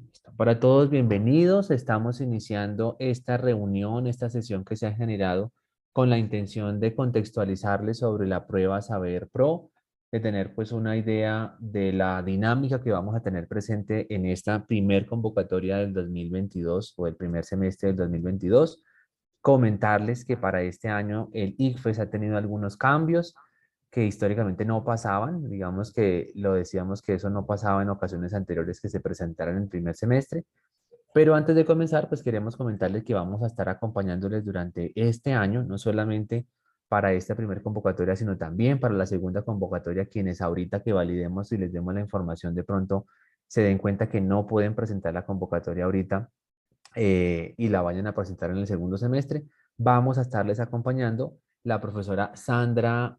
Listo. Para todos, bienvenidos. Estamos iniciando esta reunión, esta sesión que se ha generado con la intención de contextualizarles sobre la prueba Saber Pro, de tener pues una idea de la dinámica que vamos a tener presente en esta primer convocatoria del 2022 o el primer semestre del 2022. Comentarles que para este año el ICFES ha tenido algunos cambios que históricamente no pasaban. Digamos que lo decíamos que eso no pasaba en ocasiones anteriores que se presentaran en el primer semestre. Pero antes de comenzar, pues queremos comentarles que vamos a estar acompañándoles durante este año, no solamente para esta primera convocatoria, sino también para la segunda convocatoria, quienes ahorita que validemos y les demos la información de pronto se den cuenta que no pueden presentar la convocatoria ahorita y la vayan a presentar en el segundo semestre. Vamos a estarles acompañando la profesora Sandra,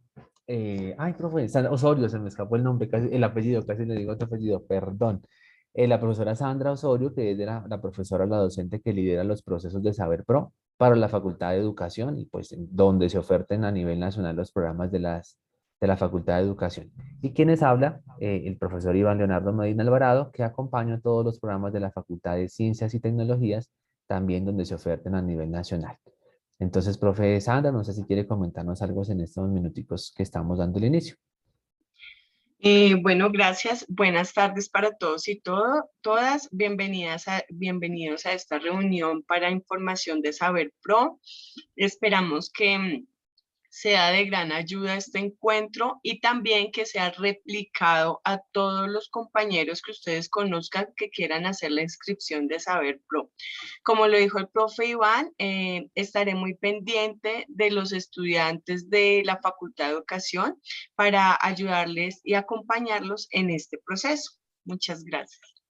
profe, Sandra Osorio, se me escapó el nombre, casi, el apellido, casi le digo otro apellido, perdón. La profesora Sandra Osorio, que es de la profesora, la docente que lidera los procesos de Saber Pro para la Facultad de Educación y pues donde se oferten a nivel nacional los programas de la Facultad de Educación. ¿Y quienes habla? El profesor Iván Leonardo Medina Alvarado, que acompaña todos los programas de la Facultad de Ciencias y Tecnologías, también donde se oferten a nivel nacional. Entonces, profe Sandra, no sé si quiere comentarnos algo en estos minuticos que estamos dando el inicio. Bueno, gracias. Buenas tardes para todos y todas. Bienvenidos a esta reunión para información de Saber Pro. Esperamos que sea de gran ayuda este encuentro y también que sea replicado a todos los compañeros que ustedes conozcan que quieran hacer la inscripción de Saber Pro. Como lo dijo el profe Iván, estaré muy pendiente de los estudiantes de la Facultad de Educación para ayudarles y acompañarlos en este proceso. Muchas gracias.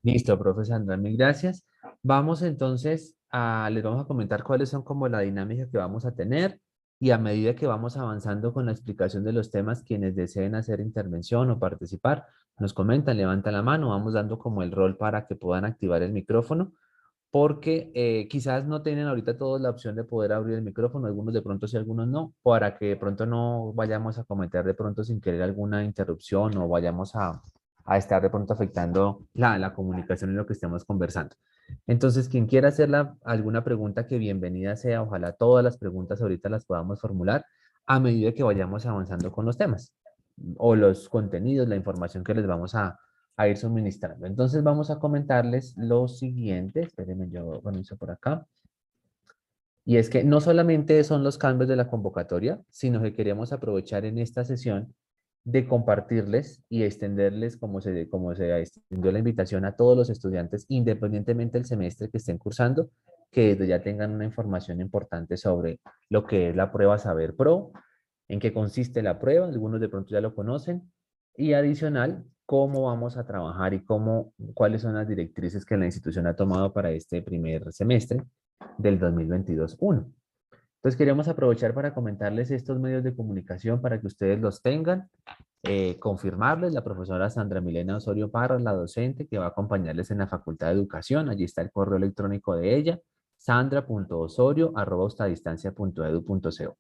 Listo, profe Sandra, mil gracias. Vamos entonces les vamos a comentar cuáles son como la dinámica que vamos a tener y a medida que vamos avanzando con la explicación de los temas, quienes deseen hacer intervención o participar, nos comentan, levantan la mano, vamos dando como el rol para que puedan activar el micrófono, porque quizás no tienen ahorita todos la opción de poder abrir el micrófono, algunos de pronto sí, algunos no, para que de pronto no vayamos a cometer de pronto sin querer alguna interrupción o vayamos a estar de pronto afectando la comunicación en lo que estemos conversando. Entonces, quien quiera hacer alguna pregunta, que bienvenida sea, ojalá todas las preguntas ahorita las podamos formular a medida que vayamos avanzando con los temas o los contenidos, la información que les vamos a ir suministrando. Entonces vamos a comentarles lo siguiente, espérenme, yo organizo por acá, y es que no solamente son los cambios de la convocatoria, sino que queríamos aprovechar en esta sesión de compartirles y extenderles como se extendió la invitación a todos los estudiantes, independientemente del semestre que estén cursando, que desde ya tengan una información importante sobre lo que es la prueba Saber Pro, en qué consiste la prueba, algunos de pronto ya lo conocen, y adicional, cómo vamos a trabajar y cuáles son las directrices que la institución ha tomado para este primer semestre del 2022-1. Entonces queríamos aprovechar para comentarles estos medios de comunicación para que ustedes los tengan, confirmarles la profesora Sandra Milena Osorio Parra, la docente que va a acompañarles en la Facultad de Educación. Allí está el correo electrónico de ella, sandra.osorio@ustadistancia.edu.co.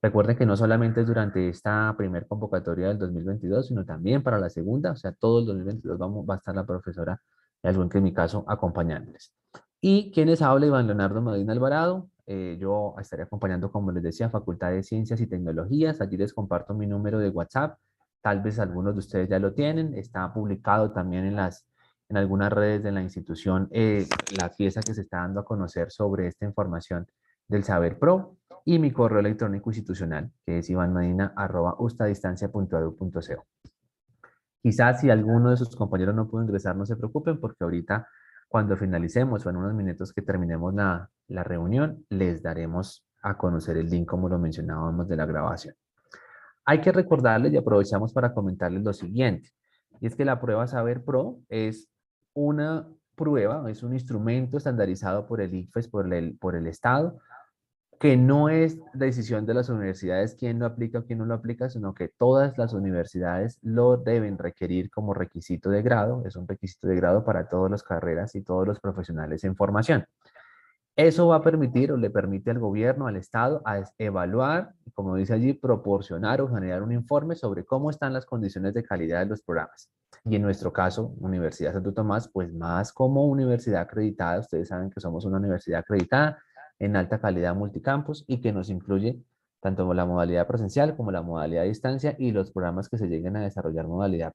Recuerden que no solamente es durante esta primer convocatoria del 2022, sino también para la segunda, o sea, todo el 2022 va a estar la profesora, algo que en mi caso, acompañándoles. Y quienes habla, Iván Leonardo Medina Alvarado, yo estaré acompañando, como les decía, Facultad de Ciencias y Tecnologías. Allí les comparto mi número de WhatsApp, tal vez algunos de ustedes ya lo tienen, está publicado también en algunas redes de la institución, la pieza que se está dando a conocer sobre esta información del Saber Pro, y mi correo electrónico institucional, que es ivanmedina@ustadistancia.edu.co. Quizás si alguno de sus compañeros no pudo ingresar, no se preocupen, porque ahorita, cuando finalicemos o en unos minutos que terminemos la reunión, les daremos a conocer el link, como lo mencionábamos, de la grabación. Hay que recordarles y aprovechamos para comentarles lo siguiente, y es que la prueba Saber Pro es una prueba, es un instrumento estandarizado por el ICFES, por el Estado, que no es decisión de las universidades quién lo aplica o quién no lo aplica, sino que todas las universidades lo deben requerir como requisito de grado, es un requisito de grado para todas las carreras y todos los profesionales en formación. Eso va a permitir o le permite al gobierno, al Estado, a evaluar, como dice allí, proporcionar o generar un informe sobre cómo están las condiciones de calidad de los programas. Y en nuestro caso, Universidad Santo Tomás, pues más como universidad acreditada, ustedes saben que somos una universidad acreditada en alta calidad multicampus y que nos incluye tanto la modalidad presencial como la modalidad a distancia y los programas que se lleguen a desarrollar modalidad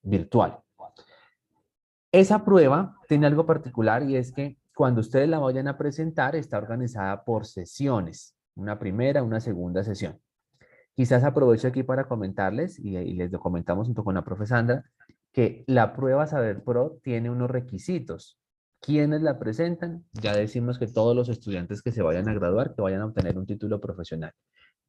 virtual. Esa prueba tiene algo particular y es que cuando ustedes la vayan a presentar está organizada por sesiones, una primera, una segunda sesión. Quizás aprovecho aquí para comentarles, y les lo comentamos junto con la profe Sandra, que la prueba Saber Pro tiene unos requisitos. ¿Quiénes la presentan? Ya decimos que todos los estudiantes que se vayan a graduar, que vayan a obtener un título profesional,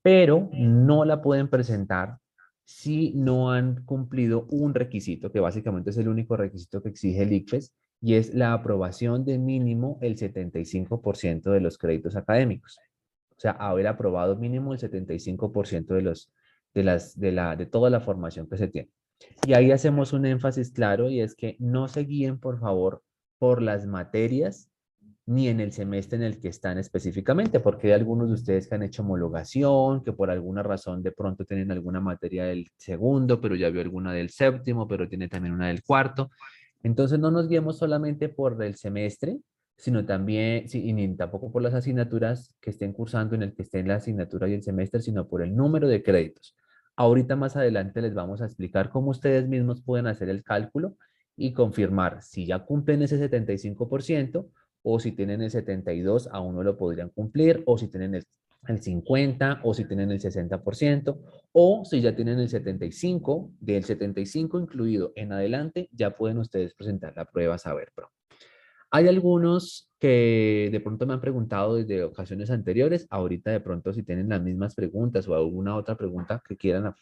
pero no la pueden presentar si no han cumplido un requisito, que básicamente es el único requisito que exige el ICFES, y es la aprobación de mínimo el 75% de los créditos académicos. O sea, haber aprobado mínimo el 75% de toda la formación que se tiene. Y ahí hacemos un énfasis claro y es que no se guíen, por favor, por las materias ni en el semestre en el que están específicamente, porque hay algunos de ustedes que han hecho homologación, que por alguna razón de pronto tienen alguna materia del segundo, pero ya vio alguna del séptimo, pero tiene también una del cuarto. Entonces no nos guiemos solamente por el semestre, sino también, sí, y ni tampoco por las asignaturas que estén cursando en el que estén la asignatura y el semestre, sino por el número de créditos. Ahorita más adelante les vamos a explicar cómo ustedes mismos pueden hacer el cálculo y confirmar si ya cumplen ese 75% o si tienen el 72 aún no lo podrían cumplir, o si tienen el 50 o si tienen el 60%, o si ya tienen el 75, del 75 incluido en adelante, ya pueden ustedes presentar la prueba Saber Pro. Hay algunos que de pronto me han preguntado desde ocasiones anteriores, ahorita de pronto si tienen las mismas preguntas o alguna otra pregunta que quieran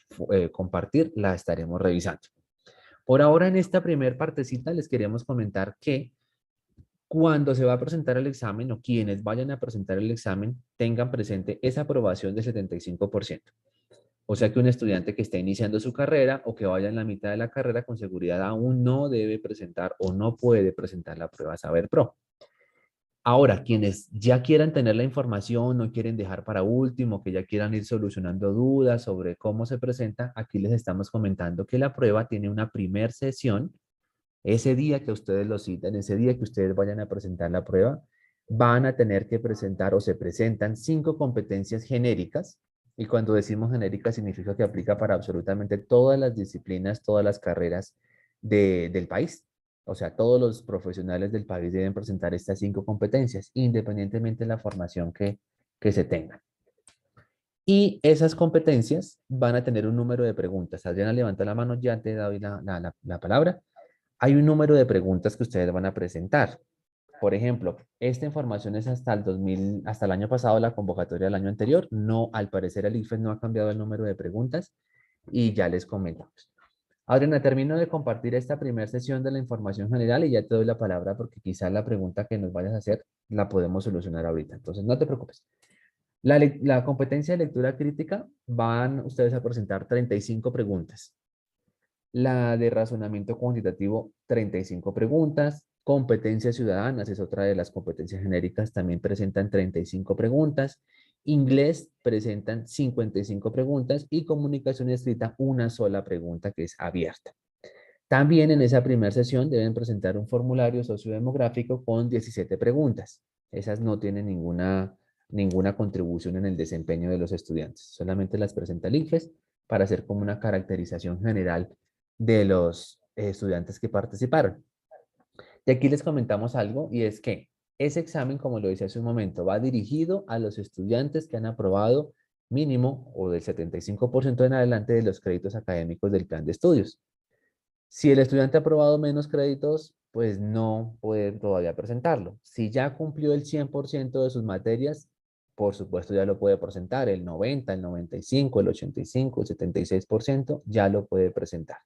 compartir, la estaremos revisando. Por ahora en esta primera partecita les queremos comentar que cuando se va a presentar el examen o quienes vayan a presentar el examen tengan presente esa aprobación del 75%. O sea que un estudiante que esté iniciando su carrera o que vaya en la mitad de la carrera con seguridad aún no debe presentar o no puede presentar la prueba Saber Pro. Ahora, quienes ya quieran tener la información, no quieren dejar para último, que ya quieran ir solucionando dudas sobre cómo se presenta, aquí les estamos comentando que la prueba tiene una primer sesión. Ese día que ustedes lo citan, ese día que ustedes vayan a presentar la prueba, van a tener que presentar o se presentan 5 competencias genéricas. Y cuando decimos genéricas significa que aplica para absolutamente todas las disciplinas, todas las carreras del país. O sea, todos los profesionales del país deben presentar estas 5 competencias, independientemente de la formación que se tenga. Y esas competencias van a tener un número de preguntas. Adriana, levanta la mano, ya te doy la palabra. Hay un número de preguntas que ustedes van a presentar. Por ejemplo, esta información es hasta el 2000, hasta el año pasado, la convocatoria del año anterior. No, al parecer el IFES no ha cambiado el número de preguntas y ya les comentamos. Adriana, termino de compartir esta primera sesión de la información general y ya te doy la palabra porque quizás la pregunta que nos vayas a hacer la podemos solucionar ahorita. Entonces, no te preocupes. La competencia de lectura crítica van ustedes a presentar 35 preguntas. La de razonamiento cuantitativo, 35 preguntas. Competencias ciudadanas es otra de las competencias genéricas, también presentan 35 preguntas. Inglés presentan 55 preguntas y comunicación escrita una sola pregunta que es abierta. También en esa primera sesión deben presentar un formulario sociodemográfico con 17 preguntas. Esas no tienen ninguna contribución en el desempeño de los estudiantes. Solamente las presenta el ICFES para hacer como una caracterización general de los estudiantes que participaron. Y aquí les comentamos algo y es que ese examen, como lo decía hace un momento, va dirigido a los estudiantes que han aprobado mínimo o del 75% en adelante de los créditos académicos del plan de estudios. Si el estudiante ha aprobado menos créditos, pues no puede todavía presentarlo. Si ya cumplió el 100% de sus materias, por supuesto ya lo puede presentar. El 90, el 95, el 85, el 76% ya lo puede presentar.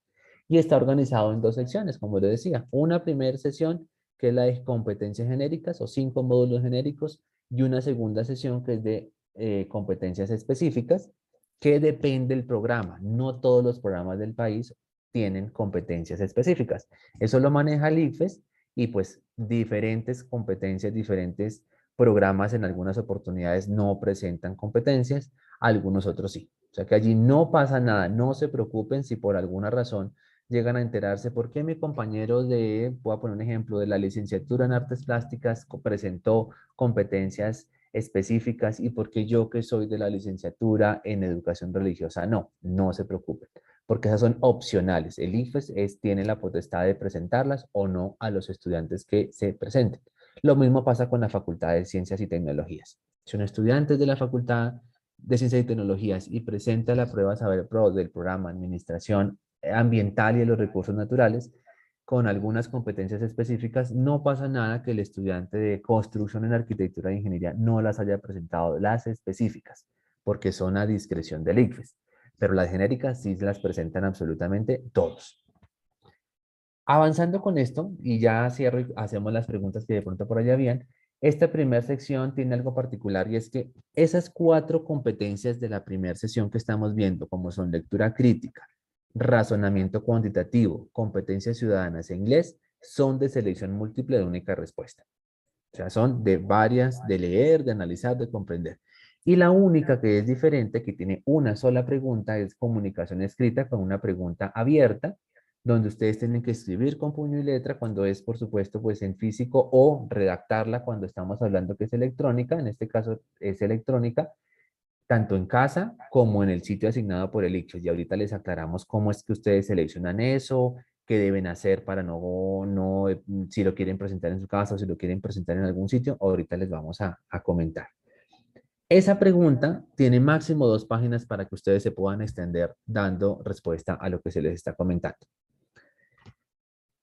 Y está organizado en 2 secciones, como les decía. Una primera sesión, que es la de competencias genéricas o 5 módulos genéricos, y una segunda sesión que es de competencias específicas, que depende del programa. No todos los programas del país tienen competencias específicas. Eso lo maneja el ICFES y pues diferentes competencias, diferentes programas en algunas oportunidades no presentan competencias, algunos otros sí. O sea que allí no pasa nada, no se preocupen si por alguna razón llegan a enterarse por qué mi compañero de, voy a poner un ejemplo, de la licenciatura en artes plásticas presentó competencias específicas y por qué yo que soy de la licenciatura en educación religiosa no, no se preocupen, porque esas son opcionales. El IFES tiene la potestad de presentarlas o no a los estudiantes que se presenten. Lo mismo pasa con la Facultad de Ciencias y Tecnologías. Si un estudiante es de la Facultad de Ciencias y Tecnologías y presenta la prueba Saber Pro del programa Administración Ambiental y de los Recursos Naturales, con algunas competencias específicas, no pasa nada que el estudiante de construcción en arquitectura e ingeniería no las haya presentado, las específicas, porque son a discreción del ICFES, pero las genéricas sí las presentan absolutamente todos. Avanzando con esto, y ya cierro y hacemos las preguntas que de pronto por allá habían, esta primera sección tiene algo particular y es que esas 4 competencias de la primera sesión que estamos viendo, como son lectura crítica, razonamiento cuantitativo, competencias ciudadanas e inglés, son de selección múltiple de única respuesta. O sea, son de varias, de leer, de analizar, de comprender. Y la única que es diferente, que tiene una sola pregunta, es comunicación escrita con una pregunta abierta, donde ustedes tienen que escribir con puño y letra cuando es, por supuesto, pues en físico o redactarla cuando estamos hablando que es electrónica. En este caso es electrónica, tanto en casa como en el sitio asignado por el ICFES. Y ahorita les aclaramos cómo es que ustedes seleccionan eso, qué deben hacer para si lo quieren presentar en su casa o si lo quieren presentar en algún sitio, ahorita les vamos a comentar. Esa pregunta tiene máximo 2 páginas para que ustedes se puedan extender dando respuesta a lo que se les está comentando.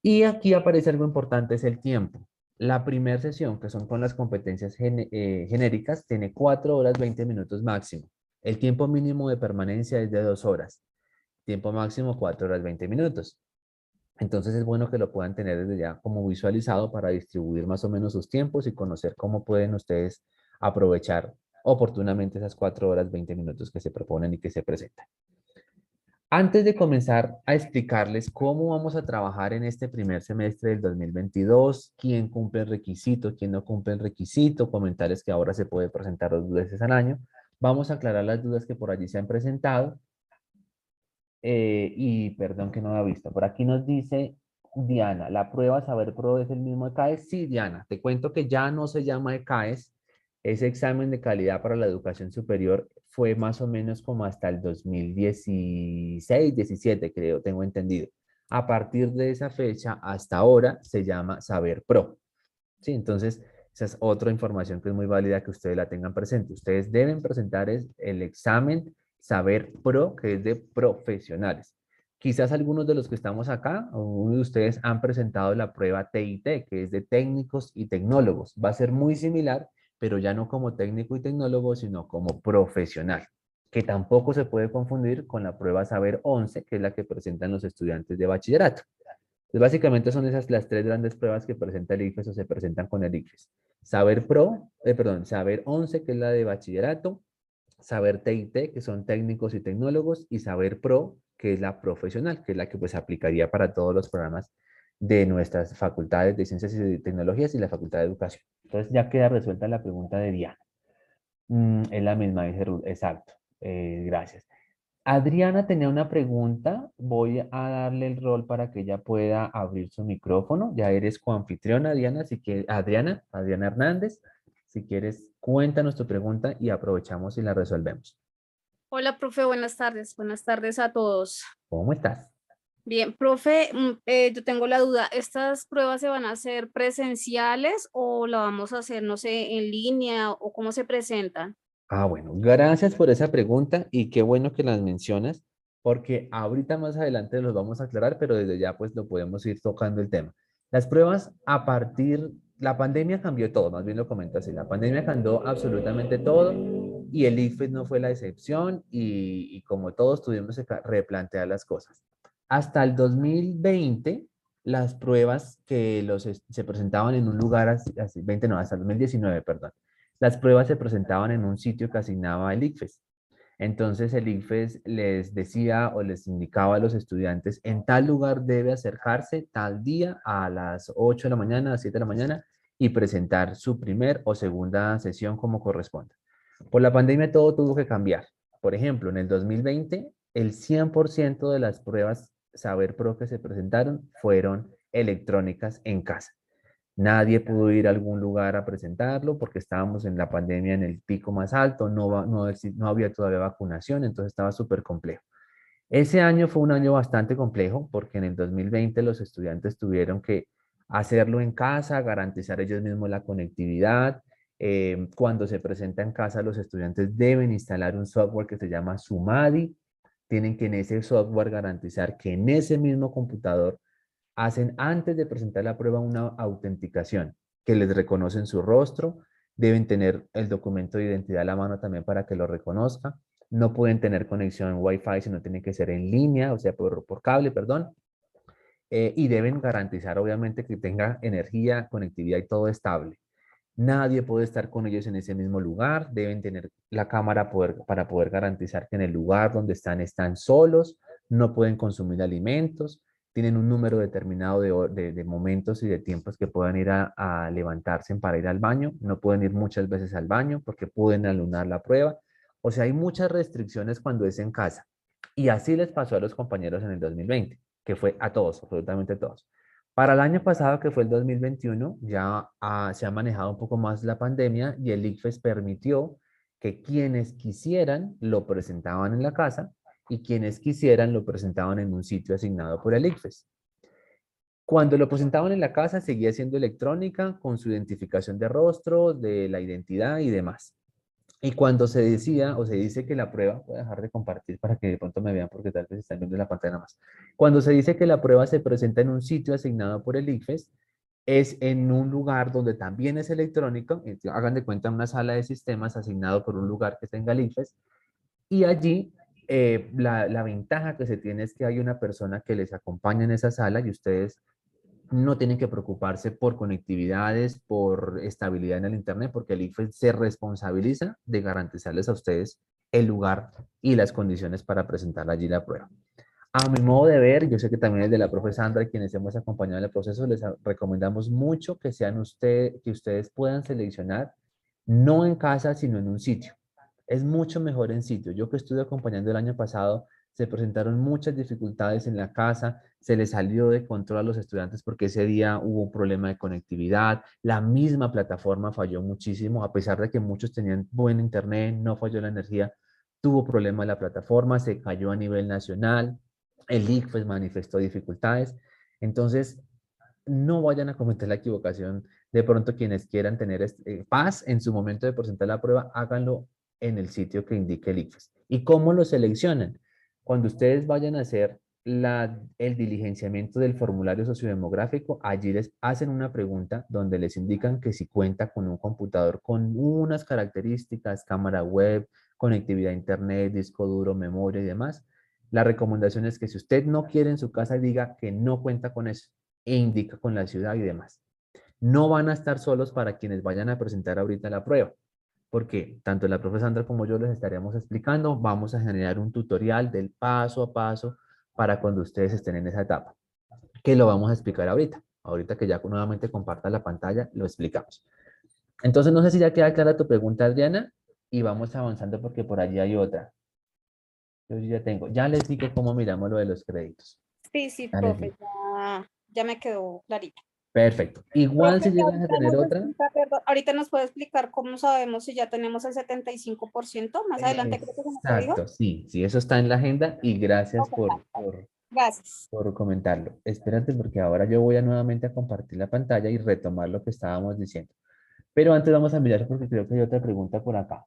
Y aquí aparece algo importante, es el tiempo. La primera sesión, que son con las competencias genéricas, tiene 4 horas 20 minutos máximo. El tiempo mínimo de permanencia es de 2 horas. Tiempo máximo 4 horas 20 minutos. Entonces es bueno que lo puedan tener desde ya como visualizado para distribuir más o menos sus tiempos y conocer cómo pueden ustedes aprovechar oportunamente esas 4 horas 20 minutos que se proponen y que se presentan. Antes de comenzar a explicarles cómo vamos a trabajar en este primer semestre del 2022, quién cumple el requisito, quién no cumple el requisito, comentarles que ahora se puede presentar 2 veces al año, vamos a aclarar las dudas que por allí se han presentado. Y perdón que no había visto, por aquí nos dice Diana, ¿la prueba Saber Pro es el mismo ECAES? Sí, Diana, te cuento que ya no se llama ECAES, ese examen de calidad para la educación superior fue más o menos como hasta el 2016, 17 creo, tengo entendido. A partir de esa fecha hasta ahora se llama Saber Pro. Sí, entonces esa es otra información que es muy válida que ustedes la tengan presente. Ustedes deben presentar el examen Saber Pro, que es de profesionales. Quizás algunos de los que estamos acá, o uno de ustedes han presentado la prueba TIT, que es de técnicos y tecnólogos. Va a ser muy similar, pero ya no como técnico y tecnólogo, sino como profesional, que tampoco se puede confundir con la prueba Saber 11, que es la que presentan los estudiantes de bachillerato. Entonces, básicamente son esas las 3 grandes pruebas que presenta el ICFES o se presentan con el ICFES. Saber 11, que es la de bachillerato, Saber TIT, que son técnicos y tecnólogos, y Saber Pro, que es la profesional, que es la que pues aplicaría para todos los programas de nuestras facultades de Ciencias y Tecnologías y la Facultad de Educación. Entonces ya queda resuelta la pregunta de Diana. Es la misma, dice Ruth, exacto. Gracias. Adriana tenía una pregunta. Voy a darle el rol para que ella pueda abrir su micrófono. Ya eres coanfitriona, Diana, así que Adriana Hernández, si quieres, cuéntanos tu pregunta y aprovechamos y la resolvemos. Hola, profe, buenas tardes. Buenas tardes a todos. ¿Cómo estás? Bien, profe, yo tengo la duda, ¿estas pruebas se van a hacer presenciales o la vamos a hacer, no sé, en línea o cómo se presentan? Bueno, gracias por esa pregunta y qué bueno que las mencionas, porque ahorita más adelante los vamos a aclarar, pero desde ya pues lo podemos ir tocando el tema. Las pruebas la pandemia cambió todo, más bien lo comento así, la pandemia cambió absolutamente todo y el ICFES no fue la excepción y como todos tuvimos que replantear las cosas. Hasta el 2020, las pruebas se presentaban en un lugar, así, 20 no, hasta el 2019, perdón, las pruebas se presentaban en un sitio que asignaba el ICFES. Entonces el ICFES les decía o les indicaba a los estudiantes, en tal lugar debe acercarse tal día a las 8 de la mañana, a las 7 de la mañana y presentar su primer o segunda sesión como corresponde. Por la pandemia todo tuvo que cambiar. Por ejemplo, en el 2020, el 100% de las pruebas Saber Pro que se presentaron fueron electrónicas en casa. Nadie pudo ir a algún lugar a presentarlo porque estábamos en la pandemia en el pico más alto, no había todavía vacunación, entonces estaba súper complejo. Ese año fue un año bastante complejo porque en el 2020 los estudiantes tuvieron que hacerlo en casa, garantizar ellos mismos la conectividad. Cuando se presenta en casa, los estudiantes deben instalar un software que se llama Sumadi. Tienen que en ese software garantizar que en ese mismo computador hacen antes de presentar la prueba una autenticación, que les reconocen su rostro, deben tener el documento de identidad a la mano también para que lo reconozca, no pueden tener conexión Wi-Fi, sino tiene que ser en línea, o sea, por cable, perdón, y deben garantizar obviamente que tenga energía, conectividad y todo estable. Nadie puede estar con ellos en ese mismo lugar, deben tener la cámara para poder garantizar que en el lugar donde están solos, no pueden consumir alimentos, tienen un número determinado de momentos y de tiempos que puedan ir a levantarse para ir al baño, no pueden ir muchas veces al baño porque pueden alunar la prueba. O sea, hay muchas restricciones cuando es en casa. Y así les pasó a los compañeros en el 2020, que fue a todos, absolutamente todos. Para el año pasado, que fue el 2021, ya se ha manejado un poco más la pandemia y el ICFES permitió que quienes quisieran lo presentaban en la casa y quienes quisieran lo presentaban en un sitio asignado por el ICFES. Cuando lo presentaban en la casa, seguía siendo electrónica con su identificación de rostro, de la identidad y demás. Y cuando se decía o se dice que la prueba, voy a dejar de compartir para que de pronto me vean porque tal vez están viendo la pantalla nada más. Cuando se dice que la prueba se presenta en un sitio asignado por el ICFES, es en un lugar donde también es electrónico, hagan de cuenta una sala de sistemas asignado por un lugar que tenga el ICFES, y allí la ventaja que se tiene es que hay una persona que les acompaña en esa sala y ustedes no tienen que preocuparse por conectividades, por estabilidad en el Internet, porque el ICFES se responsabiliza de garantizarles a ustedes el lugar y las condiciones para presentar allí la prueba. A mi modo de ver, yo sé que también es de la profe Sandra, quienes hemos acompañado en el proceso, les recomendamos mucho que que ustedes puedan seleccionar no en casa, sino en un sitio. Es mucho mejor en sitio. Yo que estuve acompañando el año pasado, se presentaron muchas dificultades en la casa, se les salió de control a los estudiantes porque ese día hubo un problema de conectividad, la misma plataforma falló muchísimo, a pesar de que muchos tenían buen internet, no falló la energía, tuvo problema la plataforma, se cayó a nivel nacional, el ICFES manifestó dificultades. Entonces, no vayan a cometer la equivocación. De pronto, quienes quieran tener paz en su momento de presentar la prueba, háganlo en el sitio que indique el ICFES. ¿Y cómo lo seleccionan? Cuando ustedes vayan a hacer el diligenciamiento del formulario sociodemográfico, allí les hacen una pregunta donde les indican que si cuenta con un computador con unas características, cámara web, conectividad a internet, disco duro, memoria y demás. La recomendación es que si usted no quiere en su casa, diga que no cuenta con eso e indica con la ciudad y demás. No van a estar solos para quienes vayan a presentar ahorita la prueba, porque tanto la profe Sandra como yo les estaremos explicando, vamos a generar un tutorial del paso a paso para cuando ustedes estén en esa etapa, que lo vamos a explicar ahorita. Ahorita que ya nuevamente comparta la pantalla, lo explicamos. Entonces, no sé si ya queda clara tu pregunta, Adriana, y vamos avanzando porque por allí hay otra. Yo ya tengo, ya les digo cómo miramos lo de los créditos. Sí, sí, Ya les profe, digo. ya me quedó clarito. Perfecto. Igual Profe, si llegas a ahorita tener nos otra, explica, perdón, ahorita nos puede explicar cómo sabemos si ya tenemos el 75%. Más adelante creo que se nos lo dijo. exacto, sí, sí, eso está en la agenda y gracias Ok, gracias. por comentarlo. Espérate porque ahora yo voy a nuevamente a compartir la pantalla y retomar lo que estábamos diciendo. Pero antes vamos a mirar porque creo que hay otra pregunta por acá.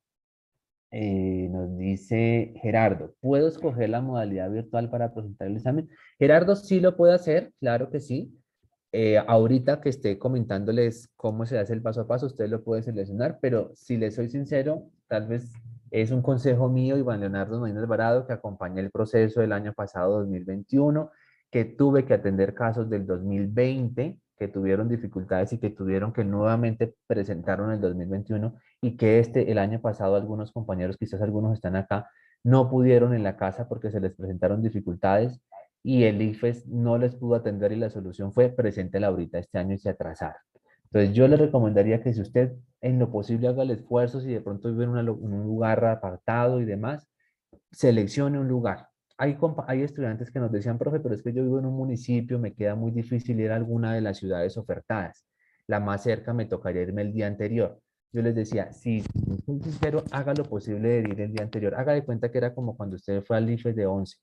Nos dice Gerardo, ¿puedo escoger la modalidad virtual para presentar el examen? Gerardo, sí lo puede hacer, claro que sí. Ahorita que esté comentándoles cómo se hace el paso a paso, usted lo puede seleccionar, pero si les soy sincero, tal vez es un consejo mío, Iván Leonardo Medina Alvarado, que acompañé el proceso del año pasado, 2021, que tuve que atender casos del 2020, que tuvieron dificultades y que tuvieron que nuevamente presentaron el 2021 y que el año pasado, algunos compañeros, quizás algunos están acá, no pudieron en la casa porque se les presentaron dificultades y el IFES no les pudo atender y la solución fue preséntela ahorita este año y se atrasaron. Entonces yo le recomendaría que si usted en lo posible haga el esfuerzo, si de pronto vive en un lugar apartado y demás, seleccione un lugar. hay estudiantes que nos decían, profe, pero es que yo vivo en un municipio, me queda muy difícil ir a alguna de las ciudades ofertadas. La más cerca me tocaría irme el día anterior. Yo les decía, si soy sincero, haga lo posible de ir el día anterior. Haga de cuenta que era como cuando usted fue al IFES de 11,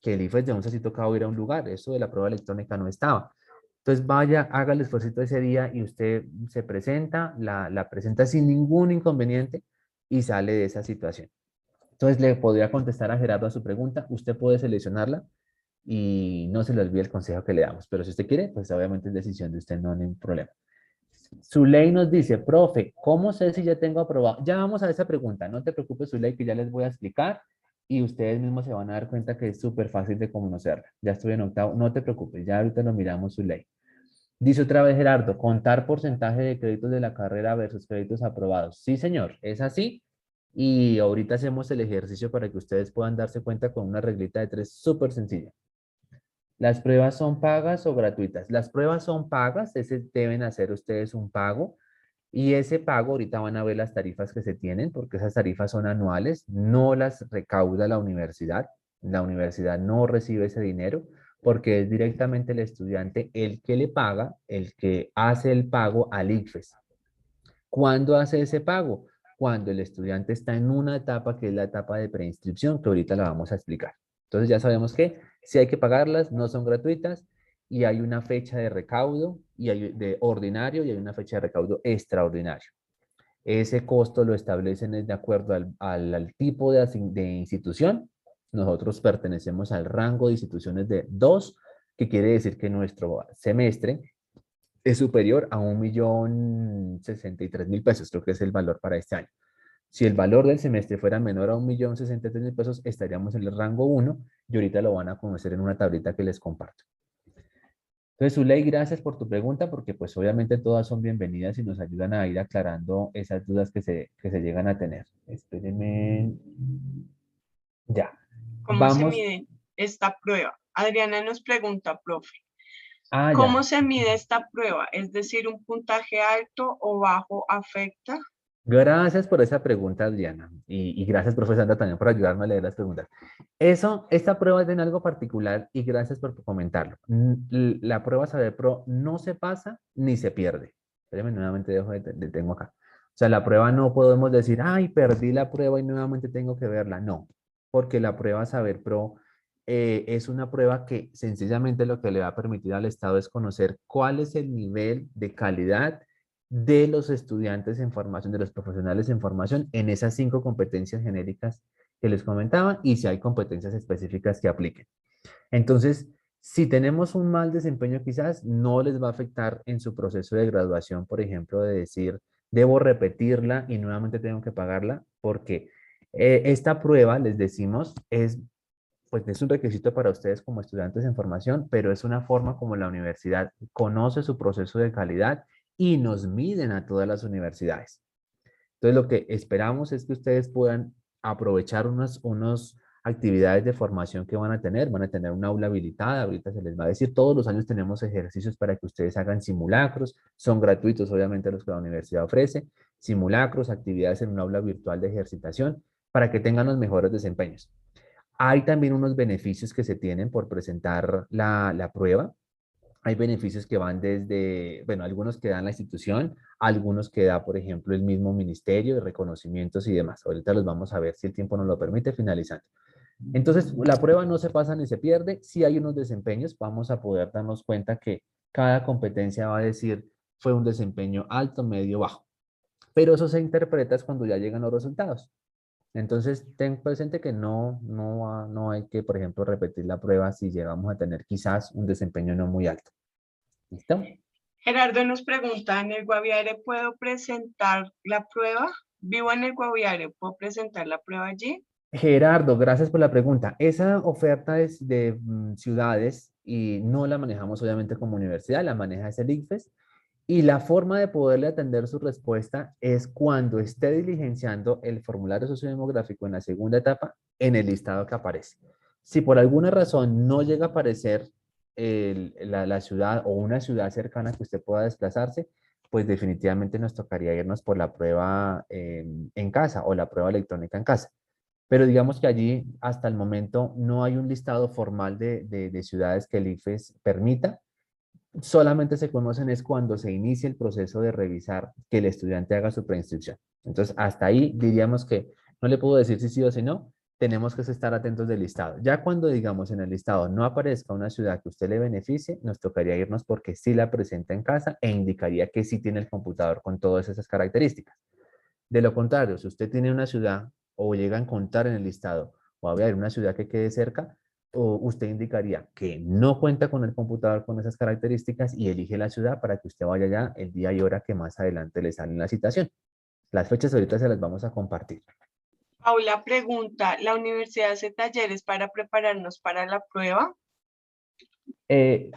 que el IFES de 11 sí tocaba ir a un lugar, eso de la prueba electrónica no estaba. Entonces vaya, haga el esfuerzo ese día y usted se presenta, la presenta sin ningún inconveniente y sale de esa situación. Entonces le podría contestar a Gerardo a su pregunta, usted puede seleccionarla y no se le olvide el consejo que le damos, pero si usted quiere, pues obviamente es decisión de usted, no hay ningún problema. Zuley nos dice, profe, ¿cómo sé si ya tengo aprobado? Ya vamos a esa pregunta, no te preocupes, Zuley, que ya les voy a explicar y ustedes mismos se van a dar cuenta que es súper fácil de conocerla. Ya estoy en octavo, no te preocupes, ya ahorita lo miramos, Zuley. Dice otra vez Gerardo, contar porcentaje de créditos de la carrera versus créditos aprobados. Sí, señor, es así. Y ahorita hacemos el ejercicio para que ustedes puedan darse cuenta con una reglita de tres súper sencilla. ¿Las pruebas son pagas o gratuitas? Las pruebas son pagas, ese deben hacer ustedes un pago. Y ese pago, ahorita van a ver las tarifas que se tienen, porque esas tarifas son anuales, no las recauda la universidad. La universidad no recibe ese dinero porque es directamente el estudiante el que le paga, el que hace el pago al ICFES. ¿Cuándo hace ese pago? Cuando el estudiante está en una etapa que es la etapa de preinscripción, que ahorita la vamos a explicar. Entonces ya sabemos que si hay que pagarlas, no son gratuitas y hay una fecha de recaudo y hay de ordinario y hay una fecha de recaudo extraordinario. Ese costo lo establecen de acuerdo al tipo de institución. Nosotros pertenecemos al rango de instituciones de 2, que quiere decir que nuestro semestre es superior a 1.063.000 pesos, creo que es el valor para este año. Si el valor del semestre fuera menor a 1.063.000 pesos, estaríamos en el rango 1 y ahorita lo van a conocer en una tablita que les comparto. Entonces, Zuley, gracias por tu pregunta, porque pues obviamente todas son bienvenidas y nos ayudan a ir aclarando esas dudas que se llegan a tener. Espérenme. Ya. ¿Cómo se Vamos. mide esta prueba? Adriana nos pregunta, profe, Ah, ¿cómo ya. se mide esta prueba? Es decir, ¿un puntaje alto o bajo afecta? Gracias por esa pregunta, Adriana. Y gracias, profesor Sandra, también por ayudarme a leer las preguntas. Esta prueba es de algo particular y gracias por comentarlo. La prueba Saber Pro no se pasa ni se pierde. Espérenme, nuevamente detengo acá. O sea, la prueba no podemos decir, ay, perdí la prueba y nuevamente tengo que verla. No, porque la prueba Saber Pro es una prueba que sencillamente lo que le va a permitir al Estado es conocer cuál es el nivel de calidad de los estudiantes en formación, de los profesionales en formación, en esas 5 competencias genéricas que les comentaba y si hay competencias específicas que apliquen. Entonces, si tenemos un mal desempeño, quizás no les va a afectar en su proceso de graduación, por ejemplo, de decir, debo repetirla y nuevamente tengo que pagarla, porque esta prueba, les decimos, pues es un requisito para ustedes como estudiantes en formación, pero es una forma como la universidad conoce su proceso de calidad y nos miden a todas las universidades. Entonces, lo que esperamos es que ustedes puedan aprovechar unas actividades de formación que van a tener un aula habilitada, ahorita se les va a decir, todos los años tenemos ejercicios para que ustedes hagan simulacros, son gratuitos obviamente los que la universidad ofrece, simulacros, actividades en un aula virtual de ejercitación, para que tengan los mejores desempeños. Hay también unos beneficios que se tienen por presentar la prueba. Hay beneficios que van desde, bueno, algunos que da la institución, algunos que da, por ejemplo, el mismo ministerio de reconocimientos y demás. Ahorita los vamos a ver si el tiempo nos lo permite finalizando. Entonces, la prueba no se pasa ni se pierde. Si hay unos desempeños, vamos a poder darnos cuenta que cada competencia va a decir fue un desempeño alto, medio, bajo. Pero eso se interpreta cuando ya llegan los resultados. Entonces, ten presente que no hay que, por ejemplo, repetir la prueba si llegamos a tener quizás un desempeño no muy alto. ¿Listo? Gerardo nos pregunta, ¿en el Guaviare puedo presentar la prueba? Vivo en el Guaviare, ¿puedo presentar la prueba allí? Gerardo, gracias por la pregunta. Esa oferta es de ciudades y no la manejamos obviamente como universidad, la maneja es el ICFES. Y la forma de poderle atender su respuesta es cuando esté diligenciando el formulario sociodemográfico en la segunda etapa en el listado que aparece. Si por alguna razón no llega a aparecer la ciudad o una ciudad cercana que usted pueda desplazarse, pues definitivamente nos tocaría irnos por la prueba en casa o la prueba electrónica en casa. Pero digamos que allí hasta el momento no hay un listado formal de ciudades que el ICFES permita. Solamente se conocen es cuando se inicia el proceso de revisar que el estudiante haga su preinscripción. Entonces, hasta ahí diríamos que no le puedo decir si sí o si no, tenemos que estar atentos del listado. Ya cuando, digamos, en el listado no aparezca una ciudad que usted le beneficie, nos tocaría irnos porque sí la presenta en casa e indicaría que sí tiene el computador con todas esas características. De lo contrario, si usted tiene una ciudad o llega a encontrar en el listado o a haber una ciudad que quede cerca, o usted indicaría que no cuenta con el computador con esas características y elige la ciudad para que usted vaya allá el día y hora que más adelante le sale en la citación. Las fechas ahorita se las vamos a compartir. Paula pregunta, ¿la universidad hace talleres para prepararnos para la prueba?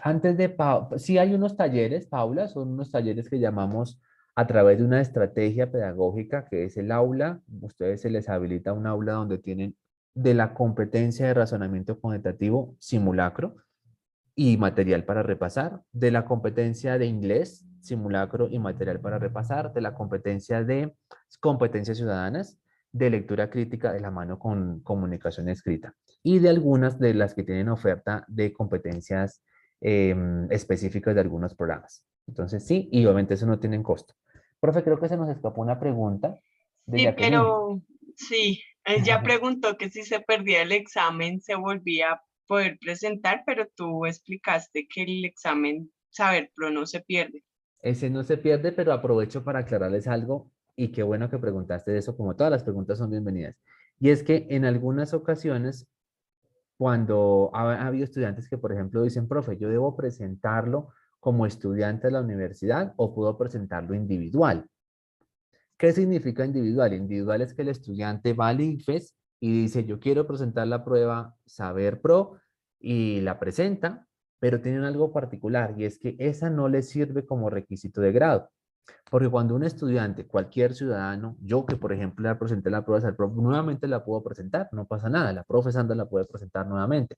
Antes de, sí hay unos talleres, Paula, son unos talleres que llamamos a través de una estrategia pedagógica que es el aula. Ustedes se les habilita un aula donde tienen de la competencia de razonamiento cuantitativo simulacro y material para repasar, de la competencia de inglés, simulacro y material para repasar, de la competencia de competencias ciudadanas, de lectura crítica de la mano con comunicación escrita y de algunas de las que tienen oferta de competencias específicas de algunos programas. Entonces sí, y obviamente eso no tiene costo. Profe, creo que se nos escapó una pregunta de Sí, Jacqueline. pero sí, ella preguntó que si se perdía el examen se volvía a poder presentar, pero tú explicaste que el examen Saber Pro no se pierde. Ese no se pierde, pero aprovecho para aclararles algo y qué bueno que preguntaste de eso, como todas las preguntas son bienvenidas. Y es que en algunas ocasiones, cuando ha habido estudiantes que, por ejemplo, dicen, profe, yo debo presentarlo como estudiante de la universidad o puedo presentarlo individual. ¿Qué significa individual? Individual es que el estudiante va al ICFES y dice, yo quiero presentar la prueba Saber Pro y la presenta, pero tienen algo particular y es que esa no le sirve como requisito de grado. Porque cuando un estudiante, cualquier ciudadano, yo que por ejemplo le presenté la prueba Saber Pro, nuevamente la puedo presentar, no pasa nada, la profe Sandra la puede presentar nuevamente.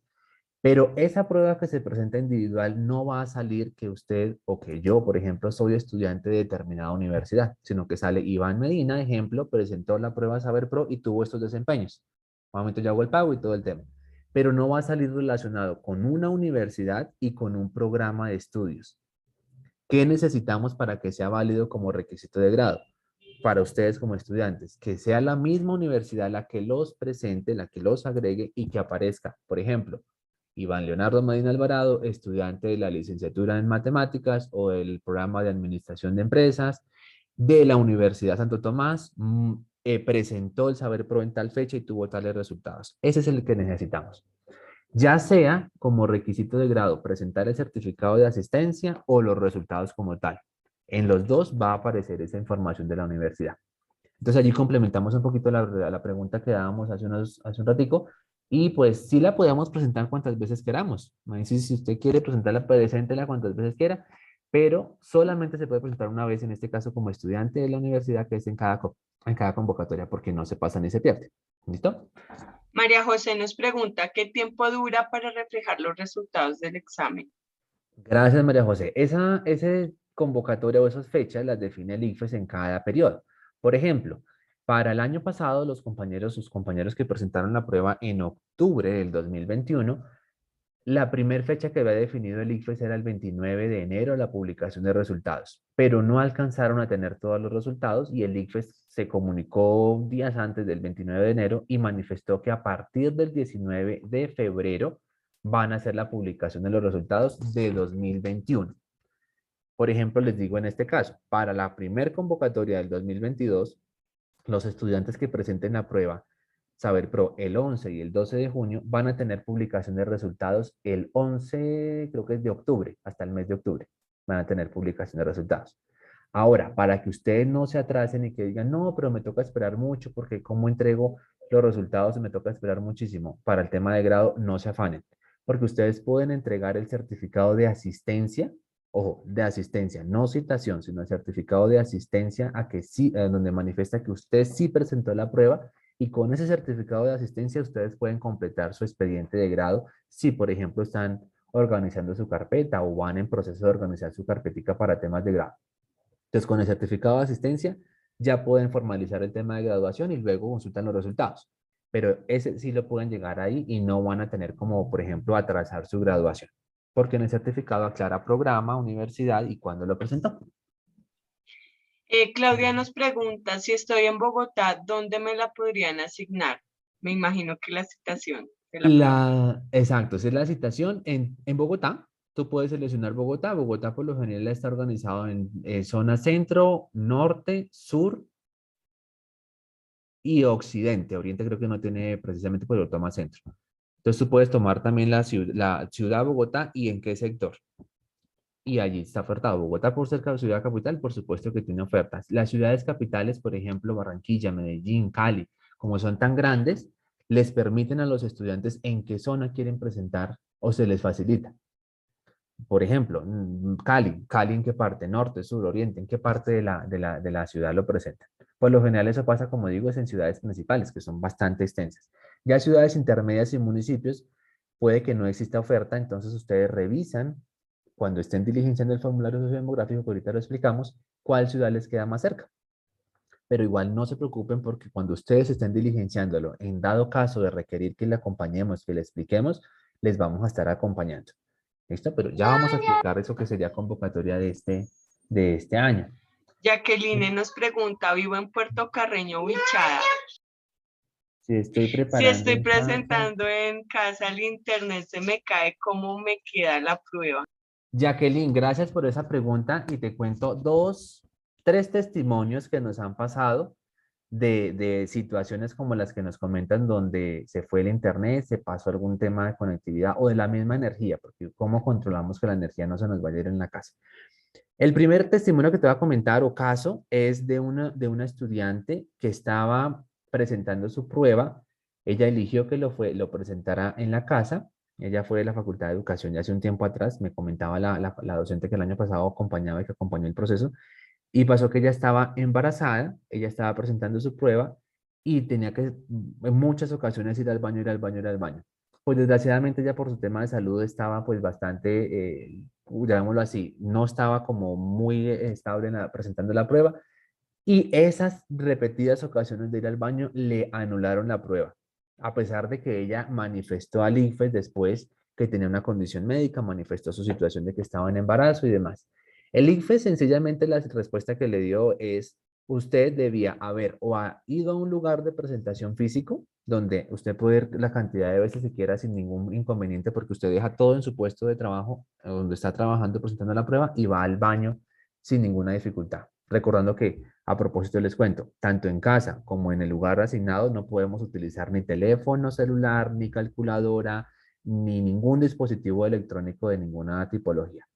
Pero esa prueba que se presenta individual no va a salir que usted o que yo, por ejemplo, soy estudiante de determinada universidad, sino que sale Iván Medina, ejemplo, presentó la prueba Saber Pro y tuvo estos desempeños. Nuevamente yo hago el pago y todo el tema. Pero no va a salir relacionado con una universidad y con un programa de estudios. ¿Qué necesitamos para que sea válido como requisito de grado? Para ustedes como estudiantes, que sea la misma universidad la que los presente, la que los agregue y que aparezca, por ejemplo, Iván Leonardo Medina Alvarado, estudiante de la licenciatura en matemáticas o del programa de administración de empresas de la Universidad Santo Tomás, presentó el Saber Pro en tal fecha y tuvo tales resultados. Ese es el que necesitamos. Ya sea como requisito de grado presentar el certificado de asistencia o los resultados como tal. En los dos va a aparecer esa información de la universidad. Entonces allí complementamos un poquito la pregunta que dábamos hace un ratico y pues sí la podemos presentar cuantas veces queramos. Me dice si usted quiere presentarla, preséntela cuantas veces quiera, pero solamente se puede presentar una vez, en este caso como estudiante de la universidad, que es en cada convocatoria, porque no se pasa ni se pierde. ¿Listo? María José nos pregunta, ¿qué tiempo dura para reflejar los resultados del examen? Gracias, María José. Ese convocatoria o esas fechas las define el ICFES en cada periodo. Por ejemplo, para el año pasado, sus compañeros que presentaron la prueba en octubre del 2021, la primera fecha que había definido el ICFES era el 29 de enero, la publicación de resultados, pero no alcanzaron a tener todos los resultados y el ICFES se comunicó días antes del 29 de enero y manifestó que a partir del 19 de febrero van a hacer la publicación de los resultados de 2021. Por ejemplo, les digo en este caso, para la primer convocatoria del 2022, los estudiantes que presenten la prueba Saber Pro el 11 y el 12 de junio van a tener publicación de resultados el 11, creo que es de octubre, hasta el mes de octubre. Van a tener publicación de resultados. Ahora, para que ustedes no se atrasen y que digan, no, pero me toca esperar mucho porque como entrego los resultados me toca esperar muchísimo. Para el tema de grado, no se afanen, porque ustedes pueden entregar el certificado de asistencia, ojo, de asistencia, no citación, sino el certificado de asistencia a que sí, donde manifiesta que usted sí presentó la prueba y con ese certificado de asistencia ustedes pueden completar su expediente de grado si, por ejemplo, están organizando su carpeta o van en proceso de organizar su carpetica para temas de grado. Entonces, con el certificado de asistencia ya pueden formalizar el tema de graduación y luego consultan los resultados. pero ese sí lo pueden llegar ahí y no van a tener como, por ejemplo, atrasar su graduación, porque en el certificado aclara programa, universidad y cuándo lo presentó. Claudia nos pregunta si estoy en Bogotá, ¿dónde me la podrían asignar? Me imagino que la citación de la prueba. Exacto, esa es la citación en Bogotá. Tú puedes seleccionar Bogotá. Bogotá por lo general está organizado en zona centro, norte, sur y occidente. Oriente creo que no tiene precisamente, pero lo toma centro. Entonces tú puedes tomar también la ciudad de Bogotá y en qué sector. Y allí está ofertado. Bogotá por ser ciudad capital, por supuesto que tiene ofertas. Las ciudades capitales, por ejemplo, Barranquilla, Medellín, Cali, como son tan grandes, les permiten a los estudiantes en qué zona quieren presentar o se les facilita. Por ejemplo, Cali en qué parte, norte, sur, oriente, en qué parte de la ciudad lo presentan. Por lo general eso pasa, como digo, es en ciudades principales, que son bastante extensas. Ya ciudades intermedias y municipios, puede que no exista oferta, entonces ustedes revisan cuando estén diligenciando el formulario sociodemográfico, que ahorita lo explicamos, cuál ciudad les queda más cerca. Pero igual no se preocupen porque cuando ustedes estén diligenciándolo, en dado caso de requerir que le acompañemos, que le expliquemos, les vamos a estar acompañando. ¿Listo? Pero ya vamos a explicar eso que sería convocatoria de este año. Jacqueline nos pregunta, vivo en Puerto Carreño, Bichada. Si estoy Si preparando estoy en casa. presentando en casa, el internet se me cae, ¿cómo me queda la prueba? Jacqueline, gracias por esa pregunta y te cuento tres testimonios que nos han pasado de situaciones como las que nos comentan donde se fue el internet, se pasó algún tema de conectividad o de la misma energía, porque cómo controlamos que la energía no se nos vaya a ir en la casa. El primer testimonio que te voy a comentar o caso es de una estudiante que estaba presentando su prueba. Ella eligió que lo presentara en la casa. Ella fue de la Facultad de Educación ya hace un tiempo atrás. Me comentaba la docente que el año pasado acompañaba y que acompañó el proceso. Y pasó que ella estaba embarazada, ella estaba presentando su prueba y tenía que en muchas ocasiones ir al baño, ir al baño, ir al baño. Pues desgraciadamente ella por su tema de salud estaba pues bastante, llamémoslo así, no estaba como muy estable presentando la prueba y esas repetidas ocasiones de ir al baño le anularon la prueba, a pesar de que ella manifestó al ICFES después que tenía una condición médica, manifestó su situación de que estaba en embarazo y demás. El ICFES sencillamente la respuesta que le dio es, usted debía haber o ha ido a un lugar de presentación físico, donde usted puede ir la cantidad de veces que quiera sin ningún inconveniente, porque usted deja todo en su puesto de trabajo, donde está trabajando, presentando la prueba, y va al baño sin ninguna dificultad. Recordando que, a propósito les cuento, tanto en casa como en el lugar asignado no podemos utilizar ni teléfono celular, ni calculadora, ni ningún dispositivo electrónico de ninguna tipología.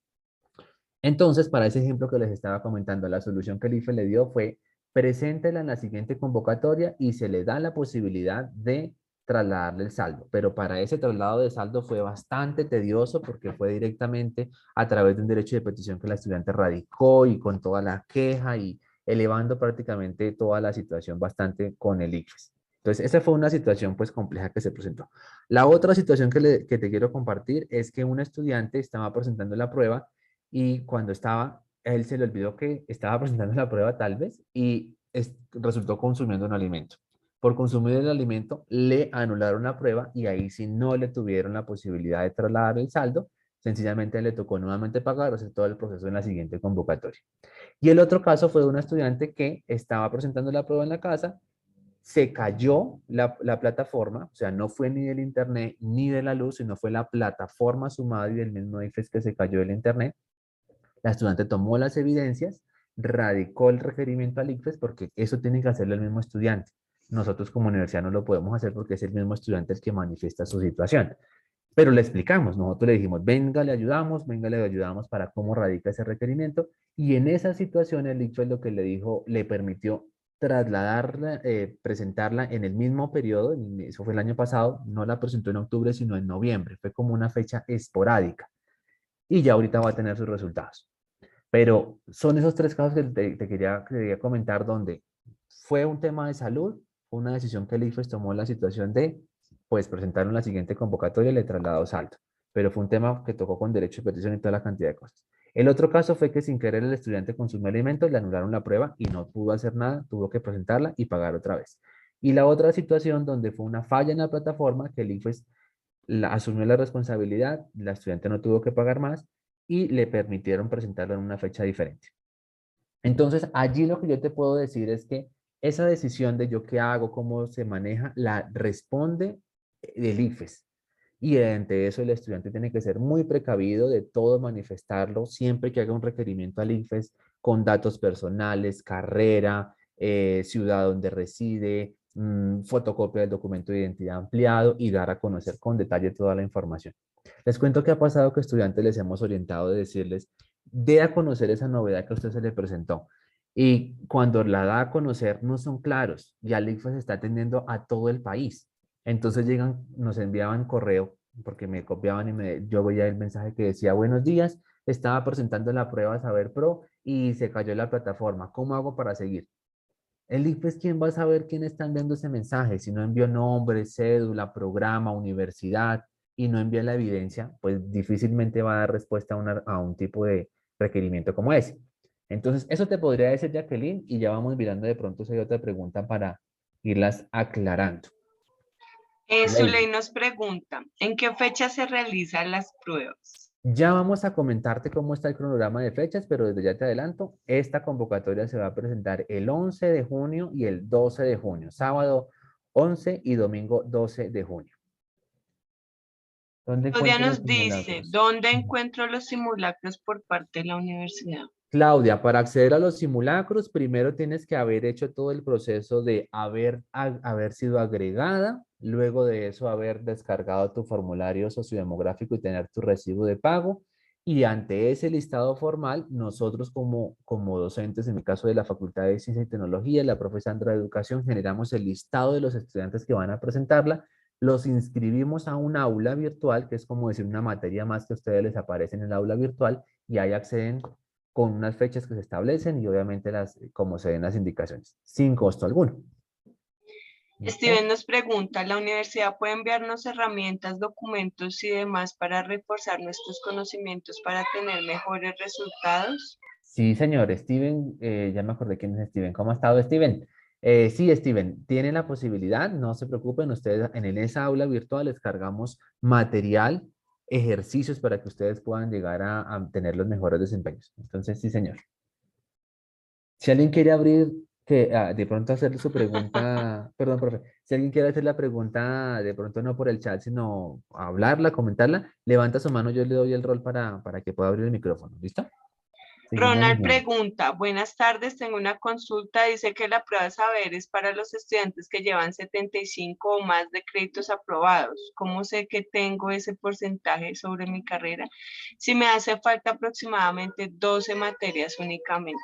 Entonces, para ese ejemplo que les estaba comentando, la solución que el IFE le dio fue preséntela en la siguiente convocatoria y se le da la posibilidad de trasladarle el saldo. Pero para ese traslado de saldo fue bastante tedioso porque fue directamente a través de un derecho de petición que la estudiante radicó y con toda la queja y elevando prácticamente toda la situación bastante con el ICFES. Entonces, esa fue una situación pues compleja que se presentó. La otra situación que te quiero compartir es que un estudiante estaba presentando la prueba y cuando estaba, él se le olvidó que estaba presentando la prueba tal vez y resultó consumiendo un alimento. Por consumir el alimento le anularon la prueba y ahí sí no le tuvieron la posibilidad de trasladar el saldo, sencillamente le tocó nuevamente pagar, hacer todo el proceso en la siguiente convocatoria. Y el otro caso fue de una estudiante que estaba presentando la prueba en la casa, se cayó la plataforma, o sea, no fue ni del internet ni de la luz, sino fue la plataforma sumada y del mismo IFES que se cayó del internet. La estudiante tomó las evidencias, radicó el requerimiento al ICFES porque eso tiene que hacerlo el mismo estudiante. Nosotros como universidad no lo podemos hacer porque es el mismo estudiante el que manifiesta su situación. Pero le explicamos, nosotros le dijimos, venga, le ayudamos para cómo radica ese requerimiento. Y en esa situación el ICFES lo que le dijo, le permitió trasladarla, presentarla en el mismo periodo, eso fue el año pasado, no la presentó en octubre, sino en noviembre. Fue como una fecha esporádica. Y ya ahorita va a tener sus resultados. Pero son esos tres casos que te quería comentar donde fue un tema de salud, una decisión que el IFES tomó la situación de, pues presentaron la siguiente convocatoria y le trasladó saldo. Pero fue un tema que tocó con derecho de petición y toda la cantidad de cosas. El otro caso fue que sin querer el estudiante consumió alimentos, le anularon la prueba y no pudo hacer nada, tuvo que presentarla y pagar otra vez. Y la otra situación donde fue una falla en la plataforma que el ICFES asumió la responsabilidad, la estudiante no tuvo que pagar más y le permitieron presentarlo en una fecha diferente. Entonces, allí lo que yo te puedo decir es que esa decisión de yo qué hago, cómo se maneja, la responde el ICFES. Y ante eso el estudiante tiene que ser muy precavido de todo manifestarlo siempre que haga un requerimiento al ICFES con datos personales, carrera, ciudad donde reside, fotocopia del documento de identidad ampliado y dar a conocer con detalle toda la información. Les cuento que ha pasado que estudiantes les hemos orientado de decirles, dé a conocer esa novedad que a usted se le presentó. Y cuando la da a conocer no son claros, ya el ICFES está atendiendo a todo el país. Entonces llegan, nos enviaban correo, porque me copiaban y yo veía el mensaje que decía, buenos días, estaba presentando la prueba Saber Pro y se cayó la plataforma. ¿Cómo hago para seguir? El ICFES, ¿quién va a saber quién está enviando ese mensaje? Si no envió nombre, cédula, programa, universidad y no envía la evidencia, pues difícilmente va a dar respuesta a un tipo de requerimiento como ese. Entonces, eso te podría decir, Jacqueline, y ya vamos mirando de pronto si hay otra pregunta para irlas aclarando. Zuley Lady, nos pregunta, ¿en qué fecha se realizan las pruebas? ya vamos a comentarte cómo está el cronograma de fechas, pero desde ya te adelanto, esta convocatoria se va a presentar el 11 de junio y el 12 de junio, sábado 11 y domingo 12 de junio. ¿Dónde Claudia encuentro los nos dice, simulacros? ¿dónde encuentro los simulacros por parte de la universidad? Claudia, para acceder a los simulacros, primero tienes que haber hecho todo el proceso de haber sido agregada, luego de eso haber descargado tu formulario sociodemográfico y tener tu recibo de pago. Y ante ese listado formal, nosotros como docentes, en el caso de la Facultad de Ciencia y Tecnología, la profe Sandra de Educación, generamos el listado de los estudiantes que van a presentarla, los inscribimos a un aula virtual, que es como decir una materia más que a ustedes les aparece en el aula virtual, y ahí acceden con unas fechas que se establecen y obviamente como se den las indicaciones, sin costo alguno. ¿Listo? Steven nos pregunta, ¿la universidad puede enviarnos herramientas, documentos y demás para reforzar nuestros conocimientos para tener mejores resultados? Sí, señor. Steven, ya me acordé quién es Steven. ¿Cómo ha estado Steven? Sí, Steven, tiene la posibilidad, no se preocupen, ustedes en esa aula virtual les cargamos material, ejercicios para que ustedes puedan llegar a tener los mejores desempeños. Entonces, sí, señor. Si alguien quiere abrir, de pronto hacer su pregunta, perdón, profe, si alguien quiere hacer la pregunta, de pronto no por el chat, sino hablarla, comentarla, levanta su mano, yo le doy el rol para que pueda abrir el micrófono. ¿Listo? Seguimos Ronald mirando. pregunta, buenas tardes, tengo una consulta, dice que la prueba de saber es para los estudiantes que llevan 75 o más de créditos aprobados. ¿Cómo sé que tengo ese porcentaje sobre mi carrera? Si me hace falta aproximadamente 12 materias únicamente.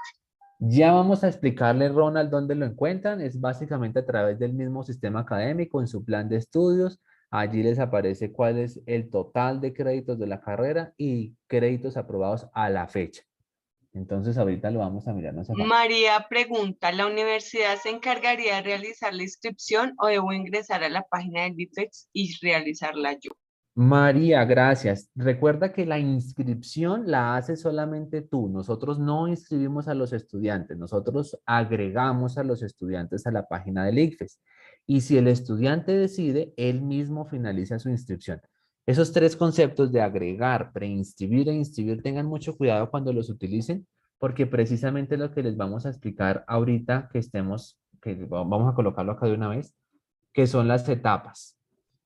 Ya vamos a explicarle, Ronald, dónde lo encuentran. Es básicamente a través del mismo sistema académico en su plan de estudios. Allí les aparece cuál es el total de créditos de la carrera y créditos aprobados a la fecha. Entonces, ahorita lo vamos a mirar, no hace falta. María pregunta, ¿la universidad se encargaría de realizar la inscripción o debo ingresar a la página del IFEX y realizarla yo? María, gracias. Recuerda que la inscripción la haces solamente tú. Nosotros no inscribimos a los estudiantes, nosotros agregamos a los estudiantes a la página del ICFES. Y si el estudiante decide, él mismo finaliza su inscripción. Esos tres conceptos de agregar, preinscribir e inscribir, tengan mucho cuidado cuando los utilicen, porque precisamente lo que les vamos a explicar ahorita que vamos a colocarlo acá de una vez, que son las etapas.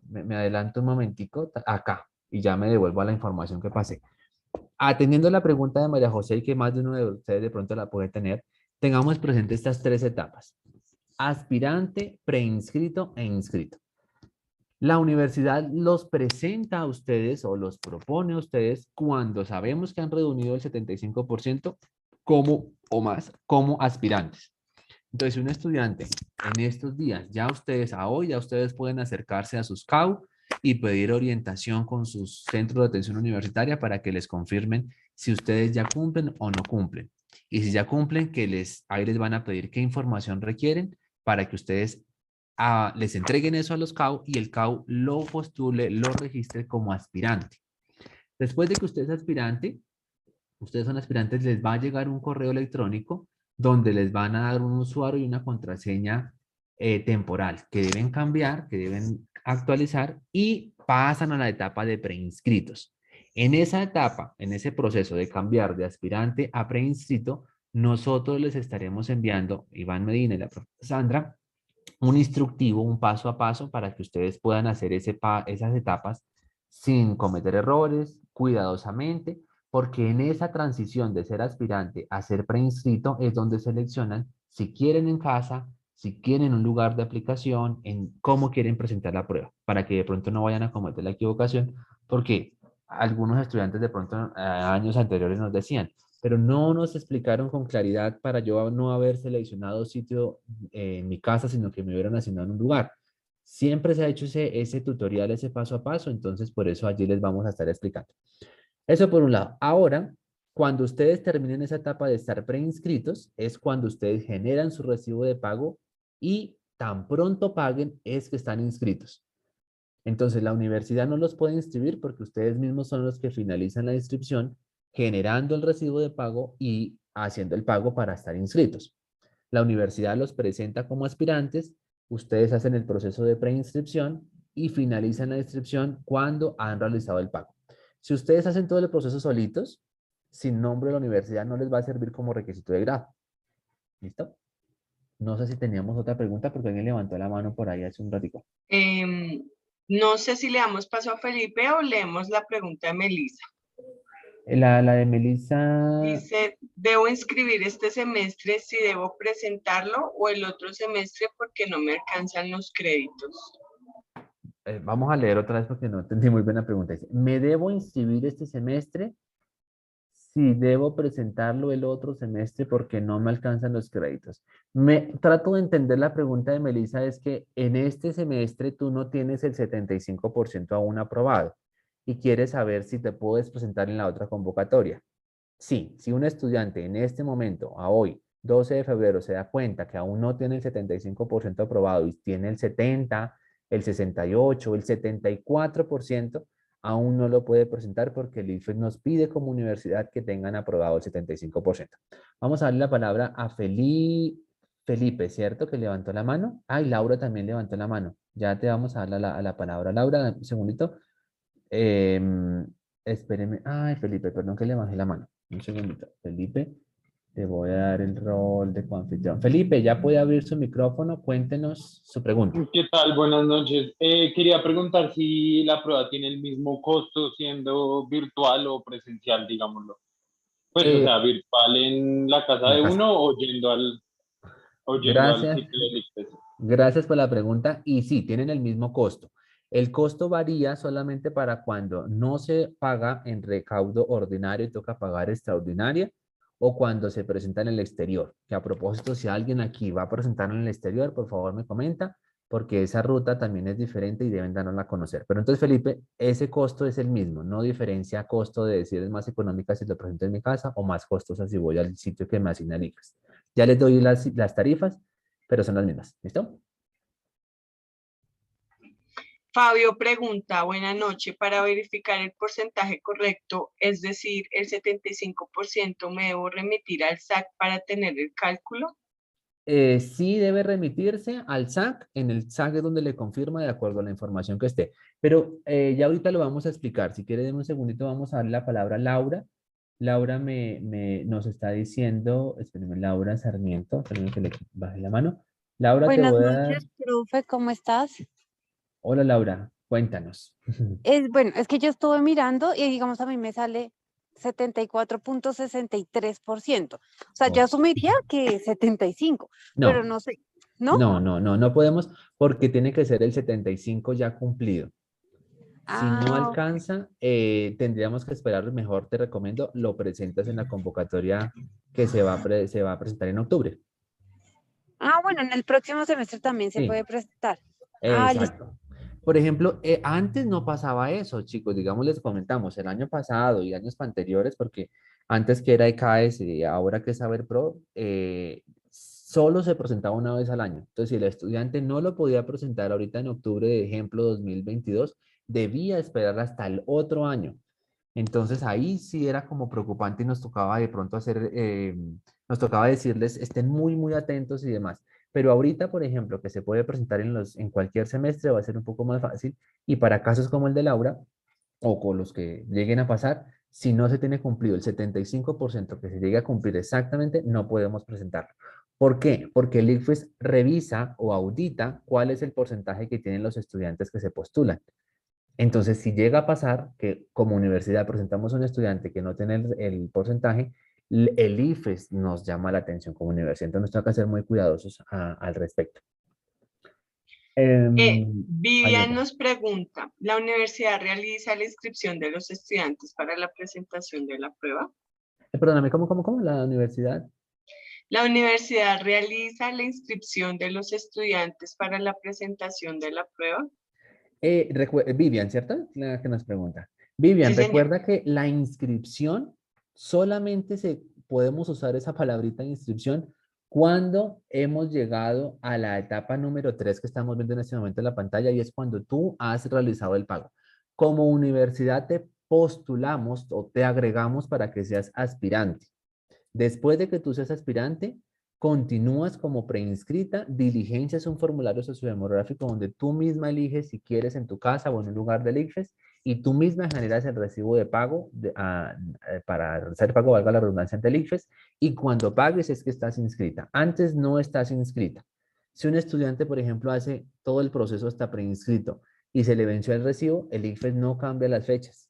Me adelanto un momentico acá y ya me devuelvo a la información que pasé. Atendiendo la pregunta de María José y que más de uno de ustedes de pronto la puede tener, tengamos presente estas tres etapas. Aspirante, preinscrito e inscrito. La universidad los presenta a ustedes o los propone a ustedes cuando sabemos que han reunido el 75% como o más como aspirantes. Entonces, si un estudiante en estos días, a hoy, ya ustedes pueden acercarse a sus CAU y pedir orientación con sus centros de atención universitaria para que les confirmen si ustedes ya cumplen o no cumplen. Y si ya cumplen, ahí les van a pedir qué información requieren para que ustedes les entreguen eso a los CAU y el CAU lo postule, lo registre como aspirante. Después de que usted es aspirante, ustedes son aspirantes, les va a llegar un correo electrónico donde les van a dar un usuario y una contraseña temporal que deben cambiar, que deben actualizar y pasan a la etapa de preinscritos. En esa etapa, en ese proceso de cambiar de aspirante a preinscrito, nosotros les estaremos enviando, Iván Medina y la profesora Sandra, un instructivo, un paso a paso para que ustedes puedan hacer esas etapas sin cometer errores, cuidadosamente, porque en esa transición de ser aspirante a ser preinscrito es donde seleccionan si quieren en casa, si quieren un lugar de aplicación, en cómo quieren presentar la prueba, para que de pronto no vayan a cometer la equivocación, porque algunos estudiantes de pronto años anteriores nos decían, pero no nos explicaron con claridad para yo no haber seleccionado sitio en mi casa, sino que me hubieran asignado en un lugar. Siempre se ha hecho ese tutorial, ese paso a paso, entonces por eso allí les vamos a estar explicando. Eso por un lado. Ahora, cuando ustedes terminen esa etapa de estar preinscritos, es cuando ustedes generan su recibo de pago y tan pronto paguen es que están inscritos. Entonces, la universidad no los puede inscribir porque ustedes mismos son los que finalizan la inscripción, generando el recibo de pago y haciendo el pago para estar inscritos. La universidad los presenta como aspirantes, ustedes hacen el proceso de preinscripción y finalizan la inscripción cuando han realizado el pago. Si ustedes hacen todo el proceso solitos, sin nombre de la universidad no les va a servir como requisito de grado. ¿Listo? No sé si teníamos otra pregunta porque alguien levantó la mano por ahí hace un ratito. No sé si le damos paso a Felipe o leemos la pregunta de Melissa. La de Melissa. Dice, ¿debo inscribir este semestre si debo presentarlo o el otro semestre porque no me alcanzan los créditos? Vamos a leer otra vez porque no entendí muy bien la pregunta. Dice, ¿me debo inscribir este semestre si debo presentarlo el otro semestre porque no me alcanzan los créditos? Trato de entender la pregunta de Melissa, es que en este semestre tú no tienes el 75% aún aprobado y quieres saber si te puedes presentar en la otra convocatoria. Sí, si un estudiante en este momento, a hoy, 12 de febrero, se da cuenta que aún no tiene el 75% aprobado y tiene el 70, el 68, el 74%, aún no lo puede presentar porque el IFES nos pide como universidad que tengan aprobado el 75%. Vamos a darle la palabra a Felipe, ¿cierto? Que levantó la mano. Ay, Laura también levantó la mano. Ya te vamos a dar la palabra. Laura, un segundito. Espéreme. Ay, Felipe, perdón que le bajé la mano. Un segundito. Felipe, te voy a dar el rol de coanfitrión. Felipe, ya puede abrir su micrófono. Cuéntenos su pregunta. ¿Qué tal? Buenas noches. Quería preguntar si la prueba tiene el mismo costo siendo virtual o presencial, digámoslo. Pues, o sea, virtual en la casa La de casa. uno o yendo al Gracias. sitio del ICFES. Gracias por la pregunta. Y sí, tienen el mismo costo. El costo varía solamente para cuando no se paga en recaudo ordinario y toca pagar extraordinaria o cuando se presenta en el exterior. Que a propósito, si alguien aquí va a presentar en el exterior, por favor me comenta, porque esa ruta también es diferente y deben darnosla a conocer. Pero entonces, Felipe, ese costo es el mismo, no diferencia costo de decir es más económica si lo presento en mi casa o más costosa si voy al sitio que me asigna el ICFES. Ya les doy las tarifas, pero son las mismas. ¿Listo? Fabio pregunta, buena noche, para verificar el porcentaje correcto, es decir, el 75%, ¿me debo remitir al SAC para tener el cálculo? Sí debe remitirse al SAC, en el SAC es donde le confirma de acuerdo a la información que esté. Pero ya ahorita lo vamos a explicar. Si quiere, denme un segundito, vamos a darle la palabra a Laura. Laura nos está diciendo, espérenme, Laura Sarmiento, espérenme que le baje la mano. Laura, te Buenas voy a dar. noches, profe, ¿cómo estás? Hola, Laura, cuéntanos. Bueno, es que yo estuve mirando y digamos a mí me sale 74.63%. O sea, yo Oh, asumiría que 75, pero no, no sé, ¿no? no podemos porque tiene que ser el 75 ya cumplido. Si no Ah, ok. alcanza, tendríamos que esperar, mejor te recomiendo, lo presentas en la convocatoria que se va a presentar en octubre. Bueno, en el próximo semestre también se Sí, puede presentar. Listo. exacto. Por ejemplo, antes no pasaba eso, chicos, digamos, les comentamos, el año pasado y años anteriores, porque antes que era ECAES y ahora que es Saber Pro, solo se presentaba una vez al año. Entonces, si el estudiante no lo podía presentar ahorita en octubre de ejemplo 2022, debía esperar hasta el otro año. Entonces ahí sí era como preocupante y nos tocaba de pronto nos tocaba decirles, estén muy, muy atentos y demás. Pero ahorita, por ejemplo, que se puede presentar en cualquier semestre, va a ser un poco más fácil. Y para casos como el de Laura, o con los que lleguen a pasar, si no se tiene cumplido el 75% que se llegue a cumplir exactamente, no podemos presentarlo. ¿Por qué? Porque el ICFES revisa o audita cuál es el porcentaje que tienen los estudiantes que se postulan. Entonces, si llega a pasar que como universidad presentamos a un estudiante que no tiene el porcentaje, el IFES nos llama la atención como universidad. Entonces, nos toca ser muy cuidadosos al respecto. Hay Vivian otra. nos pregunta, ¿la universidad realiza la inscripción de los estudiantes para la presentación de la prueba? Perdóname, ¿cómo? ¿La universidad? ¿La universidad realiza la inscripción de los estudiantes para la presentación de la prueba? Vivian, ¿cierto? La que nos pregunta. Vivian, Sí, señor. recuerda que la inscripción solamente podemos usar esa palabrita inscripción cuando hemos llegado a la etapa número 3 que estamos viendo en este momento en la pantalla y es cuando tú has realizado el pago. Como universidad te postulamos o te agregamos para que seas aspirante. Después de que tú seas aspirante, continúas como preinscrita, diligencias un formulario sociodemográfico donde tú misma eliges si quieres en tu casa o en un lugar del ICFES y tú misma generas el recibo de pago para hacer pago, valga la redundancia, ante el ICFES y cuando pagues es que estás inscrita. Antes no estás inscrita. Si un estudiante, por ejemplo, hace todo el proceso hasta preinscrito y se le venció el recibo, el ICFES no cambia las fechas.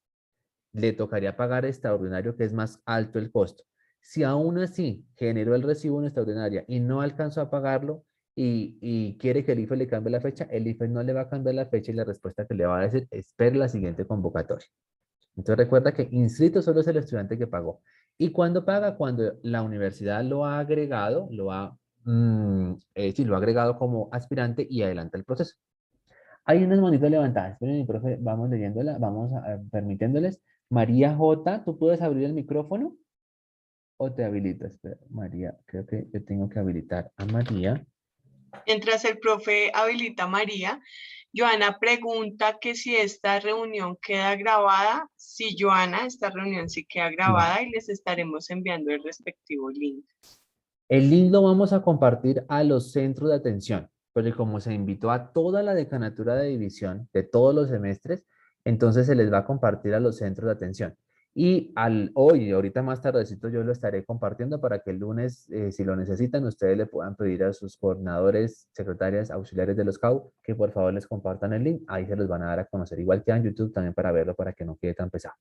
Le tocaría pagar extraordinario, que es más alto el costo. Si aún así generó el recibo en extraordinaria y no alcanzó a pagarlo y quiere que el IFE le cambie la fecha, el IFE no le va a cambiar la fecha y la respuesta que le va a decir, espere la siguiente convocatoria. Entonces recuerda que inscrito solo es el estudiante que pagó. ¿Y cuándo paga? Cuando la universidad lo ha agregado, sí, lo ha agregado como aspirante y adelanta el proceso. Hay unas manitos levantadas. Esperen, mi profe, vamos leyéndola, permitiéndoles. María J, ¿tú puedes abrir el micrófono o te habilitas? Espera, María, creo que yo tengo que habilitar a María. Mientras el profe habilita a María, Joana pregunta que si esta reunión queda grabada. Sí, Joana, esta reunión sí queda grabada y les estaremos enviando el respectivo link. El link lo vamos a compartir a los centros de atención, porque como se invitó a toda la decanatura de división de todos los semestres, entonces se les va a compartir a los centros de atención. Y hoy, ahorita más tardecito, yo lo estaré compartiendo para que el lunes, si lo necesitan, ustedes le puedan pedir a sus coordinadores, secretarias, auxiliares de los CAU, que por favor les compartan el link. Ahí se los van a dar a conocer. Igual que en YouTube también para verlo, para que no quede tan pesado.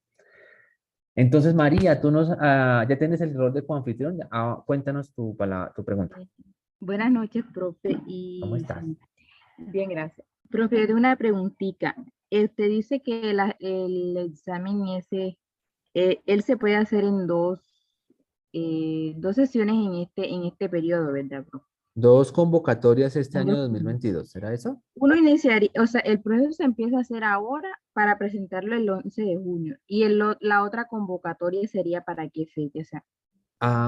Entonces, María, ya tienes el rol de coanfitrión. Cuéntanos tu pregunta. Buenas noches, profe. ¿Cómo estás? Bien, gracias. Profe, de una preguntita. Usted dice que el examen ese, él se puede hacer en dos sesiones en este periodo, ¿verdad, profe? 2 convocatorias este En año dos- 2022, ¿será eso? Uno iniciaría, o sea, el proceso se empieza a hacer ahora para presentarlo el 11 de junio y la otra convocatoria sería para qué fecha, o sea.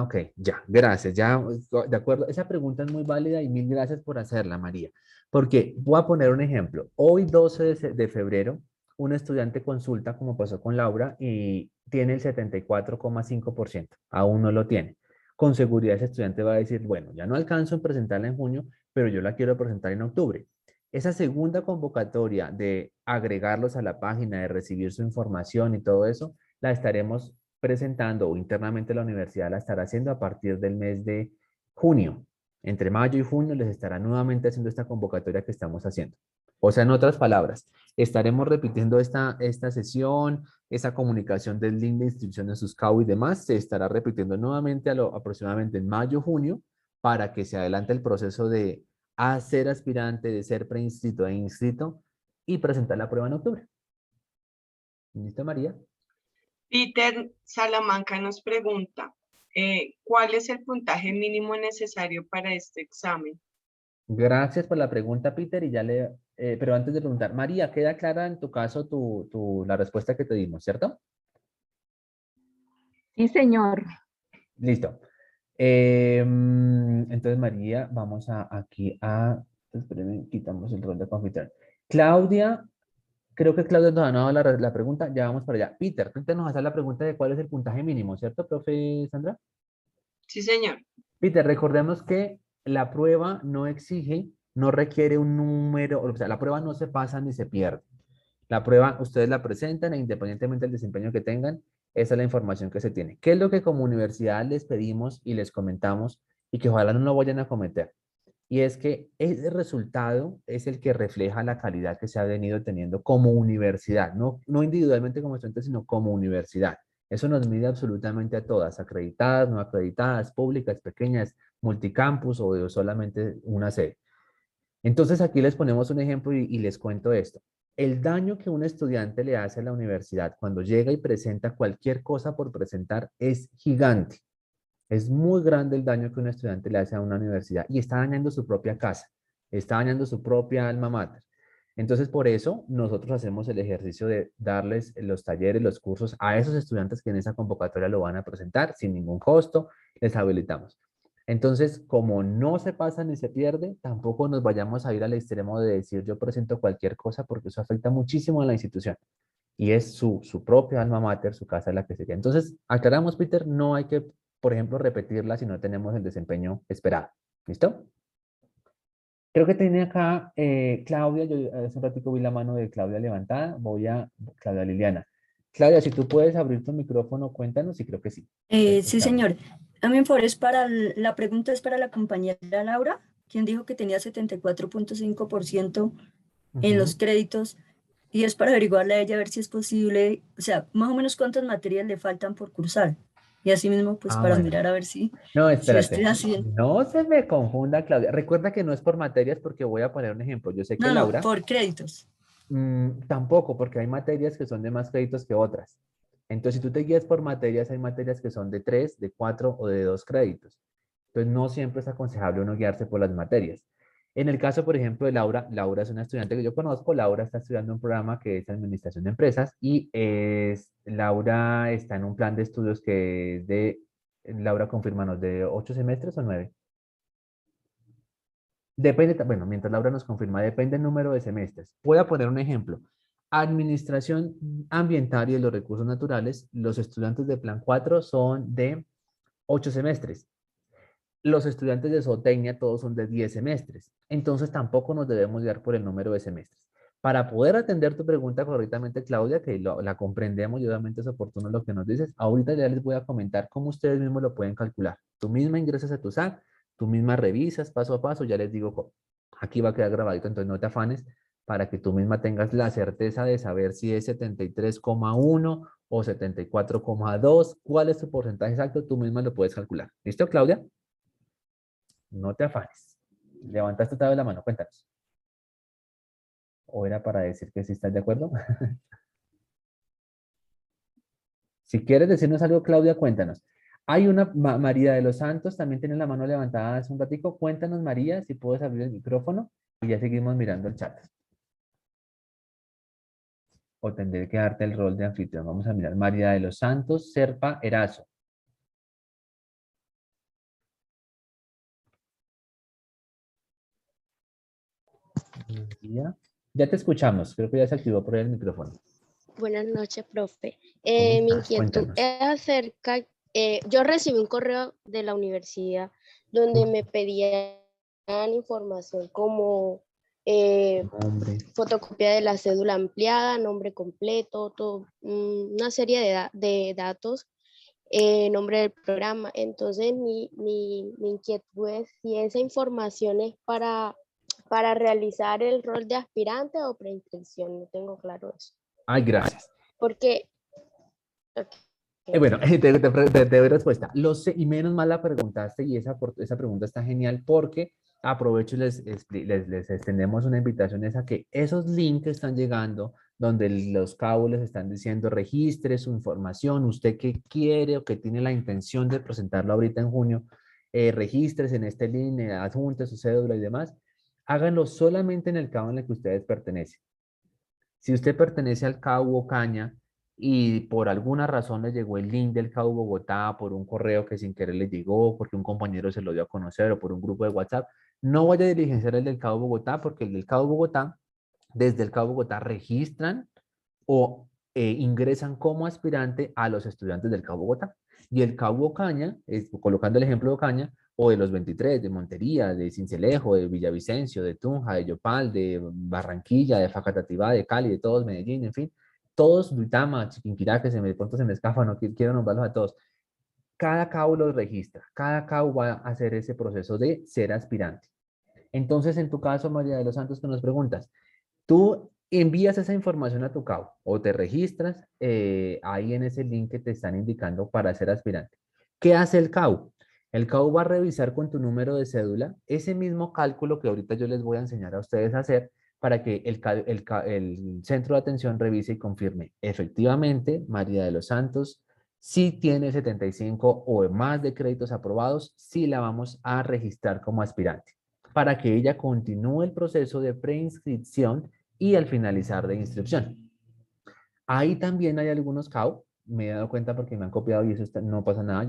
Ok, ya, gracias, ya, de acuerdo. Esa pregunta es muy válida y mil gracias por hacerla, María. Porque voy a poner un ejemplo. Hoy, 12 de febrero, un estudiante consulta, como pasó con Laura, y tiene el 74,5%. Aún no lo tiene. Con seguridad ese estudiante va a decir, bueno, ya no alcanzo a presentarla en junio, pero yo la quiero presentar en octubre. Esa segunda convocatoria de agregarlos a la página, de recibir su información y todo eso, la estaremos presentando o internamente la universidad la estará haciendo a partir del mes de junio. Entre mayo y junio les estará nuevamente haciendo esta convocatoria que estamos haciendo. O sea, en otras palabras, estaremos repitiendo esta sesión, esa comunicación del link de inscripción en sus CAU y demás, se estará repitiendo nuevamente aproximadamente en mayo, junio, para que se adelante el proceso de ser aspirante, de ser preinscrito e inscrito y presentar la prueba en octubre. ¿Listo, María? Peter Salamanca nos pregunta, ¿cuál es el puntaje mínimo necesario para este examen? Gracias por la pregunta, Peter, y pero antes de preguntar, María, ¿queda clara en tu caso la respuesta que te dimos, cierto? Sí, señor. Listo. Entonces, María, vamos espérenme, quitamos el rol de confitrión. Claudia, creo que Claudia nos ha dado la pregunta, ya vamos para allá. Peter nos hace la pregunta de cuál es el puntaje mínimo, ¿cierto, profe Sandra? Sí, señor. Peter, recordemos que la prueba no exige, no requiere un número, o sea, la prueba no se pasa ni se pierde. La prueba ustedes la presentan e independientemente del desempeño que tengan, esa es la información que se tiene. ¿Qué es lo que como universidad les pedimos y les comentamos y que ojalá no lo vayan a cometer? Y es que ese resultado es el que refleja la calidad que se ha venido teniendo como universidad, no individualmente como estudiantes, sino como universidad. Eso nos mide absolutamente a todas, acreditadas, no acreditadas, públicas, pequeñas, multicampus o de solamente una sede. Entonces aquí les ponemos un ejemplo y les cuento esto. El daño que un estudiante le hace a la universidad cuando llega y presenta cualquier cosa por presentar es gigante. Es muy grande el daño que un estudiante le hace a una universidad y está dañando su propia casa, está dañando su propia alma mater. Entonces, por eso nosotros hacemos el ejercicio de darles los talleres, los cursos a esos estudiantes que en esa convocatoria lo van a presentar sin ningún costo, les habilitamos. Entonces, como no se pasa ni se pierde, tampoco nos vayamos a ir al extremo de decir yo presento cualquier cosa porque eso afecta muchísimo a la institución y es su propia alma mater, su casa la que sería. Entonces, aclaramos, Peter, no hay que, por ejemplo, repetirla si no tenemos el desempeño esperado. ¿Listo? Creo que tiene acá Claudia, yo hace un ratico vi la mano de Claudia levantada, voy a Claudia Liliana. Claudia, si tú puedes abrir tu micrófono, cuéntanos, y creo que sí. Te Sí, escuchamos. señor. A mi favor, la pregunta es para la compañera Laura, quien dijo que tenía 74.5% en los Ujú. créditos, y es para averiguarle a ella a ver si es posible, o sea, más o menos cuántas materias le faltan por cursar. Y así mismo, pues Ah, para bueno. mirar a ver No, si estoy espérate. haciendo. No se me confunda, Claudia. Recuerda que no es por materias porque voy a poner un ejemplo. Yo sé que No, no, Laura, por créditos. tampoco, porque hay materias que son de más créditos que otras. Entonces, si tú te guías por materias, hay materias que son de 3, de 4 o de 2 créditos. Entonces, no siempre es aconsejable uno guiarse por las materias. En el caso, por ejemplo, de Laura, Laura es una estudiante que yo conozco. Laura está estudiando un programa que es Administración de Empresas y Laura está en un plan de estudios que es de, Laura, confírmanos, ¿de 8 semestres o 9? Depende, bueno, mientras Laura nos confirma, depende el número de semestres. Voy a poner un ejemplo. Administración ambiental y de los recursos naturales, los estudiantes de plan 4 son de 8 semestres. Los estudiantes de zootecnia todos son de 10 semestres. Entonces tampoco nos debemos guiar por el número de semestres. Para poder atender tu pregunta correctamente, Claudia, que la comprendemos y obviamente es oportuno lo que nos dices, ahorita ya les voy a comentar cómo ustedes mismos lo pueden calcular. Tú misma ingresas a tu SAT, tú misma revisas paso a paso, ya les digo, aquí va a quedar grabadito, entonces no te afanes, para que tú misma tengas la certeza de saber si es 73,1 o 74,2, cuál es tu porcentaje exacto, tú misma lo puedes calcular. ¿Listo, Claudia? No te afanes. Levantaste otra vez la mano, cuéntanos. ¿O era para decir que sí estás de acuerdo? Si quieres decirnos algo, Claudia, cuéntanos. Hay una, María de los Santos, también tiene la mano levantada hace un ratico. Cuéntanos, María, si puedes abrir el micrófono y ya seguimos mirando el chat. O tendré que darte el rol de anfitrión. Vamos a mirar. María de los Santos, Serpa, Erazo. María. Ya te escuchamos. Creo que ya se activó por ahí el micrófono. Buenas noches, profe. ¿Cómo Mi estás? inquietud Cuéntanos. es acerca, yo recibí un correo de la universidad donde me pedían información como Nombre. fotocopia de la cédula ampliada, nombre completo, una serie de datos, nombre del programa. Entonces, mi inquietud es si esa información es para realizar el rol de aspirante o preinscripción. No tengo claro eso. Ay, gracias. Porque ok. Bueno, te doy respuesta. Lo sé, y menos mal la preguntaste, y esa pregunta está genial porque aprovecho y les extendemos una invitación es a que esos links que están llegando, donde los cabos les están diciendo registre su información, usted que quiere o que tiene la intención de presentarlo ahorita en junio, regístrese en este link, adjunte su cédula y demás, háganlo solamente en el cabo en el que ustedes pertenecen. Si usted pertenece al CAU Caña y por alguna razón le llegó el link del CAU Bogotá por un correo que sin querer le llegó, porque un compañero se lo dio a conocer o por un grupo de WhatsApp, no vaya a diligenciar el del CAU Bogotá porque el del CAU Bogotá, desde el CAU Bogotá registran o ingresan como aspirante a los estudiantes del CAU Bogotá. Y el CAU Ocaña, colocando el ejemplo de Ocaña, o de los 23, de Montería, de Sincelejo, de Villavicencio, de Tunja, de Yopal, de Barranquilla, de Facatativá, de Cali, de todos, Medellín, en fin, todos, Duitama, Chiquinquirá, que de pronto se me escapa, no quiero nombrarlos a todos. Cada CAU los registra, cada CAU va a hacer ese proceso de ser aspirante. Entonces, en tu caso, María de los Santos, que nos preguntas, tú envías esa información a tu CAU o te registras ahí en ese link que te están indicando para ser aspirante. ¿Qué hace el CAU? El CAU va a revisar con tu número de cédula ese mismo cálculo que ahorita yo les voy a enseñar a ustedes a hacer para que el centro de atención revise y confirme. Efectivamente, María de los Santos, si tiene 75 o más de créditos aprobados, sí la vamos a registrar como aspirante para que ella continúe el proceso de preinscripción y al finalizar de inscripción. Ahí también hay algunos CAU, me he dado cuenta porque me han copiado y eso no pasa nada,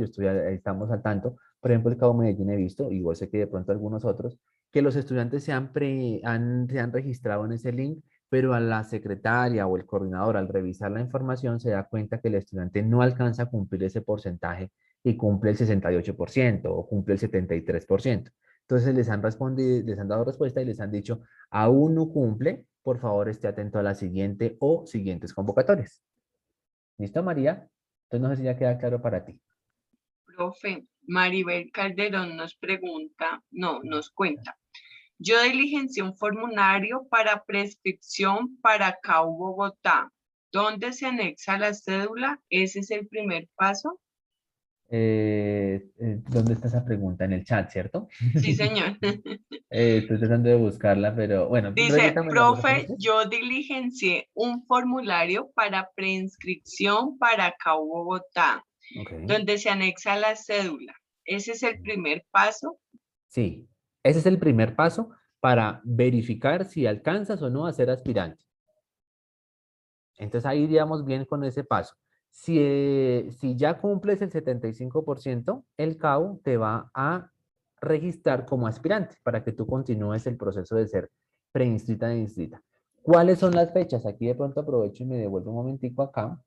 estamos al tanto. Por ejemplo, el CAU Medellín he visto, y igual sé que de pronto algunos otros, que los estudiantes se han registrado en ese link, pero a la secretaria o el coordinador al revisar la información se da cuenta que el estudiante no alcanza a cumplir ese porcentaje y cumple el 68% o cumple el 73%. Entonces les han respondido, les han dado respuesta y les han dicho, aún no cumple, por favor esté atento a la siguiente o siguientes convocatorias. ¿Listo, María? Entonces no sé si ya queda claro para ti. Profe, Maribel Calderón nos pregunta, no, nos cuenta. Yo diligencié un formulario para prescripción para CAU Bogotá. ¿Dónde se anexa la cédula? ¿Ese es el primer paso? ¿Dónde está esa pregunta? En el chat, ¿cierto? Sí, señor. Estoy tratando de buscarla, pero bueno, Dice, repítamela, por profe, favor. yo diligencié un formulario para preinscripción para CAU Bogotá, Ok. donde se anexa la cédula. ¿Ese es el primer paso? Sí, ese es el primer paso para verificar si alcanzas o no a ser aspirante. Entonces ahí iríamos bien con ese paso. Si ya cumples el 75%, el CAU te va a registrar como aspirante para que tú continúes el proceso de ser preinscrita e inscrita. ¿Cuáles son las fechas? Aquí de pronto aprovecho y me devuelvo un momentico acá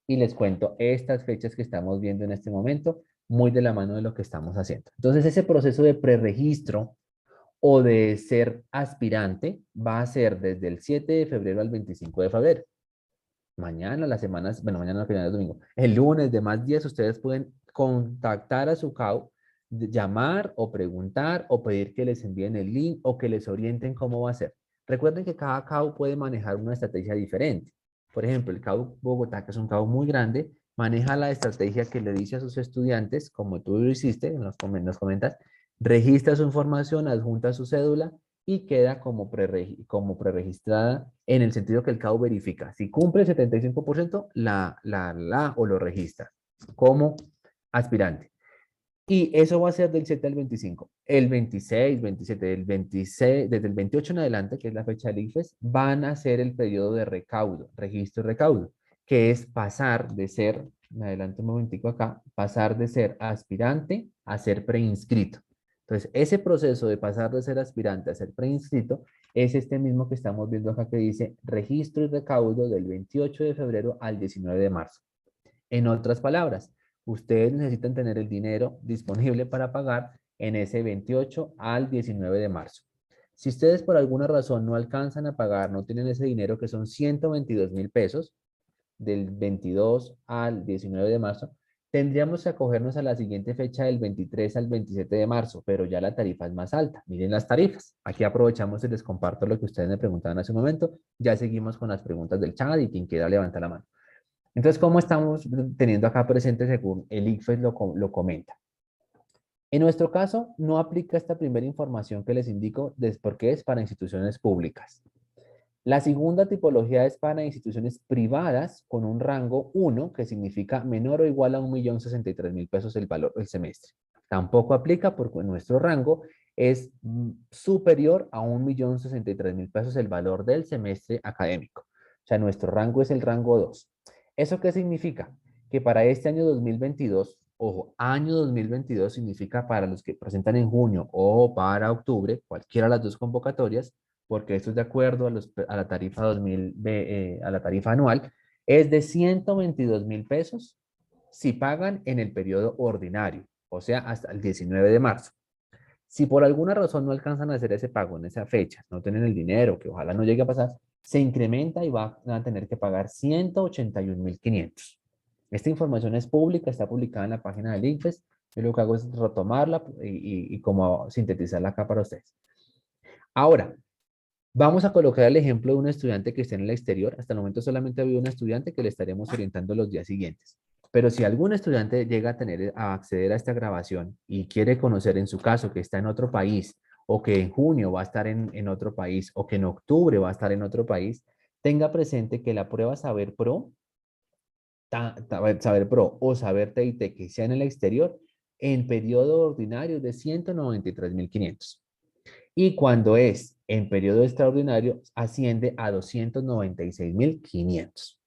y les cuento estas fechas que estamos viendo en este momento, muy de la mano de lo que estamos haciendo. Entonces ese proceso de preregistro o de ser aspirante va a ser desde el 7 de febrero al 25 de febrero. Mañana, las semanas, bueno, mañana no, que mañana es domingo. El lunes, de más días, ustedes pueden contactar a su CAU, llamar o preguntar o pedir que les envíen el link o que les orienten cómo va a ser. Recuerden que cada CAU puede manejar una estrategia diferente. Por ejemplo, el CAU Bogotá, que es un CAU muy grande, maneja la estrategia que le dice a sus estudiantes, como tú lo hiciste, nos comentas, registra su información, adjunta su cédula y queda como preregistrada en el sentido que el CAU verifica. Si cumple el 75%, o lo registra como aspirante. Y eso va a ser del 7 al 25. El 26, 27, el 26, desde el 28 en adelante, que es la fecha del IFES, van a ser el periodo de recaudo, registro y recaudo, que es pasar de ser, me adelanto un momentico acá, pasar de ser aspirante a ser preinscrito. Entonces, ese proceso de pasar de ser aspirante a ser preinscrito es este mismo que estamos viendo acá que dice registro y recaudo del 28 de febrero al 19 de marzo. En otras palabras, ustedes necesitan tener el dinero disponible para pagar en ese 28 al 19 de marzo. Si ustedes por alguna razón no alcanzan a pagar, no tienen ese dinero que son 122.000 pesos, del 22 al 19 de marzo, tendríamos que acogernos a la siguiente fecha del 23 al 27 de marzo, pero ya la tarifa es más alta. Miren las tarifas. Aquí aprovechamos y les comparto lo que ustedes me preguntaban hace un momento. Ya seguimos con las preguntas del chat y quien quiera levanta la mano. Entonces, ¿cómo estamos teniendo acá presente según el ICFES lo comenta? En nuestro caso, no aplica esta primera información que les indico porque es para instituciones públicas. La segunda tipología es para instituciones privadas con un rango 1, que significa menor o igual a 1.063.000 pesos el valor del semestre. Tampoco aplica porque nuestro rango es superior a 1.063.000 pesos el valor del semestre académico. O sea, nuestro rango es el rango 2. ¿Eso qué significa? Que para este año 2022, ojo, año 2022 significa para los que presentan en junio o para octubre, cualquiera de las dos convocatorias, porque esto es de acuerdo a la tarifa a la tarifa anual, es de 122.000 pesos si pagan en el periodo ordinario, o sea, hasta el 19 de marzo. Si por alguna razón no alcanzan a hacer ese pago en esa fecha, no tienen el dinero, que ojalá no llegue a pasar, se incrementa y van a tener que pagar 181.500. Esta información es pública, está publicada en la página del ICFES. Yo lo que hago es retomarla y como sintetizarla acá para ustedes. Ahora, vamos a colocar el ejemplo de un estudiante que esté en el exterior. Hasta el momento solamente ha habido un estudiante que le estaremos orientando los días siguientes. Pero si algún estudiante llega a acceder a esta grabación y quiere conocer en su caso que está en otro país o que en junio va a estar en otro país o que en octubre va a estar en otro país, tenga presente que la prueba Saber Pro, Saber Pro o Saber TIT que sea en el exterior, en periodo ordinario es de 193.500. Y cuando es en periodo extraordinario, asciende a 296.500.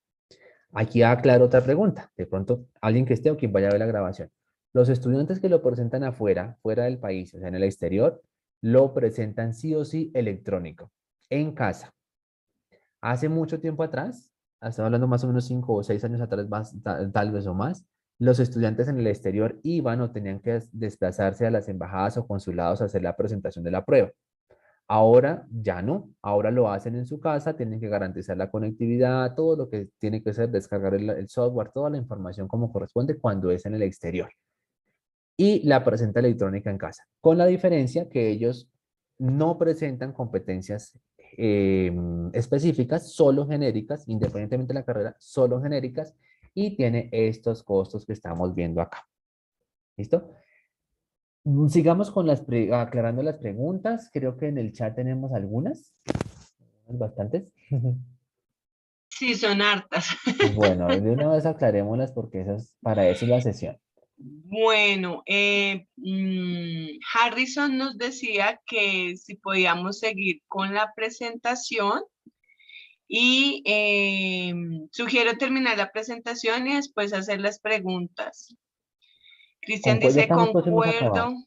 Aquí aclaro otra pregunta. De pronto, alguien que esté o quien vaya a ver la grabación. Los estudiantes que lo presentan afuera, fuera del país, o sea, en el exterior, lo presentan sí o sí electrónico, en casa. Hace mucho tiempo atrás, estamos hablando más o menos 5 o 6 años atrás, tal vez o más, los estudiantes en el exterior iban o tenían que desplazarse a las embajadas o consulados a hacer la presentación de la prueba. Ahora ya no, ahora lo hacen en su casa, tienen que garantizar la conectividad, todo lo que tiene que ser, descargar el software, toda la información como corresponde cuando es en el exterior. Y la presenta electrónica en casa, con la diferencia que ellos no presentan competencias específicas, solo genéricas, independientemente de la carrera, solo genéricas, y tiene estos costos que estamos viendo acá. ¿Listo? Sigamos con aclarando las preguntas. Creo que en el chat tenemos algunas. Bastantes. Sí, son hartas. Bueno, de una vez aclarémoslas porque para eso es la sesión. Bueno, Harrison nos decía que si podíamos seguir con la presentación y sugiero terminar la presentación y después hacer las preguntas. Cristian Ya dice, estamos próximos a acabar. concuerdo.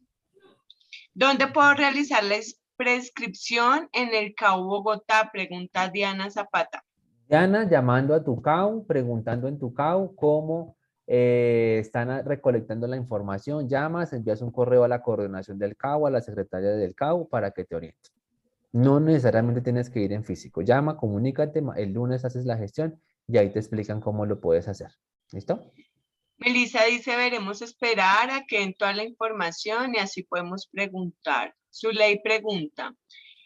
¿Dónde puedo realizar la prescripción? En el CAU Bogotá, pregunta Diana Zapata. Diana, llamando a tu CAU, preguntando en tu CAU cómo están recolectando la información. Llamas, envías un correo a la coordinación del CAU, a la secretaria del CAU para que te oriente. No necesariamente tienes que ir en físico. Llama, comunícate, el lunes haces la gestión y ahí te explican cómo lo puedes hacer. ¿Listo? Melissa dice, veremos esperar a que den toda la información y así podemos preguntar. Zuley pregunta,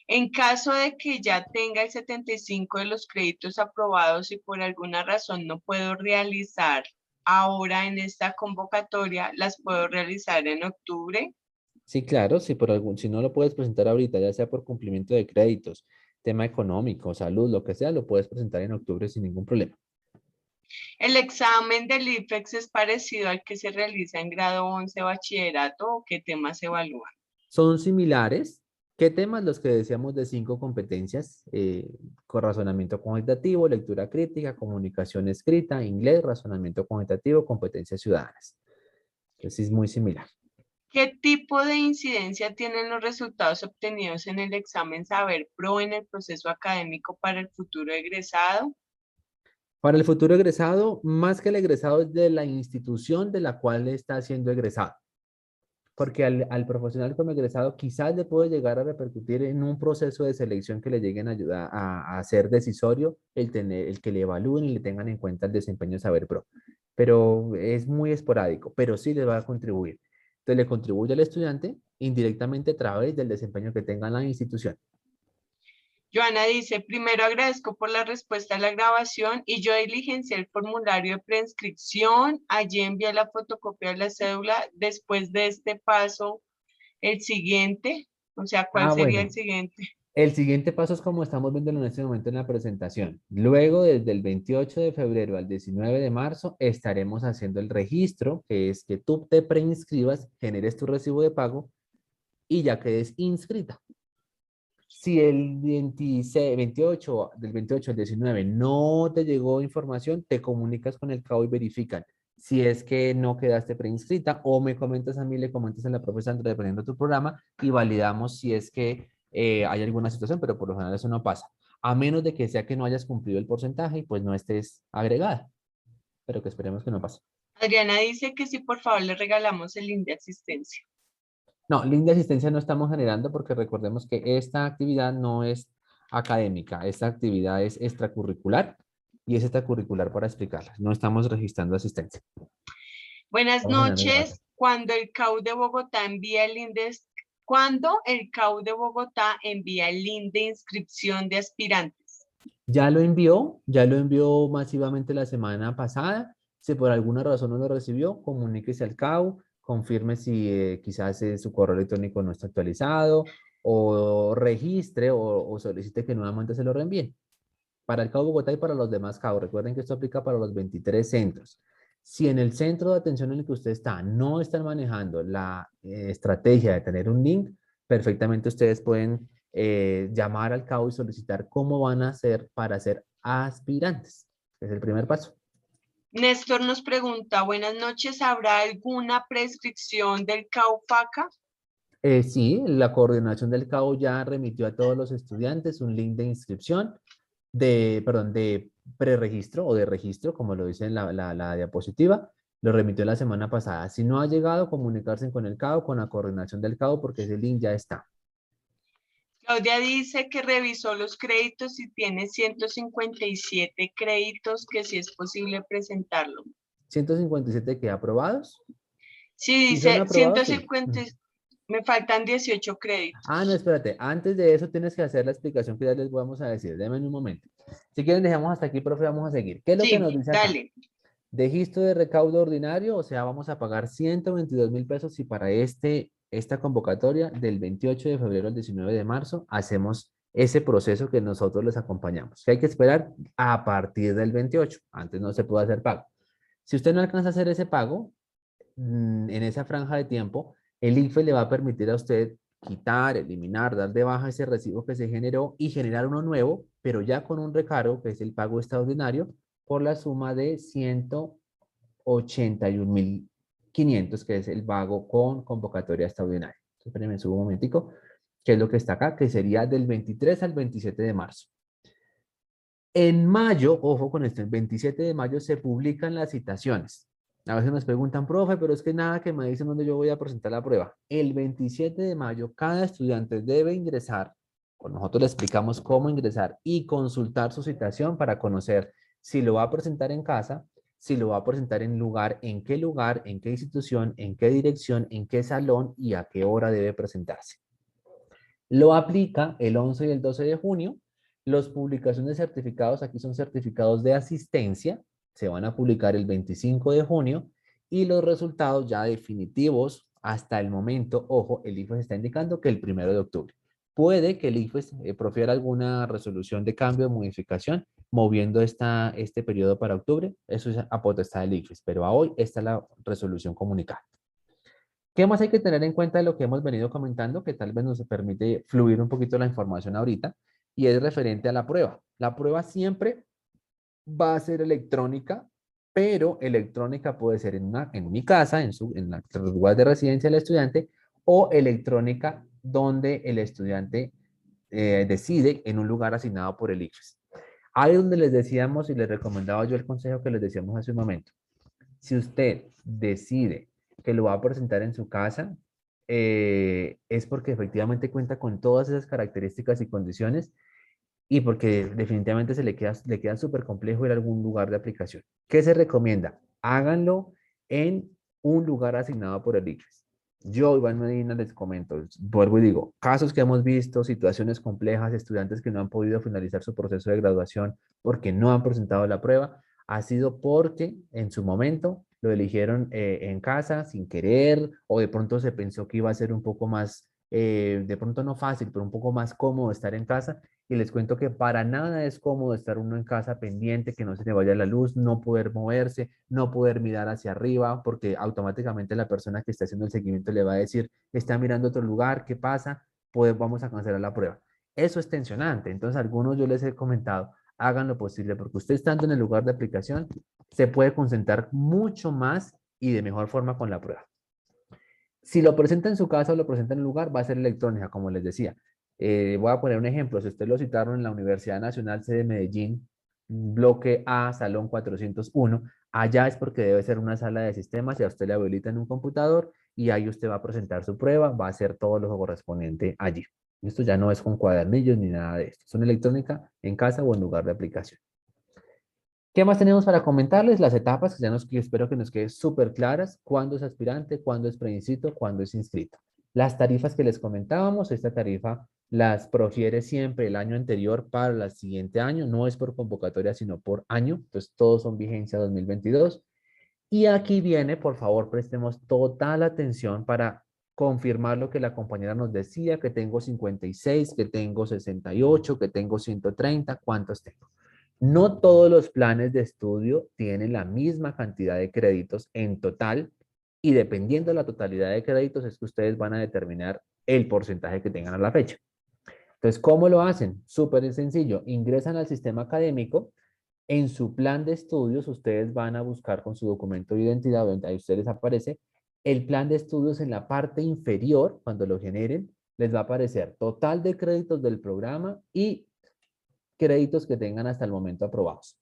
en caso de que ya tenga el 75 de los créditos aprobados y por alguna razón no puedo realizar ahora en esta convocatoria, ¿las puedo realizar en octubre? Sí, claro, si no lo puedes presentar ahorita, ya sea por cumplimiento de créditos, tema económico, salud, lo que sea, lo puedes presentar en octubre sin ningún problema. ¿El examen del IFEX es parecido al que se realiza en grado 11 bachillerato o qué temas se evalúan? Son similares. ¿Qué temas? Los que decíamos de 5 competencias, con razonamiento cuantitativo, lectura crítica, comunicación escrita, inglés, razonamiento cuantitativo, competencias ciudadanas. Entonces es muy similar. ¿Qué tipo de incidencia tienen los resultados obtenidos en el examen Saber Pro en el proceso académico para el futuro egresado? Para el futuro egresado, más que el egresado es de la institución de la cual está siendo egresado. Porque al profesional como egresado quizás le puede llegar a repercutir en un proceso de selección que le lleguen a ayudar a ser decisorio el que le evalúen y le tengan en cuenta el desempeño de Saber Pro. Pero es muy esporádico, pero sí le va a contribuir. Entonces le contribuye al estudiante indirectamente a través del desempeño que tenga en la institución. Joana dice, primero agradezco por la respuesta a la grabación y yo diligencié el formulario de preinscripción, allí envié la fotocopia de la cédula, después de este paso, el siguiente, o sea, ¿cuál sería el Bueno. siguiente? El siguiente paso es como estamos viendo en este momento en la presentación. Luego, desde el 28 de febrero al 19 de marzo, estaremos haciendo el registro, que es que tú te preinscribas, generes tu recibo de pago y ya quedes inscrita. Si el 28 al 19 no te llegó información, te comunicas con el CAO y verifican si es que no quedaste preinscrita o me comentas a mí, le comentas a la profesora dependiendo de tu programa y validamos si es que hay alguna situación, pero por lo general eso no pasa. A menos de que sea que no hayas cumplido el porcentaje y pues no estés agregada, pero que esperemos que no pase. Adriana dice que si por favor le regalamos el link de asistencia. No, link de asistencia no estamos generando porque recordemos que esta actividad no es académica, esta actividad es extracurricular y es extracurricular para explicarlas. No estamos registrando asistencia. Buenas Vamos a generar el noches. Cuando el CAU de Bogotá envía el link de, ¿cuándo el CAU de Bogotá envía el link de inscripción de aspirantes? ya lo envió masivamente la semana pasada. Si por alguna razón no lo recibió, comuníquese al CAU, confirme si quizás su correo electrónico no está actualizado o registre o solicite que nuevamente se lo reenvíen. Para el CAU Bogotá y para los demás CAU, recuerden que esto aplica para los 23 centros. Si en el centro de atención en el que usted está no están manejando la estrategia de tener un link, perfectamente ustedes pueden llamar al CAU y solicitar cómo van a hacer para ser aspirantes. Es el primer paso. Néstor nos pregunta, buenas noches, ¿habrá alguna prescripción del CAU FACA? Sí, la coordinación del CAU ya remitió a todos los estudiantes un link de inscripción, de preregistro o de registro, como lo dice en la diapositiva, lo remitió la semana pasada. Si no ha llegado, comunicarse con el CAU, con la coordinación del CAU, porque ese link ya está. Claudia dice que revisó los créditos y tiene 157 créditos, que si es posible presentarlo. 157 que aprobados. Sí, Si son dice aprobados, sí. 150, me faltan 18 créditos. Ah, no, espérate. Antes de eso tienes que hacer la explicación que ya les vamos a decir. Denme un momento. Si quieren, dejamos hasta aquí, profe, vamos a seguir. ¿Qué es lo que nos Sí, dice acá? dale. Registro de recaudo ordinario, o sea, vamos a pagar 122.000 pesos y para esta convocatoria del 28 de febrero al 19 de marzo hacemos ese proceso que nosotros les acompañamos. Que hay que esperar a partir del 28. Antes no se puede hacer pago. Si usted no alcanza a hacer ese pago, en esa franja de tiempo, el IFE le va a permitir a usted quitar, eliminar, dar de baja ese recibo que se generó y generar uno nuevo, pero ya con un recargo, que es el pago extraordinario, por la suma de 181.500, que es el pago con convocatoria extraordinaria. Espérenme, subo un momentico, que es lo que está acá, que sería del 23 al 27 de marzo. En mayo, ojo con esto, el 27 de mayo se publican las citaciones. A veces nos preguntan, profe, pero es que nada que me dicen dónde yo voy a presentar la prueba. El 27 de mayo, cada estudiante debe ingresar, con nosotros le explicamos cómo ingresar y consultar su citación para conocer si lo va a presentar en casa, si lo va a presentar en lugar, en qué institución, en qué dirección, en qué salón y a qué hora debe presentarse. Lo aplica el 11 y el 12 de junio. Las publicaciones de certificados, aquí son certificados de asistencia, se van a publicar el 25 de junio y los resultados ya definitivos hasta el momento, ojo, el IFES está indicando que el 1 de octubre. Puede que el IFES profiera alguna resolución de cambio o modificación moviendo este periodo para octubre, eso es a potestad del IFES, pero a hoy esta es la resolución comunicada. ¿Qué más hay que tener en cuenta de lo que hemos venido comentando, que tal vez nos permite fluir un poquito la información ahorita? Y es referente a la prueba. La prueba siempre va a ser electrónica, pero electrónica puede ser en mi casa, en la lugar de residencia del estudiante, o electrónica donde el estudiante decide en un lugar asignado por el IFES. Ahí donde les decíamos y les recomendaba yo el consejo que les decíamos hace un momento. Si usted decide que lo va a presentar en su casa, es porque efectivamente cuenta con todas esas características y condiciones y porque definitivamente le queda súper complejo ir a algún lugar de aplicación. ¿Qué se recomienda? Háganlo en un lugar asignado por el IFES. Yo, Iván Medina, les comento, vuelvo y digo, casos que hemos visto, situaciones complejas, estudiantes que no han podido finalizar su proceso de graduación porque no han presentado la prueba, ha sido porque en su momento lo eligieron en casa sin querer o de pronto se pensó que iba a ser un poco más, de pronto no fácil, pero un poco más cómodo estar en casa. Y les cuento que para nada es cómodo estar uno en casa pendiente, que no se le vaya la luz, no poder moverse, no poder mirar hacia arriba, porque automáticamente la persona que está haciendo el seguimiento le va a decir, está mirando otro lugar, ¿qué pasa? Pues vamos a cancelar la prueba. Eso es tensionante. Entonces, algunos yo les he comentado, hagan lo posible, porque usted estando en el lugar de aplicación, se puede concentrar mucho más y de mejor forma con la prueba. Si lo presenta en su casa o lo presenta en el lugar, va a ser electrónica, como les decía. Voy a poner un ejemplo. Si usted lo citaron en la Universidad Nacional Sede Medellín, bloque A, salón 401, Allá es porque debe ser una sala de sistemas y a usted le habilitan un computador y ahí usted va a presentar su prueba, va a hacer todo lo correspondiente allí. Esto ya no es con cuadernillos ni nada de esto. Es una electrónica en casa o en lugar de aplicación. ¿Qué más tenemos para comentarles? Las etapas que espero que nos queden súper claras. ¿Cuándo es aspirante? ¿Cuándo es preinscrito? ¿Cuándo es inscrito? Las tarifas que les comentábamos, esta tarifa las profiere siempre el año anterior para el siguiente año. No es por convocatoria, sino por año. Entonces, todos son vigencia 2022. Y aquí viene, por favor, prestemos total atención para confirmar lo que la compañera nos decía, que tengo 56, que tengo 68, que tengo 130, ¿cuántos tengo? No todos los planes de estudio tienen la misma cantidad de créditos en total y dependiendo de la totalidad de créditos es que ustedes van a determinar el porcentaje que tengan a la fecha. Entonces, ¿cómo lo hacen? Súper sencillo. Ingresan al sistema académico. En su plan de estudios, ustedes van a buscar con su documento de identidad, donde ahí ustedes aparece, el plan de estudios en la parte inferior, cuando lo generen, les va a aparecer total de créditos del programa y créditos que tengan hasta el momento aprobados.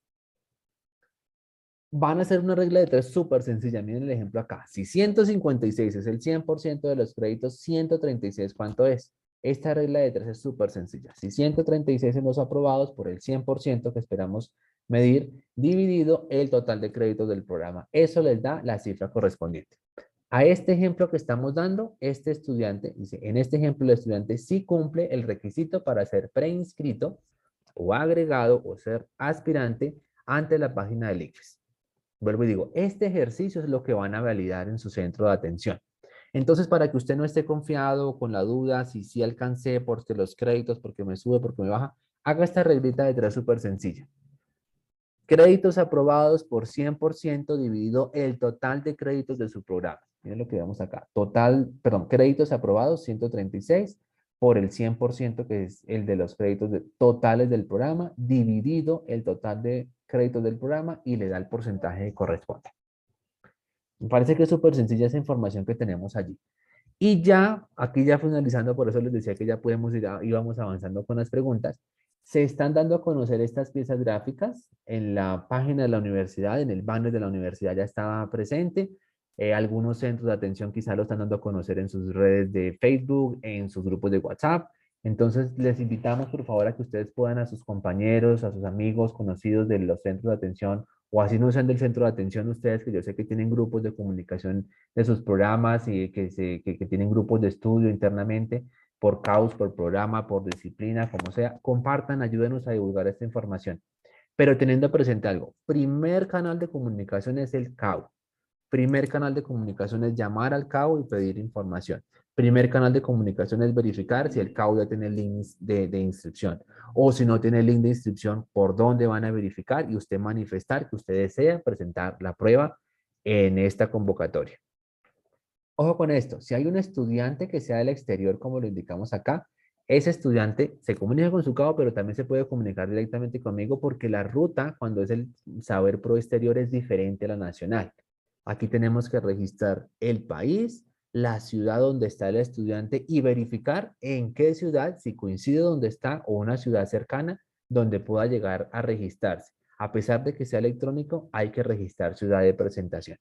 Van a hacer una regla de tres súper sencilla. Miren el ejemplo acá. Si 156 es el 100% de los créditos, 136, ¿cuánto es? Esta regla de tres es súper sencilla. Si 136 en los aprobados por el 100% que esperamos medir, dividido el total de créditos del programa. Eso les da la cifra correspondiente. A este ejemplo que estamos dando, este estudiante, dice, en este ejemplo el estudiante sí cumple el requisito para ser preinscrito o agregado o ser aspirante ante la página del ICFES. Vuelvo y digo, este ejercicio es lo que van a validar en su centro de atención. Entonces, para que usted no esté confiado con la duda, si sí alcancé porque los créditos, porque me sube, porque me baja, haga esta reglita de tres súper sencilla. Créditos aprobados por 100% dividido el total de créditos de su programa. Miren lo que vemos acá. Créditos aprobados 136 por el 100% que es el de los créditos totales del programa, dividido el total de créditos del programa y le da el porcentaje que corresponde. Me parece que es súper sencilla esa información que tenemos allí. Y ya, aquí ya finalizando, por eso les decía que ya íbamos avanzando con las preguntas. Se están dando a conocer estas piezas gráficas en la página de la universidad, en el banner de la universidad ya estaba presente. Algunos centros de atención quizá lo están dando a conocer en sus redes de Facebook, en sus grupos de WhatsApp. Entonces, les invitamos por favor a que ustedes puedan a sus compañeros, a sus amigos, conocidos de los centros de atención, o así no sean del centro de atención ustedes, que yo sé que tienen grupos de comunicación de sus programas y que tienen grupos de estudio internamente, por caus, por programa, por disciplina, como sea, compartan, ayúdenos a divulgar esta información. Pero teniendo presente algo, primer canal de comunicación es el CAU. Primer canal de comunicación es llamar al CAU y pedir información. Primer canal de comunicación es verificar si el CAU ya tiene el link de inscripción. O si no tiene el link de inscripción, por dónde van a verificar y usted manifestar que usted desea presentar la prueba en esta convocatoria. Ojo con esto, si hay un estudiante que sea del exterior, como lo indicamos acá, ese estudiante se comunica con su CAU, pero también se puede comunicar directamente conmigo porque la ruta, cuando es el Saber Pro exterior, es diferente a la nacional. Aquí tenemos que registrar el país, la ciudad donde está el estudiante y verificar en qué ciudad, si coincide donde está o una ciudad cercana, donde pueda llegar a registrarse. A pesar de que sea electrónico, hay que registrar ciudad de presentación.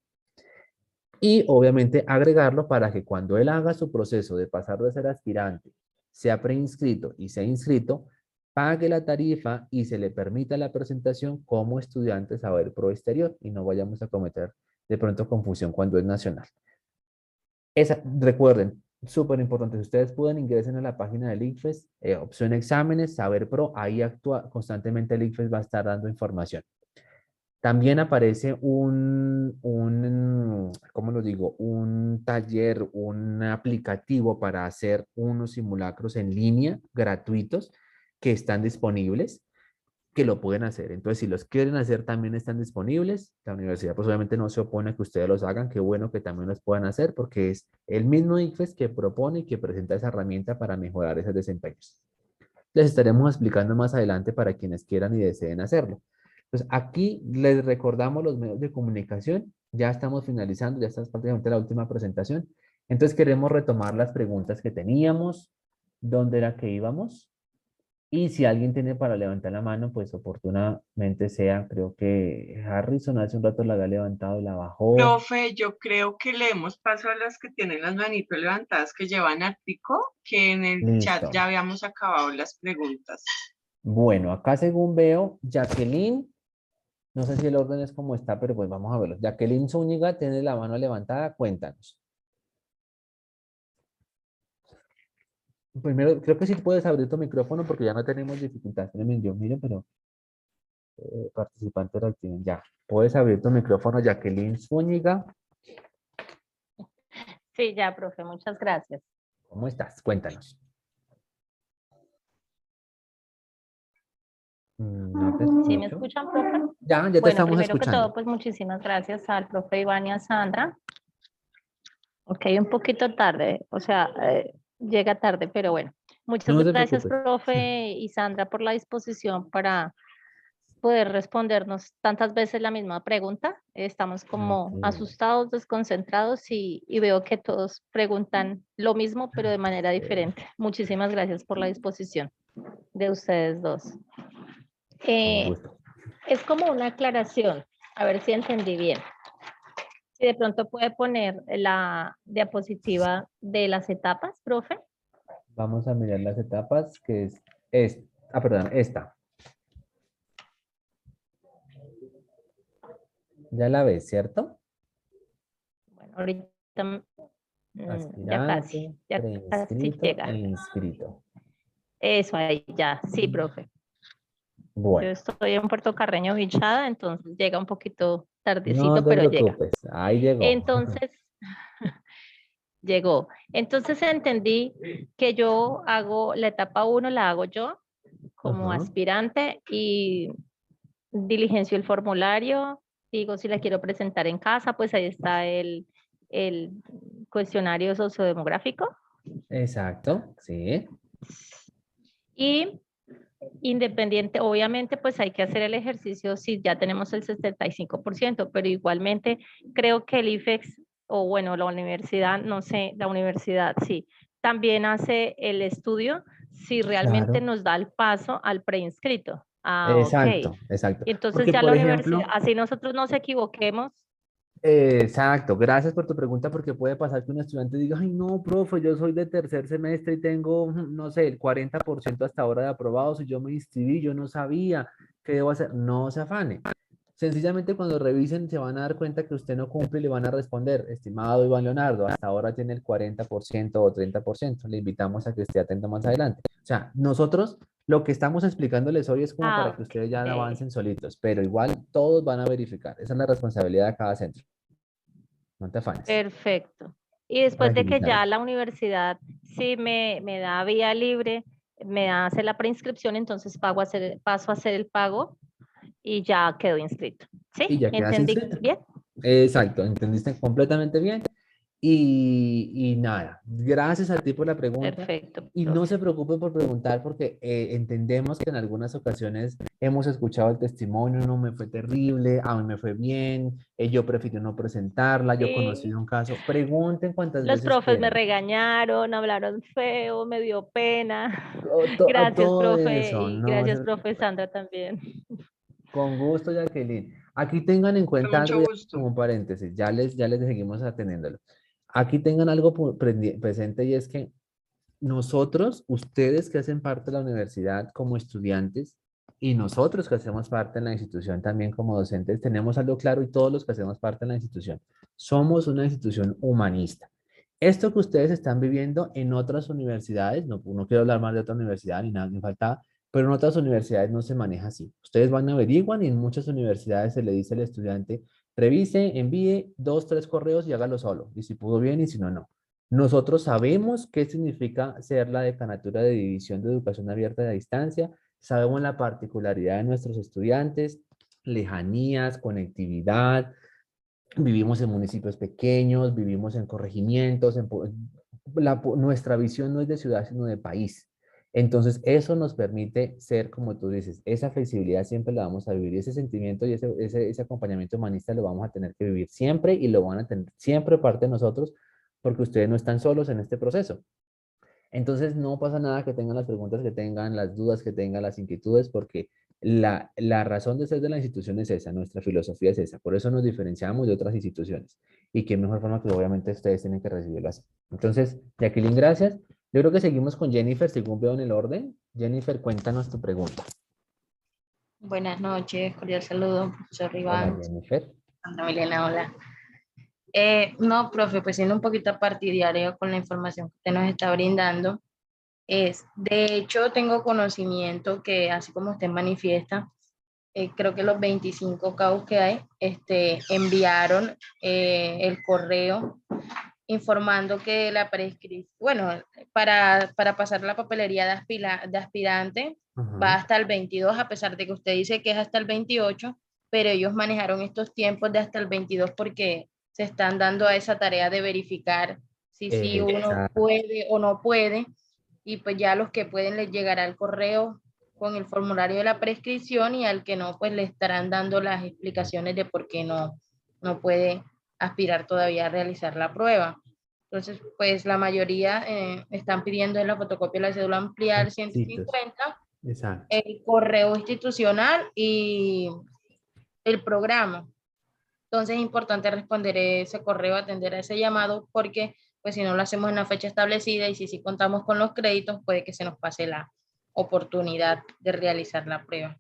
Y obviamente agregarlo para que cuando él haga su proceso de pasar de ser aspirante, sea preinscrito y sea inscrito, pague la tarifa y se le permita la presentación como estudiante Saber Pro exterior y no vayamos a cometer de pronto confusión cuando es nacional. Recuerden, súper importante, si ustedes pueden ingresen a la página del ICFES, opción exámenes, Saber Pro, ahí actúa constantemente el ICFES, va a estar dando información. También aparece ¿cómo lo digo? Un taller, un aplicativo para hacer unos simulacros en línea gratuitos que están disponibles, que lo pueden hacer. Entonces, si los quieren hacer, también están disponibles. La universidad, pues obviamente no se opone a que ustedes los hagan. Qué bueno que también los puedan hacer porque es el mismo ICFES que propone y que presenta esa herramienta para mejorar esos desempeños. Les estaremos explicando más adelante para quienes quieran y deseen hacerlo. Entonces, aquí les recordamos los medios de comunicación. Ya estamos finalizando, ya está prácticamente la última presentación. Entonces, queremos retomar las preguntas que teníamos. ¿Dónde era que íbamos? Y si alguien tiene para levantar la mano, pues oportunamente sea, creo que Harrison hace un rato la había levantado y la bajó. Profe, yo creo que le hemos pasado a las que tienen las manitos levantadas que llevan Ártico, que en el chat Listo. ya habíamos acabado las preguntas. Bueno, acá según veo, Jacqueline, no sé si el orden es como está, pero pues vamos a verlo. Jacqueline Zúñiga tiene la mano levantada, cuéntanos. Primero, creo que sí puedes abrir tu micrófono porque ya no tenemos dificultad. Espérenme, yo miro, pero participante reactiven ya. Puedes abrir tu micrófono, Jacqueline Zúñiga. Sí, ya, profe, muchas gracias. ¿Cómo estás? Cuéntanos. No te ¿Sí me escucho. escuchan, profe? Ya te Bueno, estamos primero que todo, escuchando. pues muchísimas gracias al profe Iván y a Sandra. Ok, un poquito tarde, o sea, llega tarde, pero bueno. Muchas No te gracias, preocupes. profe y Sandra, por la disposición para poder respondernos tantas veces la misma pregunta. Estamos como Tranquila. asustados, desconcentrados y veo que todos preguntan lo mismo, pero de manera Eh, diferente. Muchísimas gracias por la disposición de ustedes dos. con Eh, gusto. es como una aclaración, a ver si entendí bien. Si de pronto puede poner la diapositiva de las etapas, profe. Vamos a mirar las etapas, que perdón, esta. Ya la ves, ¿cierto? Bueno, ahorita Aspirante, ya casi preinscrito e llega. inscrito. Eso ahí, ya, sí, profe. Yo Bueno, estoy en Puerto Carreño bichada, entonces llega un poquito no tardecito, te pero llega. preocupes, ahí llegó. Entonces, llegó. Entonces entendí que yo hago la etapa 1, la hago yo como Ajá, aspirante y diligencio el formulario, digo si la quiero presentar en casa, pues ahí está el cuestionario sociodemográfico. exacto, sí. Y independiente, obviamente, pues hay que hacer el ejercicio si ya tenemos el 75%, pero igualmente creo que el IFEX, o bueno, la universidad, no sé, la universidad, sí, también hace el estudio si realmente Claro. nos da el paso al preinscrito. Ah, ok. Exacto, exacto. Y entonces Porque, ya por la universidad, ejemplo, así nosotros nos equivoquemos. exacto, gracias por tu pregunta porque puede pasar que un estudiante diga, ay no, profe, yo soy de tercer semestre y tengo, no sé, el 40% hasta ahora de aprobados y yo me inscribí, yo no sabía qué debo hacer. No se afane. Sencillamente cuando revisen se van a dar cuenta que usted no cumple y le van a responder, estimado Iván Leonardo, hasta ahora tiene el 40% o 30%. Le invitamos a que esté atento más adelante. O sea, nosotros lo que estamos explicándoles hoy es como para Ah, que ustedes ya ok. avancen solitos, pero igual todos van a verificar. Esa es la responsabilidad de cada centro. No te afanes. Perfecto. Y después de que ya Tranquilízate. la universidad sí me da vía libre, me hace la preinscripción, entonces paso a hacer el pago y ya quedo inscrito. Y ¿Sí? ya quedas ¿Entendí inscrito. bien? Exacto, entendiste completamente bien. Y nada, gracias a ti por la pregunta. Perfecto, Y no profe. se preocupe por preguntar porque entendemos que en algunas ocasiones hemos escuchado el testimonio, no me fue terrible, a mí me fue bien, yo prefiero no presentarla, yo conocí Sí, un caso. Pregunten cuantas los veces profes me quieran. regañaron, hablaron feo, me dio pena. Gracias, Todo profe, eso, y no gracias, se profe preocupe. Sandra también. Con gusto, Jacqueline. Aquí tengan en Con cuenta mucho algo ya gusto. como un paréntesis, ya les seguimos atendiéndolo. Aquí tengan algo presente y es que nosotros, ustedes que hacen parte de la universidad como estudiantes y nosotros que hacemos parte de la institución también como docentes, tenemos algo claro y todos los que hacemos parte de la institución. Somos una institución humanista. Esto que ustedes están viviendo en otras universidades, no quiero hablar más de otra universidad ni nada, ni falta, pero en otras universidades no se maneja así. Ustedes van a averiguan y en muchas universidades se le dice al estudiante, revise, envíe 2, 3 correos y hágalo solo. Y si pudo bien y si no, no. Nosotros sabemos qué significa ser la decanatura de División de Educación Abierta de Distancia, sabemos la particularidad de nuestros estudiantes, lejanías, conectividad, vivimos en municipios pequeños, vivimos en corregimientos, nuestra visión no es de ciudad, sino de país. Entonces, eso nos permite ser, como tú dices, esa flexibilidad siempre la vamos a vivir y ese sentimiento y ese acompañamiento humanista lo vamos a tener que vivir siempre y lo van a tener siempre parte de nosotros porque ustedes no están solos en este proceso. Entonces no pasa nada que tengan las preguntas que tengan, las dudas que tengan, las inquietudes, porque la razón de ser de la institución es esa, nuestra filosofía es esa. Por eso nos diferenciamos de otras instituciones. Y qué mejor forma que obviamente ustedes tienen que recibirlo así. Entonces, Jacqueline, gracias. Yo creo que seguimos con Jennifer, según veo en el orden. Jennifer, cuéntanos tu pregunta. Buenas noches, cordial saludo, profesor Hola, Iván. Jennifer. Ana Milena, hola. No, profe, pues siendo un poquito partidario con la información que usted nos está brindando, de hecho, tengo conocimiento que, así como usted manifiesta, creo que los 25 CAUs que hay, enviaron el correo informando que la prescripción, bueno, para pasar la papelería de aspirante va hasta el 22, a pesar de que usted dice que es hasta el 28, pero ellos manejaron estos tiempos de hasta el 22 porque se están dando a esa tarea de verificar si sí uno Exacto. puede o no puede, y pues ya a los que pueden les llegará el correo con el formulario de la prescripción, y al que no, pues le estarán dando las explicaciones de por qué no puede aspirar todavía a realizar la prueba. Entonces, pues la mayoría están pidiendo en la fotocopia de la cédula ampliar Requisitos. 150, Exacto. el correo institucional y el programa. Entonces es importante responder ese correo, atender a ese llamado, porque pues si no lo hacemos en la fecha establecida y si contamos con los créditos, puede que se nos pase la oportunidad de realizar la prueba.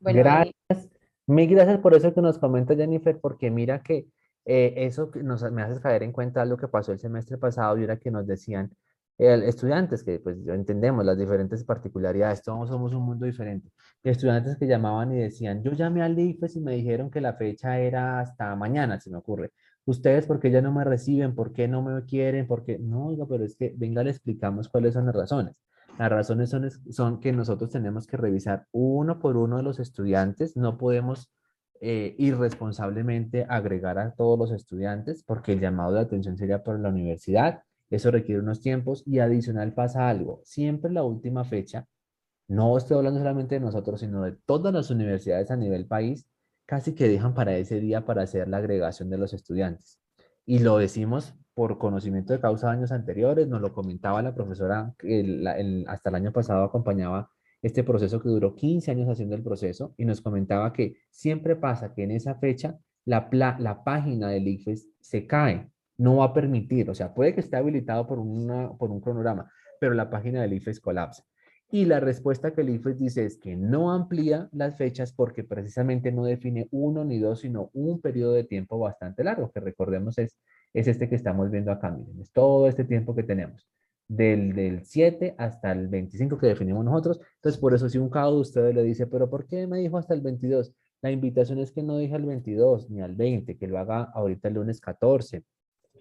Bueno, Gracias. Mil gracias por eso que nos comenta Jennifer, porque mira que eso que me hace caer en cuenta lo que pasó el semestre pasado y era que nos decían estudiantes que pues entendemos las diferentes particularidades, todos somos un mundo diferente. Y estudiantes que llamaban y decían, yo llamé al IFES y me dijeron que la fecha era hasta mañana, se me ocurre. Ustedes, ¿por qué ya no me reciben? ¿Por qué no me quieren? ¿Por qué? No, oiga, pero es que venga, le explicamos cuáles son las razones. Las razones son que nosotros tenemos que revisar uno por uno de los estudiantes. No podemos irresponsablemente agregar a todos los estudiantes porque el llamado de atención sería por la universidad. Eso requiere unos tiempos y adicional pasa algo. Siempre la última fecha, no estoy hablando solamente de nosotros, sino de todas las universidades a nivel país, casi que dejan para ese día para hacer la agregación de los estudiantes. Y lo decimos por conocimiento de causa de años anteriores, nos lo comentaba la profesora que hasta el año pasado acompañaba este proceso que duró 15 años haciendo el proceso y nos comentaba que siempre pasa que en esa fecha la página del ICFES se cae, no va a permitir, o sea, puede que esté habilitado por un cronograma, pero la página del ICFES colapsa. Y la respuesta que el IFES dice es que no amplía las fechas porque precisamente no define uno ni dos, sino un periodo de tiempo bastante largo, que recordemos es este que estamos viendo acá. Miren, es todo este tiempo que tenemos, del 7 hasta el 25 que definimos nosotros. Entonces, por eso si un cada de ustedes le dice, pero ¿por qué me dijo hasta el 22? La invitación es que no dije al 22 ni al 20, que lo haga ahorita el lunes 14,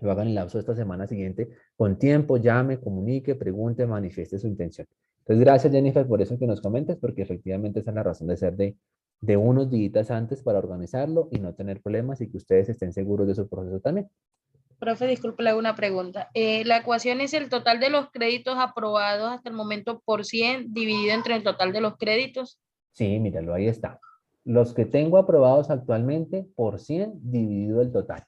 lo hagan en el lapso de esta semana siguiente, con tiempo, llame, comunique, pregunte, manifieste su intención. Entonces, gracias Jennifer por eso que nos comentas, porque efectivamente esa es la razón de ser de unos días antes para organizarlo y no tener problemas y que ustedes estén seguros de su proceso también. profe, disculpe, le hago una pregunta. La ecuación es el total de los créditos aprobados hasta el momento por 100 dividido entre el total de los créditos. Sí, míralo, ahí está. Los que tengo aprobados actualmente por 100 dividido el total.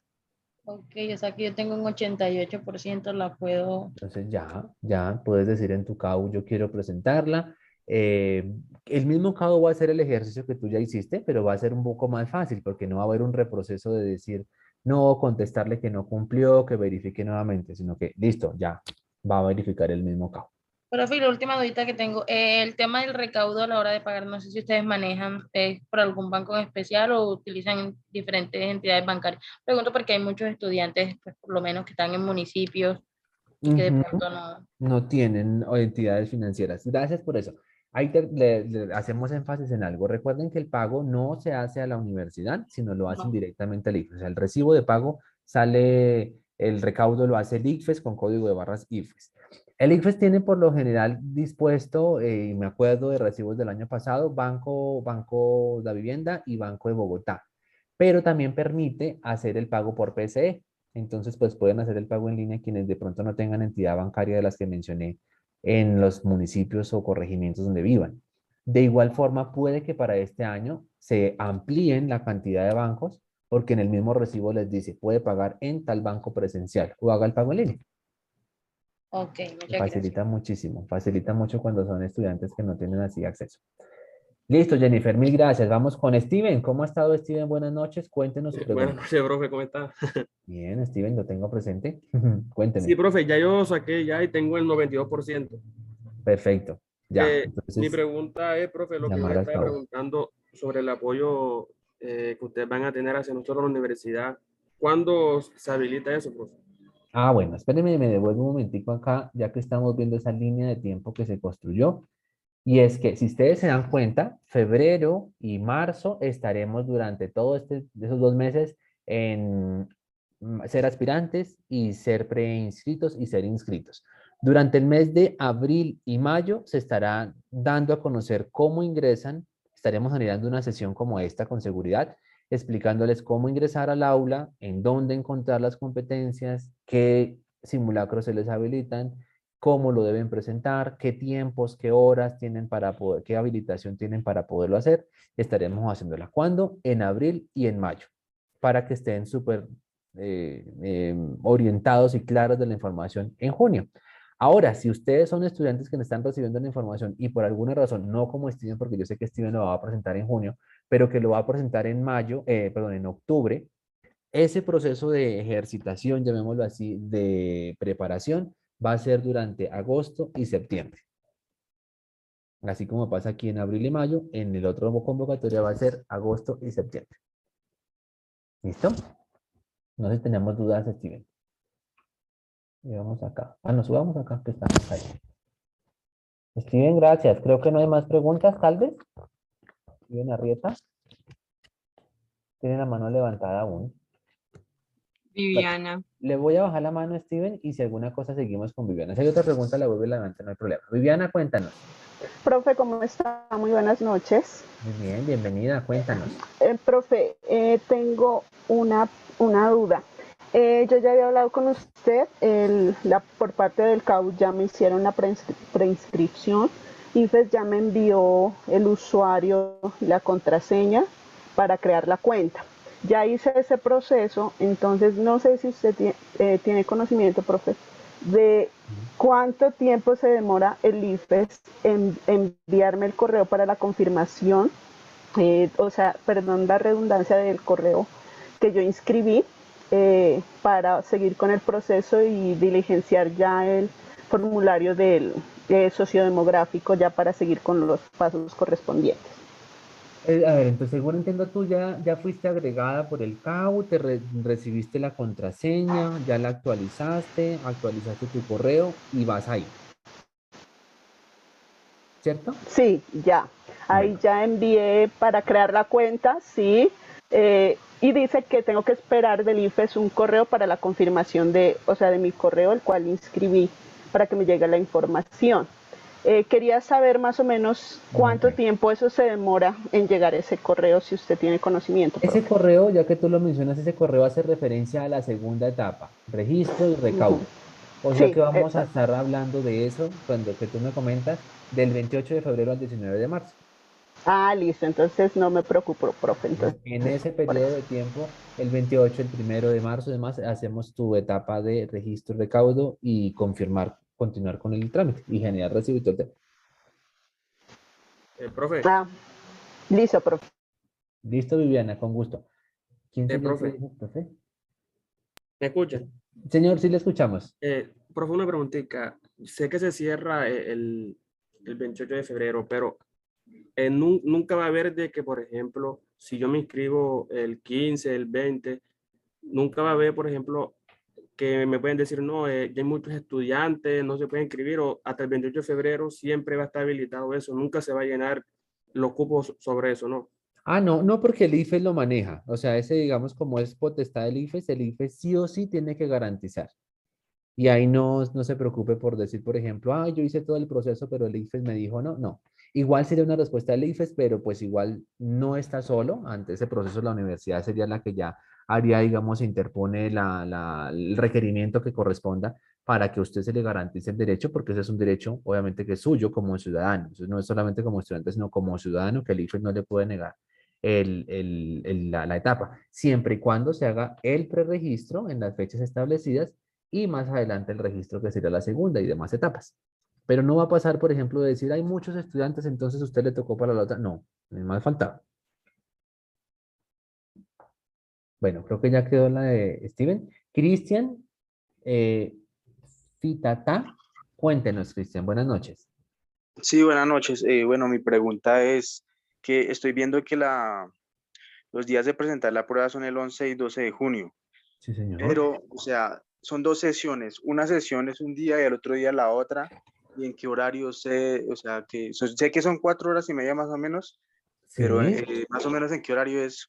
Ok, o sea que yo tengo un 88%, la puedo... Entonces ya puedes decir en tu CAU, yo quiero presentarla. El mismo CAU va a hacer el ejercicio que tú ya hiciste, pero va a ser un poco más fácil porque no va a haber un reproceso de decir, no, contestarle que no cumplió, que verifique nuevamente, sino que listo, ya va a verificar el mismo CAU. Profe, y la última dudita que tengo, el tema del recaudo a la hora de pagar, no sé si ustedes manejan por algún banco en especial o utilizan diferentes entidades bancarias. Pregunto porque hay muchos estudiantes, pues, por lo menos que están en municipios y que de pronto no... No tienen entidades financieras. Gracias por eso. Ahí le hacemos énfasis en algo. Recuerden que el pago no se hace a la universidad, sino lo hacen No. directamente al IFES. O sea, el recibo de pago sale, el recaudo lo hace el IFES con código de barras IFES. El IFES tiene por lo general dispuesto, y me acuerdo de recibos del año pasado, Banco de Vivienda y Banco de Bogotá, pero también permite hacer el pago por PCE. Entonces, pues pueden hacer el pago en línea quienes de pronto no tengan entidad bancaria de las que mencioné en los municipios o corregimientos donde vivan. De igual forma, puede que para este año se amplíen la cantidad de bancos porque en el mismo recibo les dice, puede pagar en tal banco presencial o haga el pago en línea. Ok, muchas gracias. Facilita muchísimo, facilita mucho cuando son estudiantes que no tienen así acceso. Listo, Jennifer, mil gracias. Vamos con Steven. ¿Cómo ha estado Steven? Buenas noches. Cuéntenos su Buenas pregunta. noches, profe, ¿cómo está? Bien, Steven, lo tengo presente. Sí, Cuénteme. profe, ya yo saqué ya y tengo el 92%. Perfecto. Ya, Mi entonces, pregunta es, profe, lo que yo llamar le al estaba cabo. preguntando sobre el apoyo que ustedes van a tener hacia nosotros en la universidad. ¿Cuándo se habilita eso, profe? Ah, bueno, espérenme, me devuelvo un momentico acá, ya que estamos viendo esa línea de tiempo que se construyó. Y es que, si ustedes se dan cuenta, febrero y marzo estaremos durante todos esos 2 meses en ser aspirantes y ser preinscritos y ser inscritos. Durante el mes de abril y mayo se estará dando a conocer cómo ingresan. Estaremos generando una sesión como esta con seguridad, explicándoles cómo ingresar al aula, en dónde encontrar las competencias, qué simulacros se les habilitan, cómo lo deben presentar, qué tiempos, qué horas tienen para poder, qué habilitación tienen para poderlo hacer. Estaremos haciéndola. ¿Cuándo? En abril y en mayo, para que estén súper orientados y claros de la información en junio. Ahora, si ustedes son estudiantes que están recibiendo la información y por alguna razón, no como Steven, porque yo sé que Steven lo va a presentar en junio, pero que lo va a presentar en mayo, perdón, en octubre, ese proceso de ejercitación, llamémoslo así, de preparación, va a ser durante agosto y septiembre. Así como pasa aquí en abril y mayo, en el otro convocatoria va a ser agosto y septiembre. ¿Listo? No sé si tenemos dudas, Steven. Y vamos acá. Ah, nos subamos acá, que estamos ahí. Steven, gracias. Creo que no hay más preguntas, tal vez. Steven Arrieta. Tiene la mano levantada aún. Viviana. Le voy a bajar la mano a Steven y si alguna cosa seguimos con Viviana. Si hay otra pregunta, la vuelve a levantar, no hay problema. Viviana, cuéntanos. Profe, ¿cómo está? Muy buenas noches. Muy bien, bienvenida, cuéntanos. Profe, tengo una duda. Yo ya había hablado con usted, por parte del CAU ya me hicieron la preinscripción. IFES ya me envió el usuario y la contraseña para crear la cuenta. Ya hice ese proceso, entonces no sé si usted tiene conocimiento, profe, de cuánto tiempo se demora el IFES en enviarme el correo para la confirmación, o sea, perdón la redundancia del correo que yo inscribí, para seguir con el proceso y diligenciar ya el formulario del sociodemográfico ya para seguir con los pasos correspondientes. A ver, entonces según entiendo tú ya fuiste agregada por el CAU, recibiste la contraseña, ya la actualizaste tu correo y vas ahí. ¿Cierto? Sí, ya. Ahí Bueno. ya envié para crear la cuenta, sí. Y dice que tengo que esperar del IFES un correo para la confirmación de mi correo, el cual inscribí para que me llegue la información. Quería saber más o menos cuánto tiempo eso se demora en llegar ese correo, si usted tiene conocimiento. Ese correo, ya que tú lo mencionas, ese correo hace referencia a la segunda etapa, registro y recaudo. O sea Sí, que vamos a exacto. estar hablando de eso, cuando que tú me comentas, del 28 de febrero al 19 de marzo. Ah, listo, entonces no me preocupo, profe. Entonces, En ese por periodo eso. de tiempo, el 28, el 1 de marzo, además, hacemos tu etapa de registro y recaudo y continuar con el trámite y generar recibo y todo el tema. Profe. Ah, listo, profe. Listo, Viviana, con gusto. ¿Quién sería el que Profe. dijo, profe? ¿Me escuchan? Señor, sí le escuchamos. Profe, una preguntita. Sé que se cierra el 28 de febrero, pero nunca va a haber de que, por ejemplo, si yo me inscribo el 15, el 20, nunca va a haber, por ejemplo, que me pueden decir, no, ya hay muchos estudiantes, no se pueden inscribir, o hasta el 28 de febrero siempre va a estar habilitado eso, nunca se va a llenar los cupos sobre eso, ¿no? Ah, no, porque el IFES lo maneja. O sea, ese, digamos, como es potestad del IFES, el IFES sí o sí tiene que garantizar. Y ahí no se preocupe por decir, por ejemplo, yo hice todo el proceso, pero el IFES me dijo no. Igual sería una respuesta del IFES, pero pues igual no está solo. Ante ese proceso, la universidad sería la que ya haría, digamos, interpone el requerimiento que corresponda para que a usted se le garantice el derecho, porque ese es un derecho, obviamente, que es suyo como ciudadano. Entonces, no es solamente como estudiante, sino como ciudadano que el IFES no le puede negar la etapa, siempre y cuando se haga el preregistro en las fechas establecidas y más adelante el registro que sería la segunda y demás etapas. Pero no va a pasar, por ejemplo, de decir, hay muchos estudiantes, entonces usted le tocó para la otra. No, ni más faltaba. Bueno, creo que ya quedó la de Steven. Cristian, Fitata, cuéntenos, Cristian, buenas noches. Sí, buenas noches. Bueno, mi pregunta es que estoy viendo que los días de presentar la prueba son el 11 y 12 de junio, Sí, señor. pero, o sea, son dos sesiones. Una sesión es un día y el otro día la otra. ¿Y en qué horario sé? O sea, sé que son 4 horas y media más o menos, pero Sí. más o menos en qué horario es.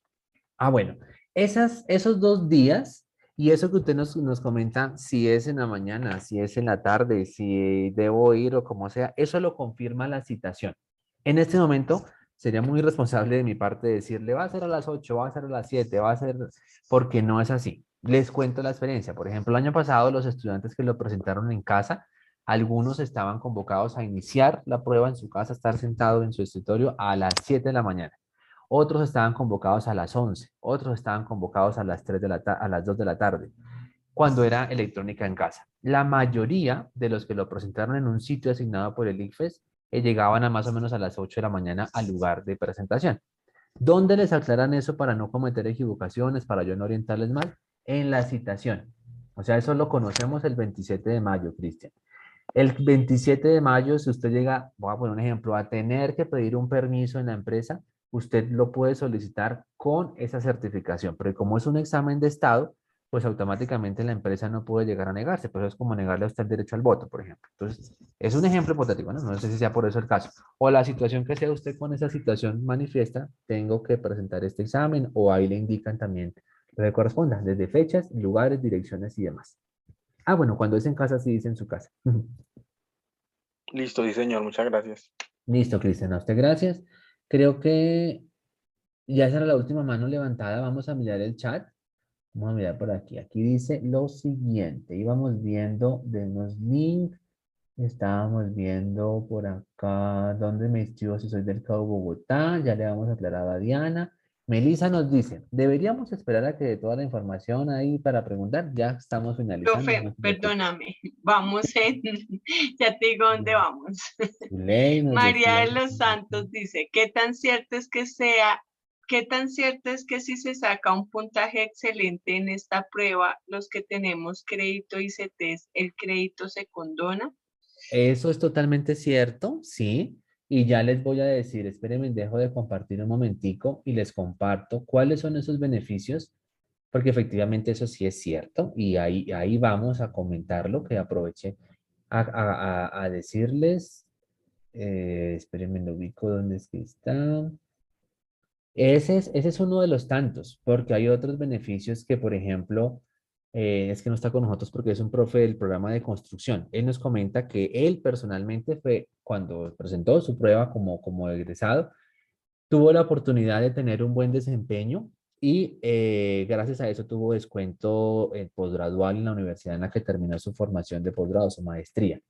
Ah, bueno, esos 2 días y eso que usted nos comenta, si es en la mañana, si es en la tarde, si debo ir o como sea, eso lo confirma la citación. En este momento sería muy irresponsable de mi parte decirle, va a ser a las 8, va a ser a las 7, va a ser, porque no es así. Les cuento la experiencia. Por ejemplo, el año pasado los estudiantes que lo presentaron en casa, algunos estaban convocados a iniciar la prueba en su casa, estar sentado en su escritorio a las 7 de la mañana. Otros estaban convocados a las 11, otros estaban convocados a las 3 a las 2 de la tarde, cuando era electrónica en casa. La mayoría de los que lo presentaron en un sitio asignado por el ICFES llegaban a más o menos a las 8 de la mañana al lugar de presentación. ¿Dónde les aclaran eso para no cometer equivocaciones, para yo no orientarles mal? En la citación. O sea, eso lo conocemos el 27 de mayo, Cristian. El 27 de mayo, si usted llega, voy a poner un ejemplo, a tener que pedir un permiso en la empresa, usted lo puede solicitar con esa certificación, pero como es un examen de estado, pues automáticamente la empresa no puede llegar a negarse, pero es como negarle a usted el derecho al voto, por ejemplo. Entonces, es un ejemplo hipotético, ¿no? No sé si sea por eso el caso. O la situación que sea usted con esa situación manifiesta, tengo que presentar este examen, o ahí le indican también lo que corresponda, desde fechas, lugares, direcciones y demás. Ah, bueno, cuando es en casa, sí dice en su casa. Listo, sí, señor, muchas gracias. Listo, Cristian, a usted gracias. Creo que ya esa era la última mano levantada. Vamos a mirar el chat. Vamos a mirar por aquí. Aquí dice lo siguiente. Íbamos viendo de unos links. Estábamos viendo por acá dónde me inscribo si soy del Cabo Bogotá. Ya le vamos a aclarar a Diana. Melissa nos dice, deberíamos esperar a que dé toda la información ahí para preguntar. Ya estamos finalizando. Profe, No se preocupe. perdóname, vamos en, ya te digo dónde vamos. Zuley nos María decía. de los Santos dice, qué tan cierto es que si se saca un puntaje excelente en esta prueba, los que tenemos crédito y CETES, el crédito se condona? Eso es totalmente cierto, sí. Y ya les voy a decir, espérenme, dejo de compartir un momentico y les comparto cuáles son esos beneficios, porque efectivamente eso sí es cierto y ahí vamos a comentarlo, que aproveché a decirles, espérenme, lo ubico, ¿dónde es que está? Ese es uno de los tantos, porque hay otros beneficios que, por ejemplo, es que no está con nosotros porque es un profe del programa de construcción. Él nos comenta que él personalmente fue, cuando presentó su prueba como egresado, tuvo la oportunidad de tener un buen desempeño y gracias a eso tuvo descuento posgradual en la universidad en la que terminó su formación de posgrado, su maestría.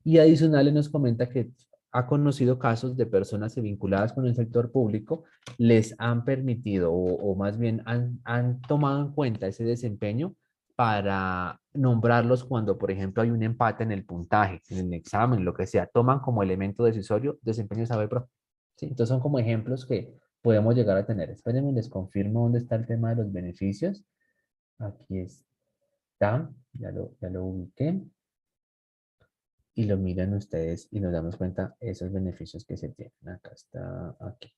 Y adicional, él nos comenta que ha conocido casos de personas vinculadas con el sector público, les han permitido o más bien han tomado en cuenta ese desempeño para nombrarlos cuando, por ejemplo, hay un empate en el puntaje, en el examen, lo que sea, toman como elemento decisorio desempeño de saber pro. ¿Sí? Entonces son como ejemplos que podemos llegar a tener. Espérenme, les confirmo dónde está el tema de los beneficios. Aquí está, ya lo ubiqué y lo miran ustedes y nos damos cuenta esos beneficios que se tienen. Acá está, aquí.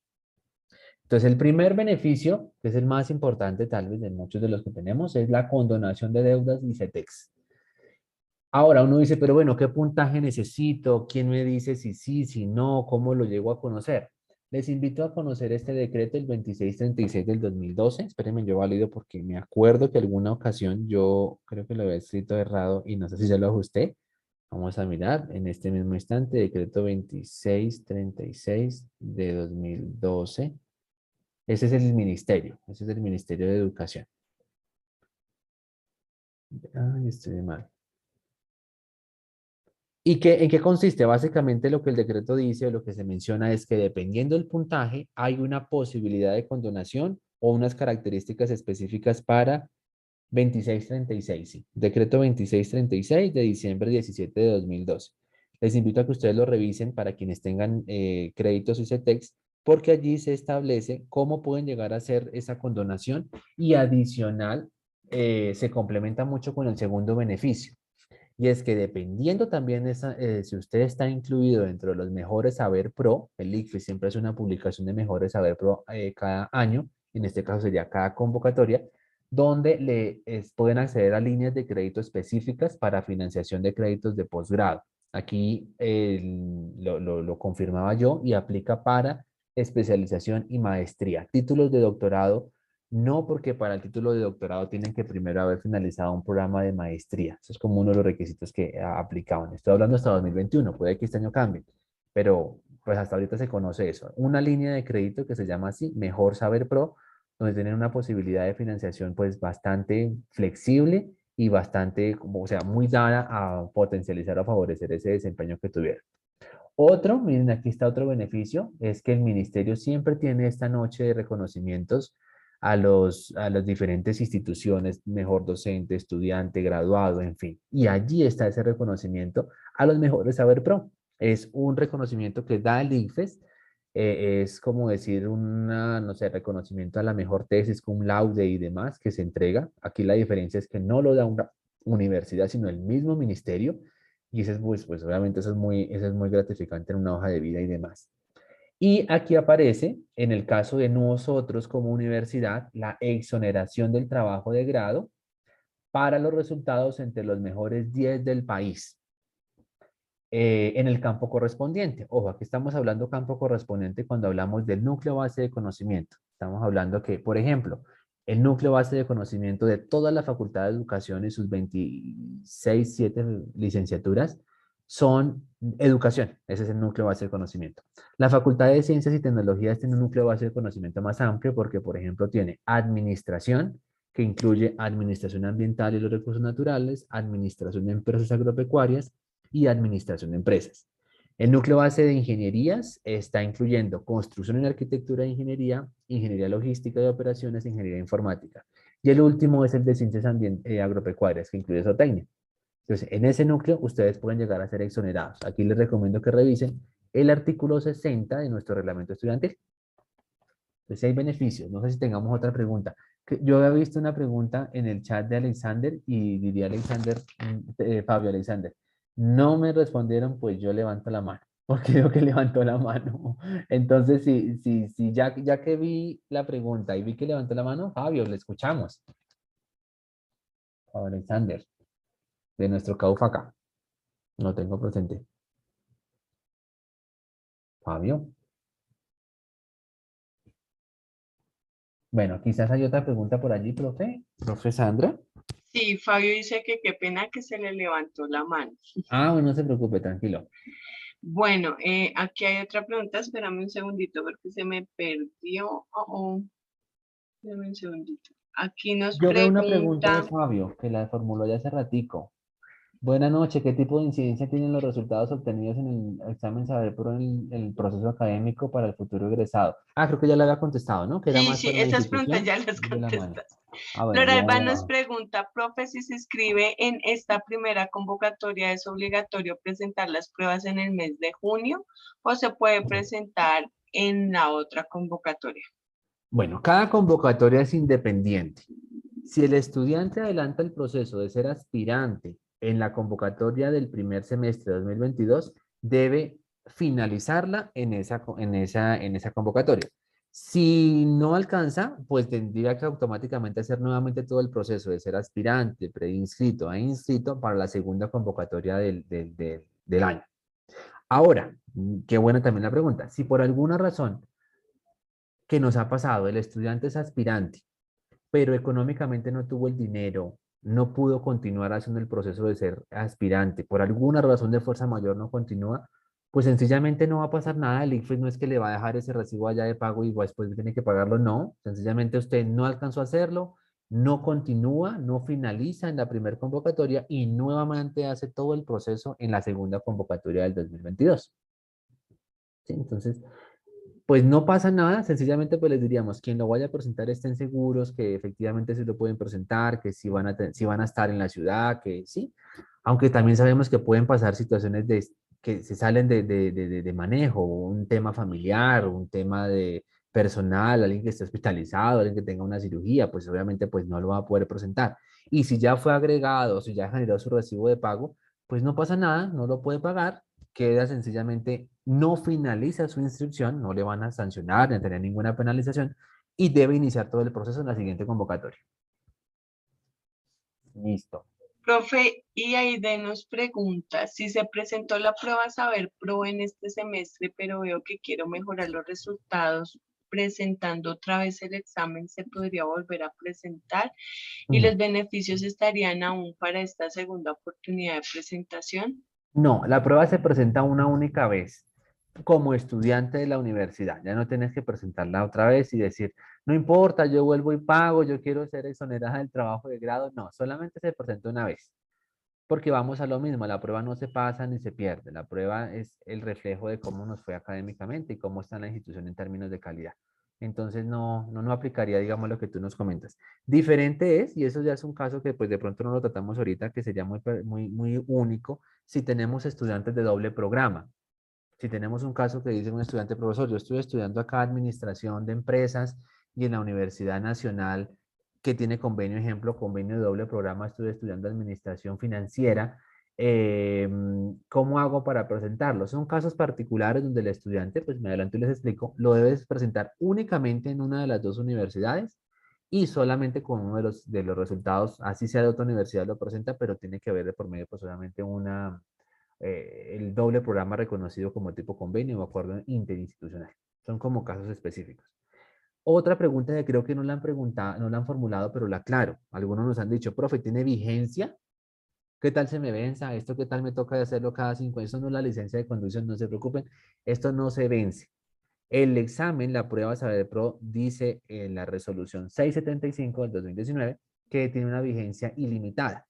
Entonces, el primer beneficio, que es el más importante tal vez de muchos de los que tenemos, es la condonación de deudas y CETEX. Ahora uno dice, pero bueno, ¿qué puntaje necesito? ¿Quién me dice si sí, si no? ¿Cómo lo llego a conocer? Les invito a conocer este decreto, el 2636 del 2012. Espérenme, yo valido porque me acuerdo que alguna ocasión yo creo que lo había escrito errado y no sé si ya lo ajusté. Vamos a mirar en este mismo instante, decreto 2636 de 2012. Ese es el ministerio, ese es el Ministerio de Educación. Ay, estoy mal. ¿Y en qué consiste? Básicamente lo que el decreto dice o lo que se menciona es que dependiendo del puntaje hay una posibilidad de condonación o unas características específicas para 2636, sí. Decreto 2636 de diciembre 17 de 2012. Les invito a que ustedes lo revisen para quienes tengan créditos ICETEX, porque allí se establece cómo pueden llegar a hacer esa condonación y adicional se complementa mucho con el segundo beneficio. Y es que dependiendo también si usted está incluido dentro de los Mejores Saber Pro, el ICFES siempre es una publicación de Mejores Saber Pro cada año, en este caso sería cada convocatoria, donde pueden acceder a líneas de crédito específicas para financiación de créditos de posgrado. Aquí lo confirmaba yo y aplica para especialización y maestría. Títulos de doctorado, no, porque para el título de doctorado tienen que primero haber finalizado un programa de maestría. Eso es como uno de los requisitos que aplicaban. Estoy hablando hasta 2021, puede que este año cambie, pero pues hasta ahorita se conoce eso. Una línea de crédito que se llama así, Mejor Saber Pro, donde tienen una posibilidad de financiación pues bastante flexible y bastante, o sea, muy dada a potencializar o favorecer ese desempeño que tuvieron. Otro, miren, aquí está otro beneficio, es que el ministerio siempre tiene esta noche de reconocimientos a las diferentes instituciones, mejor docente, estudiante, graduado, en fin. Y allí está ese reconocimiento a los Mejores Saber Pro. Es un reconocimiento que da el ICFES, es como decir no sé, reconocimiento a la mejor tesis cum laude y demás que se entrega. Aquí la diferencia es que no lo da una universidad, sino el mismo ministerio. Y eso es, pues obviamente eso es muy gratificante en una hoja de vida y demás. Y aquí aparece, en el caso de nosotros como universidad, la exoneración del trabajo de grado para los resultados entre los mejores 10 del país en el campo correspondiente. Ojo, aquí estamos hablando campo correspondiente cuando hablamos del núcleo base de conocimiento. Estamos hablando que, por ejemplo, el núcleo base de conocimiento de toda la Facultad de Educación y sus 26, 7 licenciaturas son educación. Ese es el núcleo base de conocimiento. La Facultad de Ciencias y Tecnologías tiene un núcleo base de conocimiento más amplio porque, por ejemplo, tiene administración, que incluye administración ambiental y los recursos naturales, administración de empresas agropecuarias y administración de empresas. El núcleo base de ingenierías está incluyendo construcción y arquitectura de ingeniería, ingeniería logística de operaciones, ingeniería informática. Y el último es el de ciencias agropecuarias, que incluye zootecnia. Entonces, en ese núcleo ustedes pueden llegar a ser exonerados. Aquí les recomiendo que revisen el artículo 60 de nuestro reglamento estudiantil. Entonces, hay beneficios. No sé si tengamos otra pregunta. Yo había visto una pregunta en el chat de Alexander y diría Alexander, Fabio Alexander. No me respondieron, pues yo levanto la mano, porque veo que levantó la mano. Entonces, ya que vi la pregunta y vi que levantó la mano, Fabio, le escuchamos. Fabio Alexander, de nuestro CAUFACA. No tengo presente. Fabio. Bueno, quizás hay otra pregunta por allí, profe. Profe Sandra. Sí, Fabio dice que qué pena que se le levantó la mano. Ah, bueno, no se preocupe, tranquilo. Bueno, aquí hay otra pregunta, espérame un segundito porque se me perdió. Espérame un segundito. Aquí nos Yo veo una pregunta de pregunta. Fabio, que la formuló ya hace ratico. Buenas noches, ¿qué tipo de incidencia tienen los resultados obtenidos en el examen Saber Pro en el proceso académico para el futuro egresado? Ah, creo que ya le había contestado, ¿no? Que era más Sí, para la esas preguntas institución ya las de la mano. contestas. Ah, bueno, Flora yo Alba voy nos abajo. pregunta, profe, si se inscribe en esta primera convocatoria, ¿es obligatorio presentar las pruebas en el mes de junio o se puede presentar en la otra convocatoria? Bueno, cada convocatoria es independiente. Si el estudiante adelanta el proceso de ser aspirante en la convocatoria del primer semestre de 2022, debe finalizarla en esa convocatoria. Si no alcanza, pues tendría que automáticamente hacer nuevamente todo el proceso de ser aspirante, preinscrito e inscrito para la segunda convocatoria del año. Ahora, qué buena también la pregunta. Si por alguna razón que nos ha pasado, el estudiante es aspirante, pero económicamente no tuvo el dinero, no pudo continuar haciendo el proceso de ser aspirante, por alguna razón de fuerza mayor no continúa, pues sencillamente no va a pasar nada. El ICFES no es que le va a dejar ese recibo allá de pago y después tiene que pagarlo, no. Sencillamente usted no alcanzó a hacerlo, no continúa, no finaliza en la primera convocatoria y nuevamente hace todo el proceso en la segunda convocatoria del 2022. ¿Sí? Entonces, pues no pasa nada, sencillamente pues les diríamos, quien lo vaya a presentar estén seguros que efectivamente se lo pueden presentar, que sí van a estar en la ciudad, que sí, aunque también sabemos que pueden pasar situaciones que se salen de manejo, un tema familiar, un tema de personal, alguien que esté hospitalizado, alguien que tenga una cirugía, pues obviamente pues no lo va a poder presentar. Y si ya fue agregado, si ya generó su recibo de pago, pues no pasa nada, no lo puede pagar, queda sencillamente, no finaliza su inscripción, no le van a sancionar, ni tener ninguna penalización, y debe iniciar todo el proceso en la siguiente convocatoria. Listo. Profe, y Aide nos pregunta si se presentó la prueba Saber Pro en este semestre, pero veo que quiero mejorar los resultados presentando otra vez el examen, ¿se podría volver a presentar? ¿Y los beneficios estarían aún para esta segunda oportunidad de presentación? No, la prueba se presenta una única vez como estudiante de la universidad. Ya no tienes que presentarla otra vez y decir, no importa, yo vuelvo y pago, yo quiero ser exonerada del trabajo de grado. No, solamente se presenta una vez. Porque vamos a lo mismo, la prueba no se pasa ni se pierde. La prueba es el reflejo de cómo nos fue académicamente y cómo está la institución en términos de calidad. Entonces no aplicaría, digamos, lo que tú nos comentas. Diferente es, y eso ya es un caso que pues de pronto no lo tratamos ahorita, que sería muy único, si tenemos estudiantes de doble programa. Si tenemos un caso que dice un estudiante, profesor, yo estoy estudiando acá administración de empresas y en la Universidad Nacional que tiene convenio, ejemplo, convenio de doble programa, estoy estudiando administración financiera, ¿cómo hago para presentarlo? Son casos particulares donde el estudiante, pues me adelanto y les explico, lo debes presentar únicamente en una de las dos universidades y solamente con uno de los resultados, así sea de otra universidad lo presenta, pero tiene que haber de por medio pues solamente el doble programa reconocido como tipo convenio o acuerdo interinstitucional. Son como casos específicos. Otra pregunta que creo que no la han preguntado, no la han formulado, pero la aclaro. Algunos nos han dicho, profe, ¿tiene vigencia? ¿Qué tal se me venza? ¿Esto qué tal me toca de hacerlo cada 5 años? Eso no es la licencia de conducción, no se preocupen. Esto no se vence. El examen, la prueba Saber Pro, dice en la resolución 675 del 2019 que tiene una vigencia ilimitada.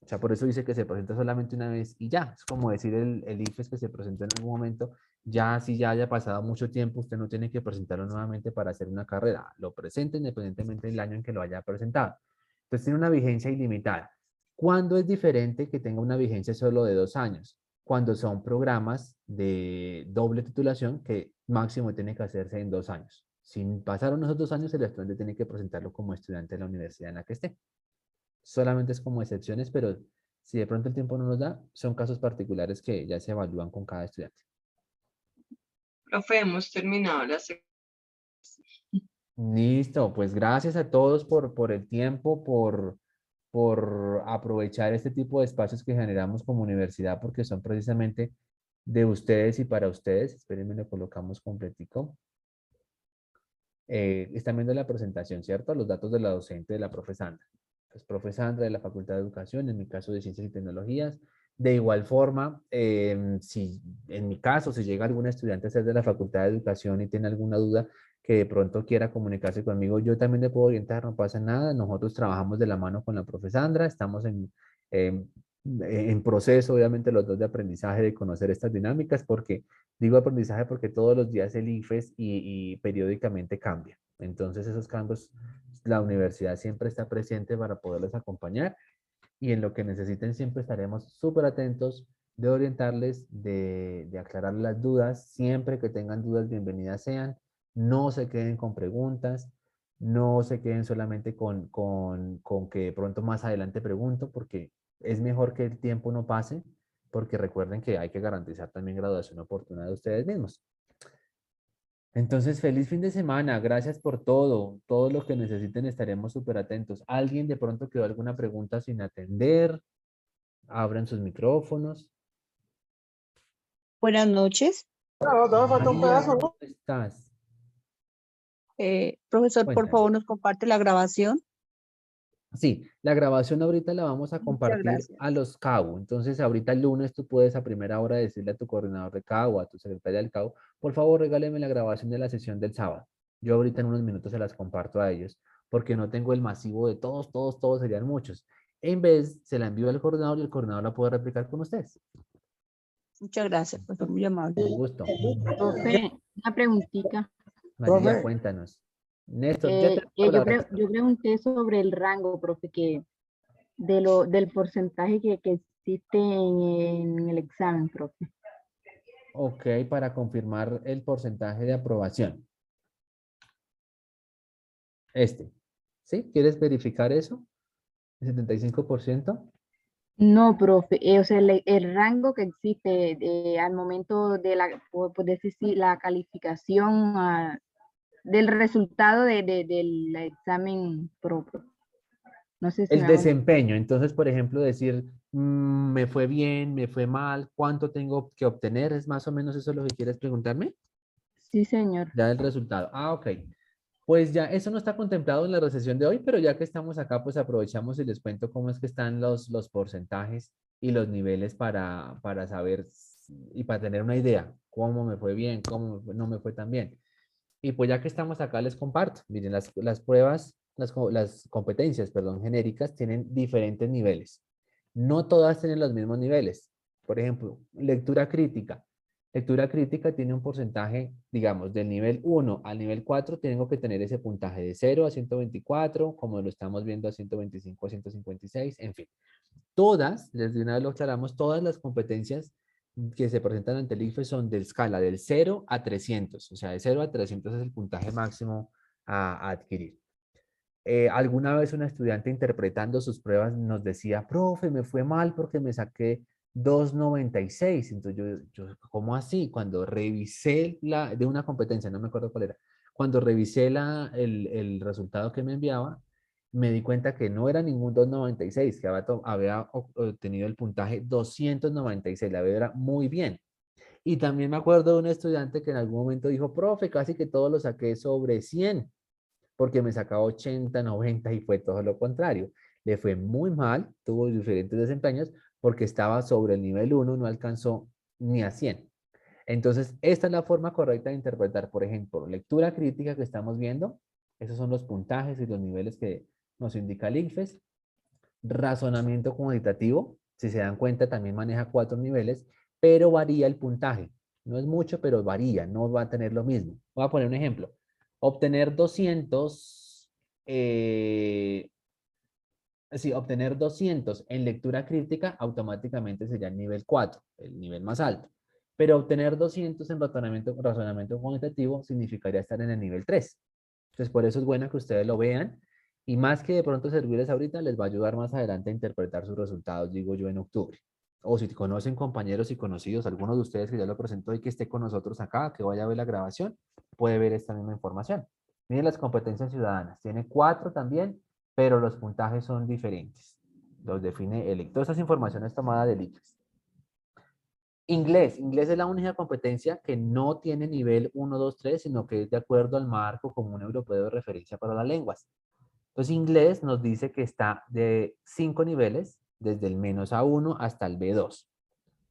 O sea, por eso dice que se presenta solamente una vez y ya. Es como decir el IFES que se presentó en algún momento. Ya si ya haya pasado mucho tiempo, usted no tiene que presentarlo nuevamente para hacer una carrera. Lo presenta independientemente del año en que lo haya presentado. Entonces tiene una vigencia ilimitada. ¿Cuándo es diferente que tenga una vigencia solo de 2 años? Cuando son programas de doble titulación que máximo tiene que hacerse en 2 años. Si pasaron esos 2 años, el estudiante tiene que presentarlo como estudiante de la universidad en la que esté. Solamente es como excepciones, pero si de pronto el tiempo no nos da, son casos particulares que ya se evalúan con cada estudiante. Profe, hemos terminado la sección. Listo, pues gracias a todos por el tiempo, por aprovechar este tipo de espacios que generamos como universidad, porque son precisamente de ustedes y para ustedes. Espérenme, lo colocamos completico. Están viendo la presentación, ¿cierto? Los datos de la docente de la profe Sandra. Pues profe Sandra de la Facultad de Educación, en mi caso de Ciencias y Tecnologías. De igual forma, si en mi caso, si llega algún estudiante a ser de la Facultad de Educación y tiene alguna duda que de pronto quiera comunicarse conmigo, yo también le puedo orientar, no pasa nada. Nosotros trabajamos de la mano con la profe Sandra, estamos en proceso, obviamente, los dos de aprendizaje, de conocer estas dinámicas, porque digo aprendizaje porque todos los días el IFES y periódicamente cambia. Entonces esos cambios, la universidad siempre está presente para poderles acompañar y en lo que necesiten siempre estaremos súper atentos de orientarles, de aclarar las dudas. Siempre que tengan dudas, bienvenidas sean. No se queden con preguntas, no se queden solamente con que de pronto más adelante pregunto, porque es mejor que el tiempo no pase, porque recuerden que hay que garantizar también graduación oportuna de ustedes mismos. Entonces, feliz fin de semana. Gracias por todo. Todo lo que necesiten estaremos súper atentos. ¿Alguien de pronto quedó alguna pregunta sin atender? Abran sus micrófonos. Buenas noches. María, ¿cómo estás? Profesor, por Cuéntame. favor, nos comparte la grabación. Sí, la grabación ahorita la vamos a Muchas compartir gracias. a los CAU. Entonces, ahorita el lunes tú puedes a primera hora decirle a tu coordinador de CAU, a tu secretaria del CAU, por favor, regáleme la grabación de la sesión del sábado. Yo ahorita en unos minutos se las comparto a ellos, porque no tengo el masivo de todos serían muchos. En vez, se la envío al coordinador y el coordinador la puede replicar con ustedes. Muchas gracias, profesor, muy amable. Con gusto. Profe, una preguntita. María, Profe. cuéntanos. Néstor, ya te Yo pregunté sobre el rango, profe, del porcentaje que existe en el examen, profe. Ok, para confirmar el porcentaje de aprobación. ¿Sí? ¿Quieres verificar eso? ¿El 75%? No, profe, o sea, el rango que existe al momento de por decir, sí, la calificación del resultado del examen propio. No sé si El me hago desempeño. Entonces, por ejemplo, decir, me fue bien, me fue mal, ¿cuánto tengo que obtener? ¿Es más o menos eso lo que quieres preguntarme? Sí, señor. Ya el resultado. Ah, ok. Pues ya, eso no está contemplado en la recesión de hoy, pero ya que estamos acá, pues aprovechamos y les cuento cómo es que están los porcentajes y los niveles para saber y para tener una idea, cómo me fue bien, no me fue tan bien. Y pues ya que estamos acá, les comparto. Miren, las pruebas, las competencias, perdón, genéricas tienen diferentes niveles. No todas tienen los mismos niveles. Por ejemplo, lectura crítica. Lectura crítica tiene un porcentaje, digamos, del nivel 1 al nivel 4, tengo que tener ese puntaje de 0 a 124, como lo estamos viendo a 125 a 156, en fin. Todas, desde una vez lo aclaramos, todas las competencias que se presentan ante el IFE son de escala del 0 a 300, o sea, de 0 a 300 es el puntaje máximo a adquirir. Alguna vez una estudiante interpretando sus pruebas nos decía, profe, me fue mal porque me saqué 2.96. Entonces ¿cómo así? Cuando revisé de una competencia, no me acuerdo cuál era, cuando revisé el resultado que me enviaba, me di cuenta que no era ningún 2.96, que había obtenido el puntaje 296, la verdad era muy bien. Y también me acuerdo de un estudiante que en algún momento dijo, profe, casi que todo lo saqué sobre 100 porque me sacaba 80, 90 y fue todo lo contrario. Le fue muy mal, tuvo diferentes desempeños porque estaba sobre el nivel 1, no alcanzó ni a 100. Entonces, esta es la forma correcta de interpretar, por ejemplo, lectura crítica que estamos viendo, esos son los puntajes y los niveles que nos indica el ICFES. Razonamiento cuantitativo, si se dan cuenta, también maneja 4 niveles, pero varía el puntaje. No es mucho, pero varía, no va a tener lo mismo. Voy a poner un ejemplo. Obtener 200, obtener 200 en lectura crítica automáticamente sería el nivel 4, el nivel más alto. Pero obtener 200 en razonamiento cuantitativo significaría estar en el nivel 3. Entonces, por eso es bueno que ustedes lo vean y más que de pronto servirles ahorita, les va a ayudar más adelante a interpretar sus resultados, digo yo, en octubre. O si conocen compañeros y conocidos, algunos de ustedes que ya lo presentó y que esté con nosotros acá, que vaya a ver la grabación, puede ver esta misma información. Miren las competencias ciudadanas. Tiene 4 también, pero los puntajes son diferentes. Los define el ICFES. Todas esas informaciones tomadas del ICFES. Inglés. Inglés es la única competencia que no tiene nivel 1, 2, 3, sino que es de acuerdo al marco común europeo de referencia para las lenguas. Entonces, inglés nos dice que está de 5 niveles, desde el menos A1 hasta el B2.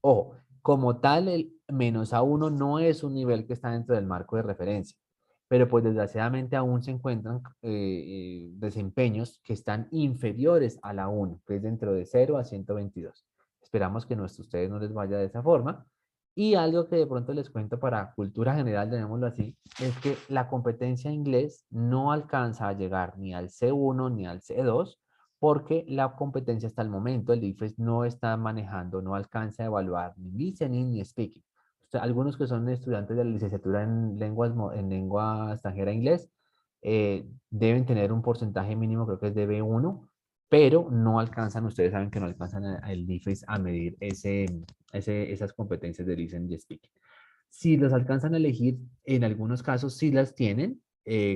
Ojo, como tal, el menos A1 no es un nivel que está dentro del marco de referencia, pero pues desgraciadamente aún se encuentran desempeños que están inferiores a la 1, que es dentro de 0 a 122. Esperamos que a ustedes no les vaya de esa forma. Y algo que de pronto les cuento para cultura general, llamémoslo así, es que la competencia de inglés no alcanza a llegar ni al C1 ni al C2, porque la competencia hasta el momento, el IFES no está manejando, no alcanza a evaluar ni listening ni speaking. Algunos que son estudiantes de la licenciatura en lengua extranjera inglés deben tener un porcentaje mínimo, creo que es de B1, pero no alcanzan, ustedes saben que no alcanzan el IFES a medir esas competencias de listening y speaking. Si los alcanzan a elegir, en algunos casos sí las tienen,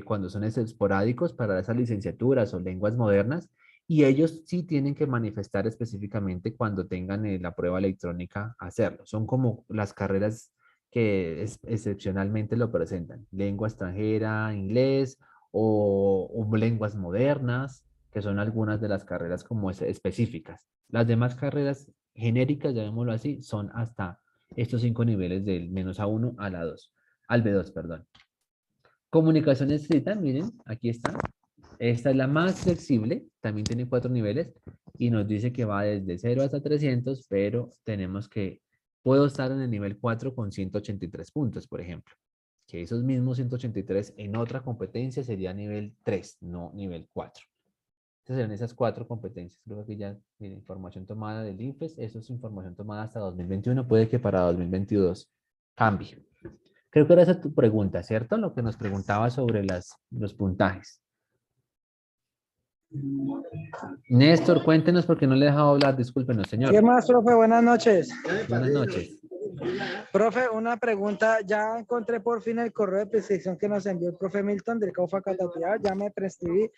cuando son esporádicos para esas licenciaturas o lenguas modernas, y ellos sí tienen que manifestar específicamente cuando tengan la prueba electrónica hacerlo. Son como las carreras que excepcionalmente lo presentan. Lengua extranjera, inglés o lenguas modernas, que son algunas de las carreras como específicas. Las demás carreras genéricas, llamémoslo así, son hasta estos 5 niveles del menos A1 a la 2, al B2, perdón. Comunicación escrita, miren, aquí está. Esta es la más flexible, también tiene 4 niveles y nos dice que va desde 0 hasta 300, pero puedo estar en el nivel 4 con 183 puntos, por ejemplo. que esos mismos 183 en otra competencia sería nivel 3, no nivel 4. Estas serían esas 4 competencias. Creo que ya tiene información tomada del IFES. Eso es información tomada hasta 2021. Puede que para 2022 cambie. Creo que era esa tu pregunta, ¿cierto? Lo que nos preguntaba sobre los puntajes. Néstor, cuéntenos porque no le he dejado hablar. Discúlpenos, señor. ¿Qué más, profe? Buenas noches. Buenas noches. Profe, una pregunta. Ya encontré por fin el correo de prescripción que nos envió el profe Milton del CAU Facatativá. Ya me prescribí.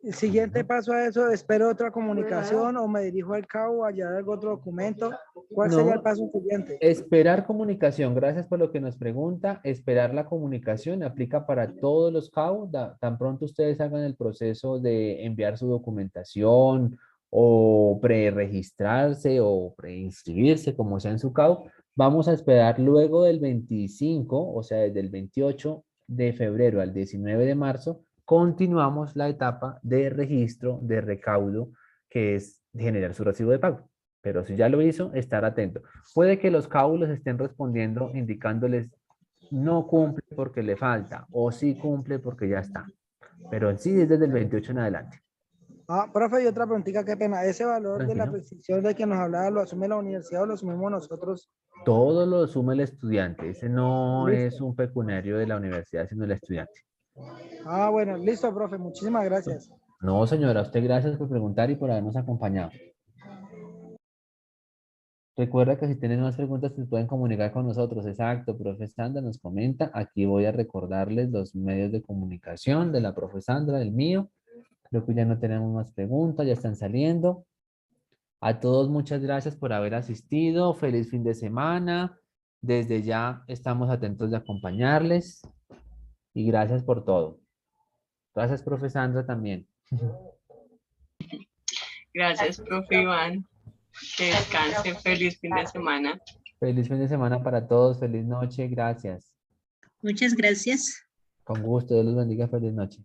El siguiente paso a eso, ¿espero otra comunicación o me dirijo al CAU a llevar algún otro documento? ¿Cuál sería el paso siguiente? Esperar comunicación. Gracias por lo que nos pregunta. Esperar la comunicación aplica para todos los CAU. Tan pronto ustedes hagan el proceso de enviar su documentación o preregistrarse o preinscribirse, como sea en su CAU, vamos a esperar luego del 25, o sea, desde el 28 de febrero al 19 de marzo, continuamos la etapa de registro de recaudo, que es generar su recibo de pago. Pero si ya lo hizo, estar atento. Puede que los CAU les estén respondiendo indicándoles no cumple porque le falta o sí cumple porque ya está. Pero en sí es desde el 28 en adelante. Profe, y otra preguntita, qué pena. ¿Ese valor de la Tranquilo. prescripción de que nos hablaba lo asume la universidad o lo asumimos nosotros? Todo lo asume el estudiante. Ese no Listo. es un pecuniario de la universidad, sino el estudiante. Bueno, listo, profe. Muchísimas gracias. No, señora, a usted gracias por preguntar y por habernos acompañado. Recuerda que si tienen más preguntas se pueden comunicar con nosotros. Exacto, profe Sandra nos comenta. Aquí voy a recordarles los medios de comunicación de la profe Sandra, del mío. Creo que ya no tenemos más preguntas, ya están saliendo. A todos muchas gracias por haber asistido. Feliz fin de semana. Desde ya estamos atentos de acompañarles. Y gracias por todo. Gracias, profe Sandra, también. Gracias, profe Iván. Que descanse. Feliz fin de semana. Feliz fin de semana para todos. Feliz noche. Gracias. Muchas gracias. Con gusto. Dios los bendiga. Feliz noche.